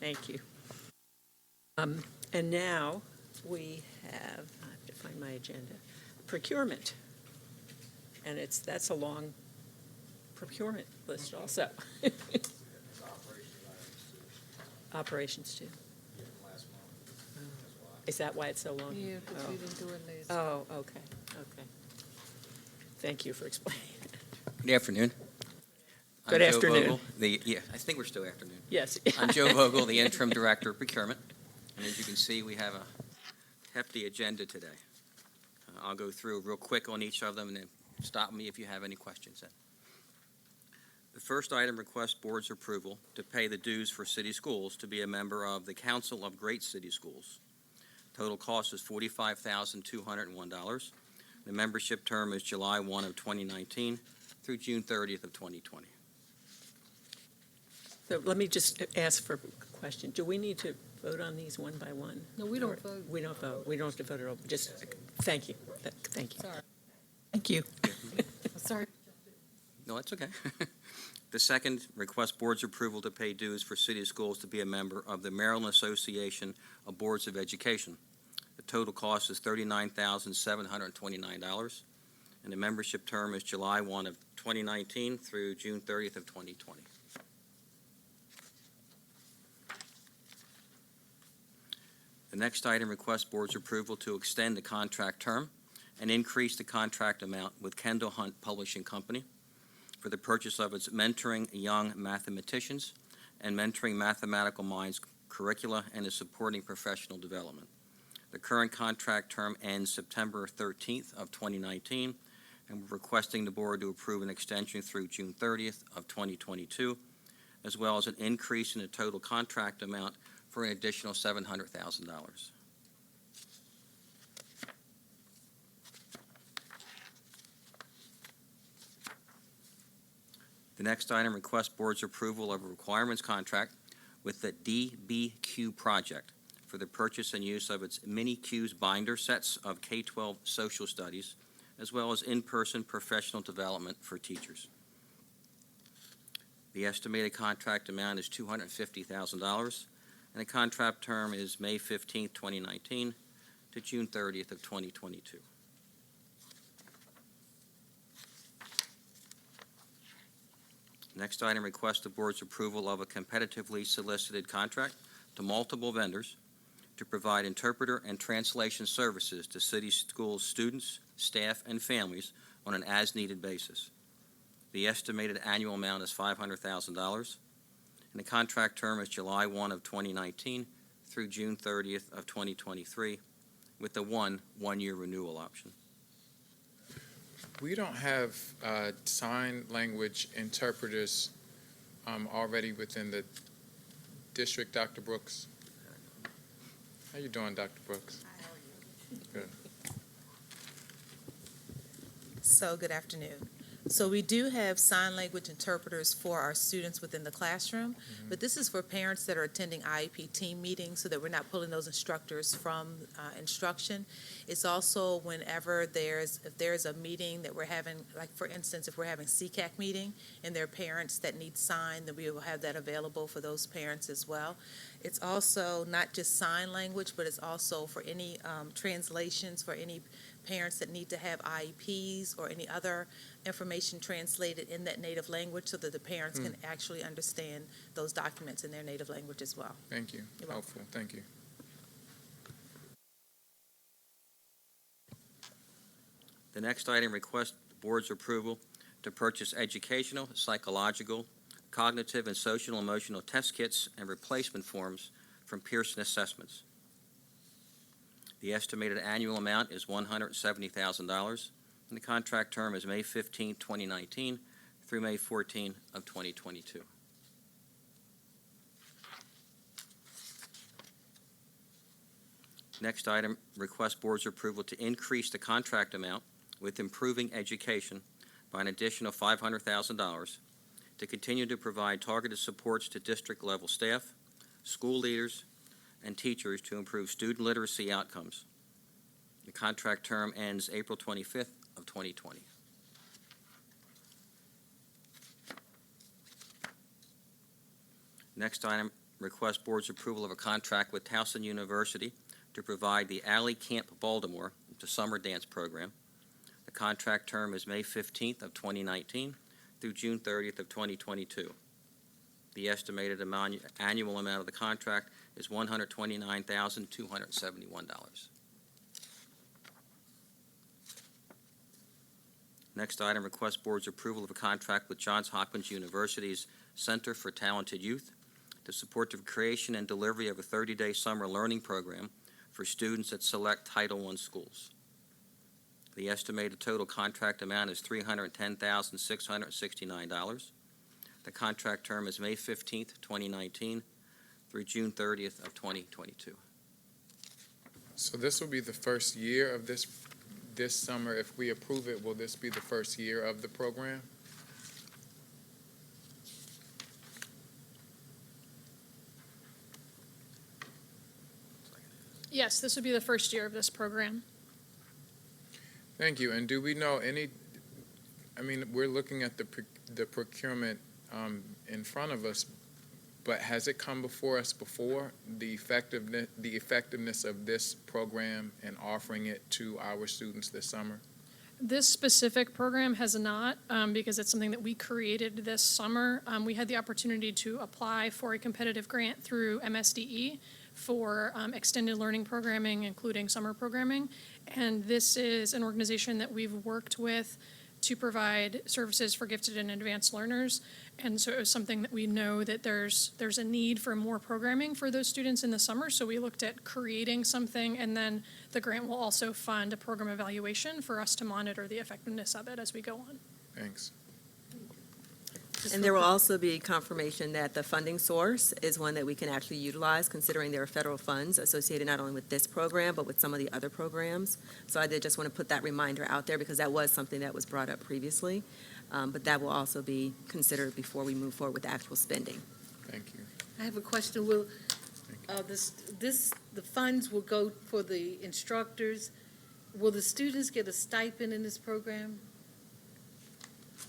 Speaker 1: Thank you. And now we I have to find my agenda. Procurement. And that's a long procurement list also. Operations too. Is that why it's so long?
Speaker 2: Yeah, but
Speaker 1: Oh.
Speaker 2: we didn't do it last.
Speaker 1: Oh, okay. Thank you for explaining.
Speaker 14: Good afternoon. I'm
Speaker 1: Good
Speaker 14: Joe
Speaker 1: afternoon.
Speaker 14: Vogel, I think we're still afternoon.
Speaker 1: Yes.
Speaker 14: I'm Joe Vogel, the Interim Director of Procurement. And as you can see, we have a hefty agenda today. I'll go through real quick on each of them, and then stop me if you have any questions. The first item requests board's approval to pay the dues for city schools to be a member of the Council of Great City Schools. Total cost is $45,201. The membership term is July 1 of 2019 through June 30th of 2020.
Speaker 1: So let me just ask for a question. Do we need to vote on these one by one?
Speaker 2: No, we don't vote.
Speaker 1: We don't vote. We don't have to vote at all. Just, thank you. Thank you.
Speaker 2: Sorry.
Speaker 1: Thank you.
Speaker 2: Sorry.
Speaker 14: No, that's okay. The second, request board's approval to pay dues for city schools to be a member of the Maryland Association of Boards of Education. The total cost is $39,729, and the membership term is July 1 of 2019 through June 30th of 2020. The next item requests board's approval to extend the contract term and increase the contract amount with Kendall Hunt Publishing Company for the purchase of its Mentoring Young Mathematicians and Mentoring Mathematical Minds curricula and its supporting professional development. The current contract term ends September 13th of 2019, and we're requesting the board to approve an extension through June 30th of 2022, as well as an increase in the total contract amount for an additional $700,000. The next item requests board's approval of a requirements contract with the DBQ project for the purchase and use of its Mini Q's binder sets of K-12 social studies, as well as in-person professional development for teachers. The estimated contract amount is $250,000, and the contract term is May 15th, 2019 to June 30th of 2022. Next item requests the board's approval of a competitively solicited contract to multiple vendors to provide interpreter and translation services to city schools students, staff, and families on an as-needed basis. The estimated annual amount is $500,000, and the contract term is July 1 of 2019 through June 30th of 2023, with the one-year renewal option.
Speaker 6: We don't have sign language interpreters already within the district, Dr. Brooks. How you doing, Dr. Brooks? Good.
Speaker 5: So, good afternoon. So we do have sign language interpreters for our students within the classroom, but this is for parents that are attending IEP team meetings so that we're not pulling those instructors from instruction. It's also whenever if there's a meeting that we're having, like for instance, if we're having CCAC meeting and there are parents that need sign, then we will have that available for those parents as well. It's also not just sign language, but it's also for any translations for any parents that need to have IEPs or any other information translated in that native language so that the parents can actually understand those documents in their native language as well.
Speaker 6: Thank you.
Speaker 5: You're welcome.
Speaker 6: Helpful. Thank you.
Speaker 14: The next item requests the board's approval to purchase educational, psychological, cognitive, and social emotional test kits and replacement forms from Pearson Assessments. The estimated annual amount is $170,000, and the contract term is May 15, 2019 through May 14 of 2022. Next item requests board's approval to increase the contract amount with Improving Education by an additional $500,000 to continue to provide targeted supports to district-level staff, school leaders, and teachers to improve student literacy outcomes. The contract term ends April 25th of 2020. Next item requests board's approval of a contract with Towson University to provide the Alley Camp Baltimore, the summer dance program. The contract term is May 15th of 2019 through June 30th of 2022. The estimated annual amount of the contract is $129,271. Next item requests board's approval of a contract with Johns Hopkins University's Center for Talented Youth to support the creation and delivery of a 30-day summer learning program for students at select Title I schools. The estimated total contract amount is $310,669. The contract term is May 15th, 2019 through June 30th of 2022.
Speaker 6: So this will be the first year of this summer. If we approve it, will this be the first year of the program?
Speaker 15: Yes, this would be the first year of this program.
Speaker 6: Thank you. And do we know we're looking at the procurement in front of us, but has it come before us before, the effectiveness of this program and offering it to our students this summer?
Speaker 15: This specific program has not, because it's something that we created this summer. We had the opportunity to apply for a competitive grant through MSDE for extended learning programming, including summer programming. And this is an organization that we've worked with to provide services for gifted and advanced learners. And so it was something that we know that there's a need for more programming for those students in the summer. So we looked at creating something, and then the grant will also fund a program evaluation for us to monitor the effectiveness of it as we go on.
Speaker 6: Thanks.
Speaker 7: And there will also be confirmation that the funding source is one that we can actually utilize, considering there are federal funds associated not only with this program, but with some of the other programs. So I did just want to put that reminder out there, because that was something that was brought up previously. But that will also be considered before we move forward with actual spending.
Speaker 6: Thank you.
Speaker 2: I have a question. Will, the funds will go for the instructors? Will the students get a stipend in this program?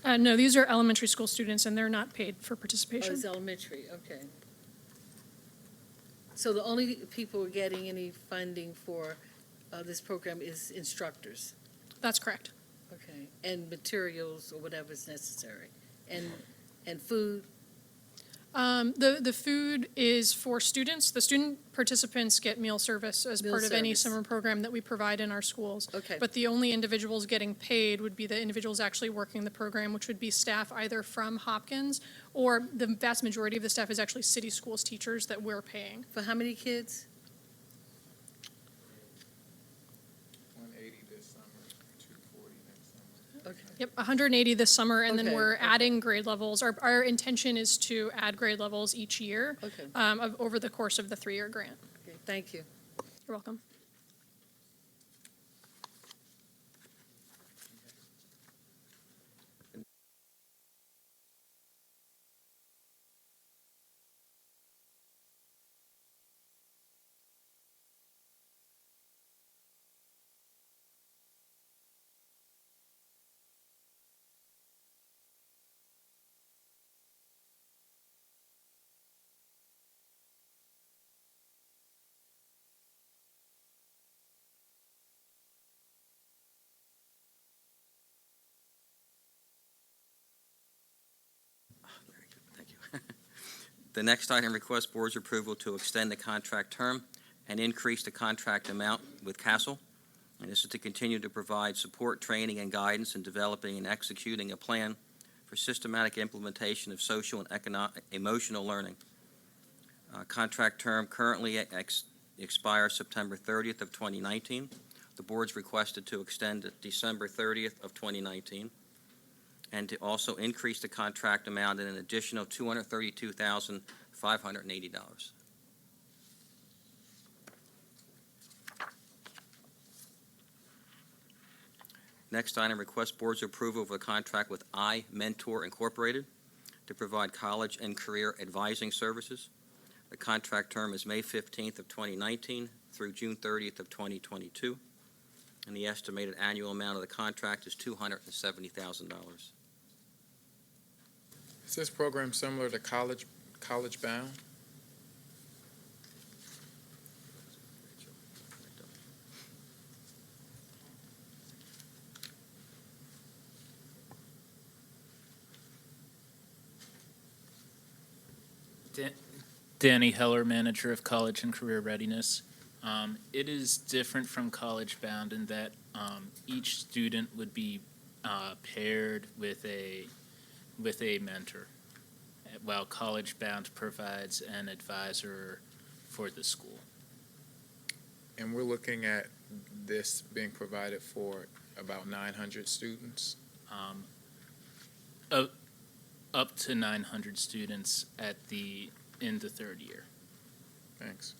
Speaker 15: No, these are elementary school students, and they're not paid for
Speaker 2: Oh,
Speaker 15: participation.
Speaker 2: it's elementary, okay. So the only people who are getting any funding for this program is instructors?
Speaker 15: That's correct.
Speaker 2: Okay, and materials or whatever is necessary, and food?
Speaker 15: The food is for students. The student participants get meal service as
Speaker 2: Meal
Speaker 15: part of any
Speaker 2: service.
Speaker 15: summer program that we provide in our schools.
Speaker 2: Okay.
Speaker 15: But the only individuals getting paid would be the individuals actually working the program, which would be staff either from Hopkins, or the vast majority of the staff is actually city schools teachers that we're paying.
Speaker 2: For how many kids?
Speaker 6: 180 this summer, 240 next summer.
Speaker 2: Okay.
Speaker 15: Yep, 180 this summer, and then
Speaker 2: Okay,
Speaker 15: we're
Speaker 2: okay.
Speaker 15: adding grade levels. Our intention is to add grade levels each year
Speaker 2: Okay,
Speaker 15: over the course of the 3-year grant.
Speaker 2: okay, thank you.
Speaker 15: You're welcome.
Speaker 14: Thank you. The next item requests board's approval to extend the contract term and increase the contract amount with Castle. And this is to continue to provide support, training, and guidance in developing and executing a plan for systematic implementation of social and emotional learning. Contract term currently expires September 30th of 2019. The board's requested to extend it December 30th of 2019, and to also increase the contract amount in an additional $232,580. Next item, request board's approval of a contract with iMentor Incorporated to provide college and career advising services. The contract term is May 15th of 2019 through June 30th of 2022, and the estimated annual amount of the contract is $270,000.
Speaker 6: Is this program similar to College Bound?
Speaker 16: Danny Heller, manager of College and Career Readiness. It is different from College Bound in that each student would be paired with a mentor, while College Bound provides an advisor for the school.
Speaker 6: And we're looking at this being provided for about 900 students.
Speaker 16: Up to 900 students in the third year.
Speaker 6: Thanks.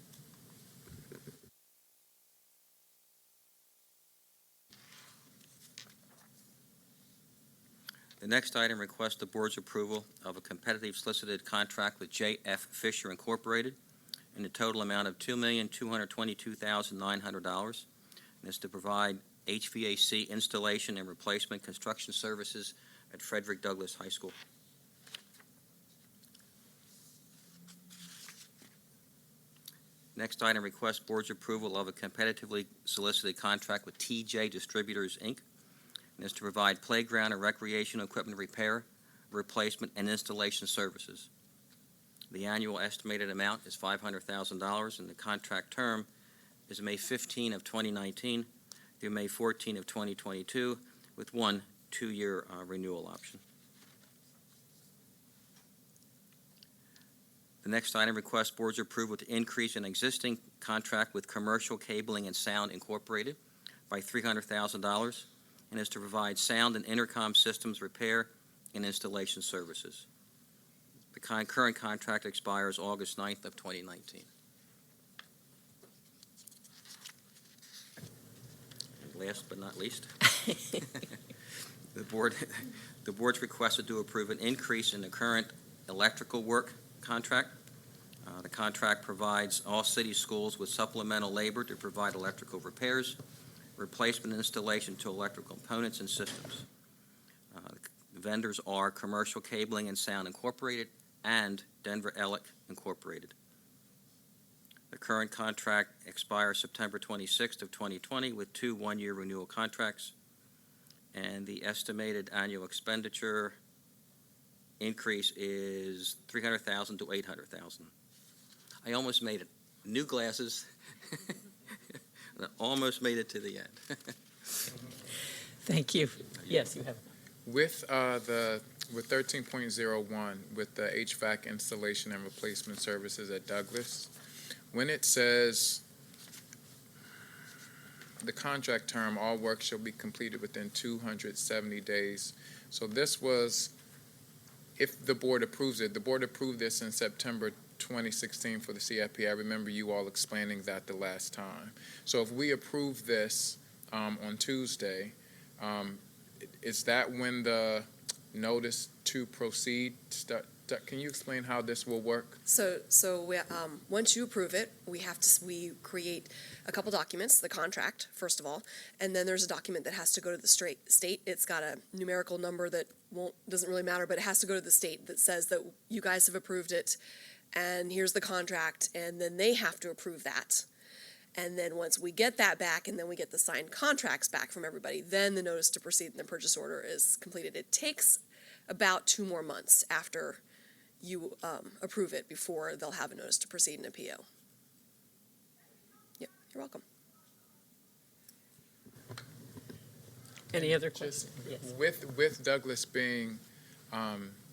Speaker 14: The next item requests the board's approval of a competitive solicited contract with J.F. Fisher Incorporated in a total amount of $2,222,900. And it's to provide HVAC installation and replacement construction services at Frederick Douglass High School. Next item, request board's approval of a competitively solicited contract with TJ Distributors, Inc. And is to provide playground and recreational equipment repair, replacement, and installation services. The annual estimated amount is $500,000, and the contract term is May 15 of 2019 through May 14 of 2022, with one 2-year renewal option. The next item, requests board's approval to increase an existing contract with Commercial Cabling and Sound Incorporated by $300,000, and is to provide sound and intercom systems repair and installation services. The current contract expires August 9th of 2019. And last but not least, the board's requested to approve an increase in the current electrical work contract. The contract provides all city schools with supplemental labor to provide electrical repairs, replacement and installation to electrical components and systems. The vendors are Commercial Cabling and Sound Incorporated and Denver Ellick Incorporated. The current contract expires September 26th of 2020 with 2 1-year renewal contracts, and the estimated annual expenditure increase is $300,000 to $800,000. I almost made it. New glasses. I almost made it to the end.
Speaker 1: Thank you. Yes, you have.
Speaker 6: With 13.01, with the HVAC installation and replacement services at Douglas, when it says the contract term, all work shall be completed within 270 days. So this was, if the board approves it, the board approved this in September 2016 for the CFP. I remember you all explaining that the last time. So if we approve this on Tuesday, is that when the notice to proceed start? Can you explain how this will work?
Speaker 17: So we, once you approve it, we create a couple documents, the contract, first of all, and then there's a document that has to go to the state. It's got a numerical number that doesn't really matter, but it has to go to the state that says that you guys have approved it, and here's the contract, and then they have to approve that. And then once we get that back, and then we get the signed contracts back from everybody, then the notice to proceed and the purchase order is completed. It takes about 2 more months after you approve it before they'll have a notice to proceed and a PO. Yep, you're welcome.
Speaker 1: Any other questions? Yes.
Speaker 6: With Douglas being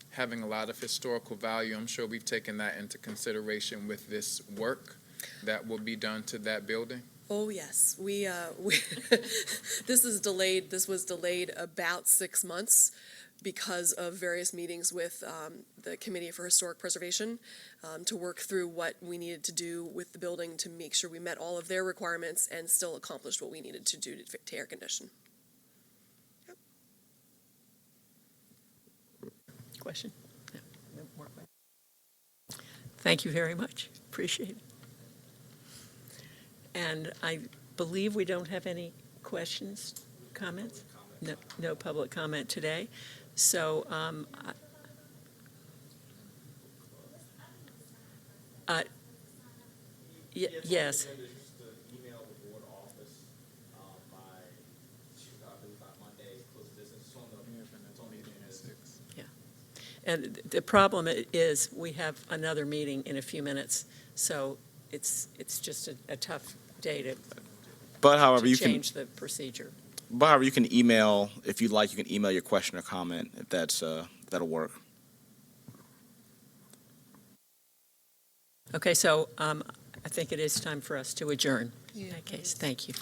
Speaker 6: having a lot of historical value, I'm sure we've taken that into consideration with this work that will be done to that building.
Speaker 17: Oh yes, we this was delayed about 6 months because of various meetings with the Committee for Historic Preservation to work through what we needed to do with the building to make sure we met all of their requirements and still accomplished what we needed to do to air condition. Yep.
Speaker 1: Question? No, no more questions. Thank you very much. Appreciate it. And I believe we don't have any questions, comments? No public comment today. So yes. Yeah. And the problem is we have another meeting in a few minutes, so it's just a tough day to change the procedure.
Speaker 18: But however, you can email, if you'd like, you can email your question or comment, if that's, that'll work.
Speaker 1: Okay, so I think it is time for us to adjourn. In that case, thank you.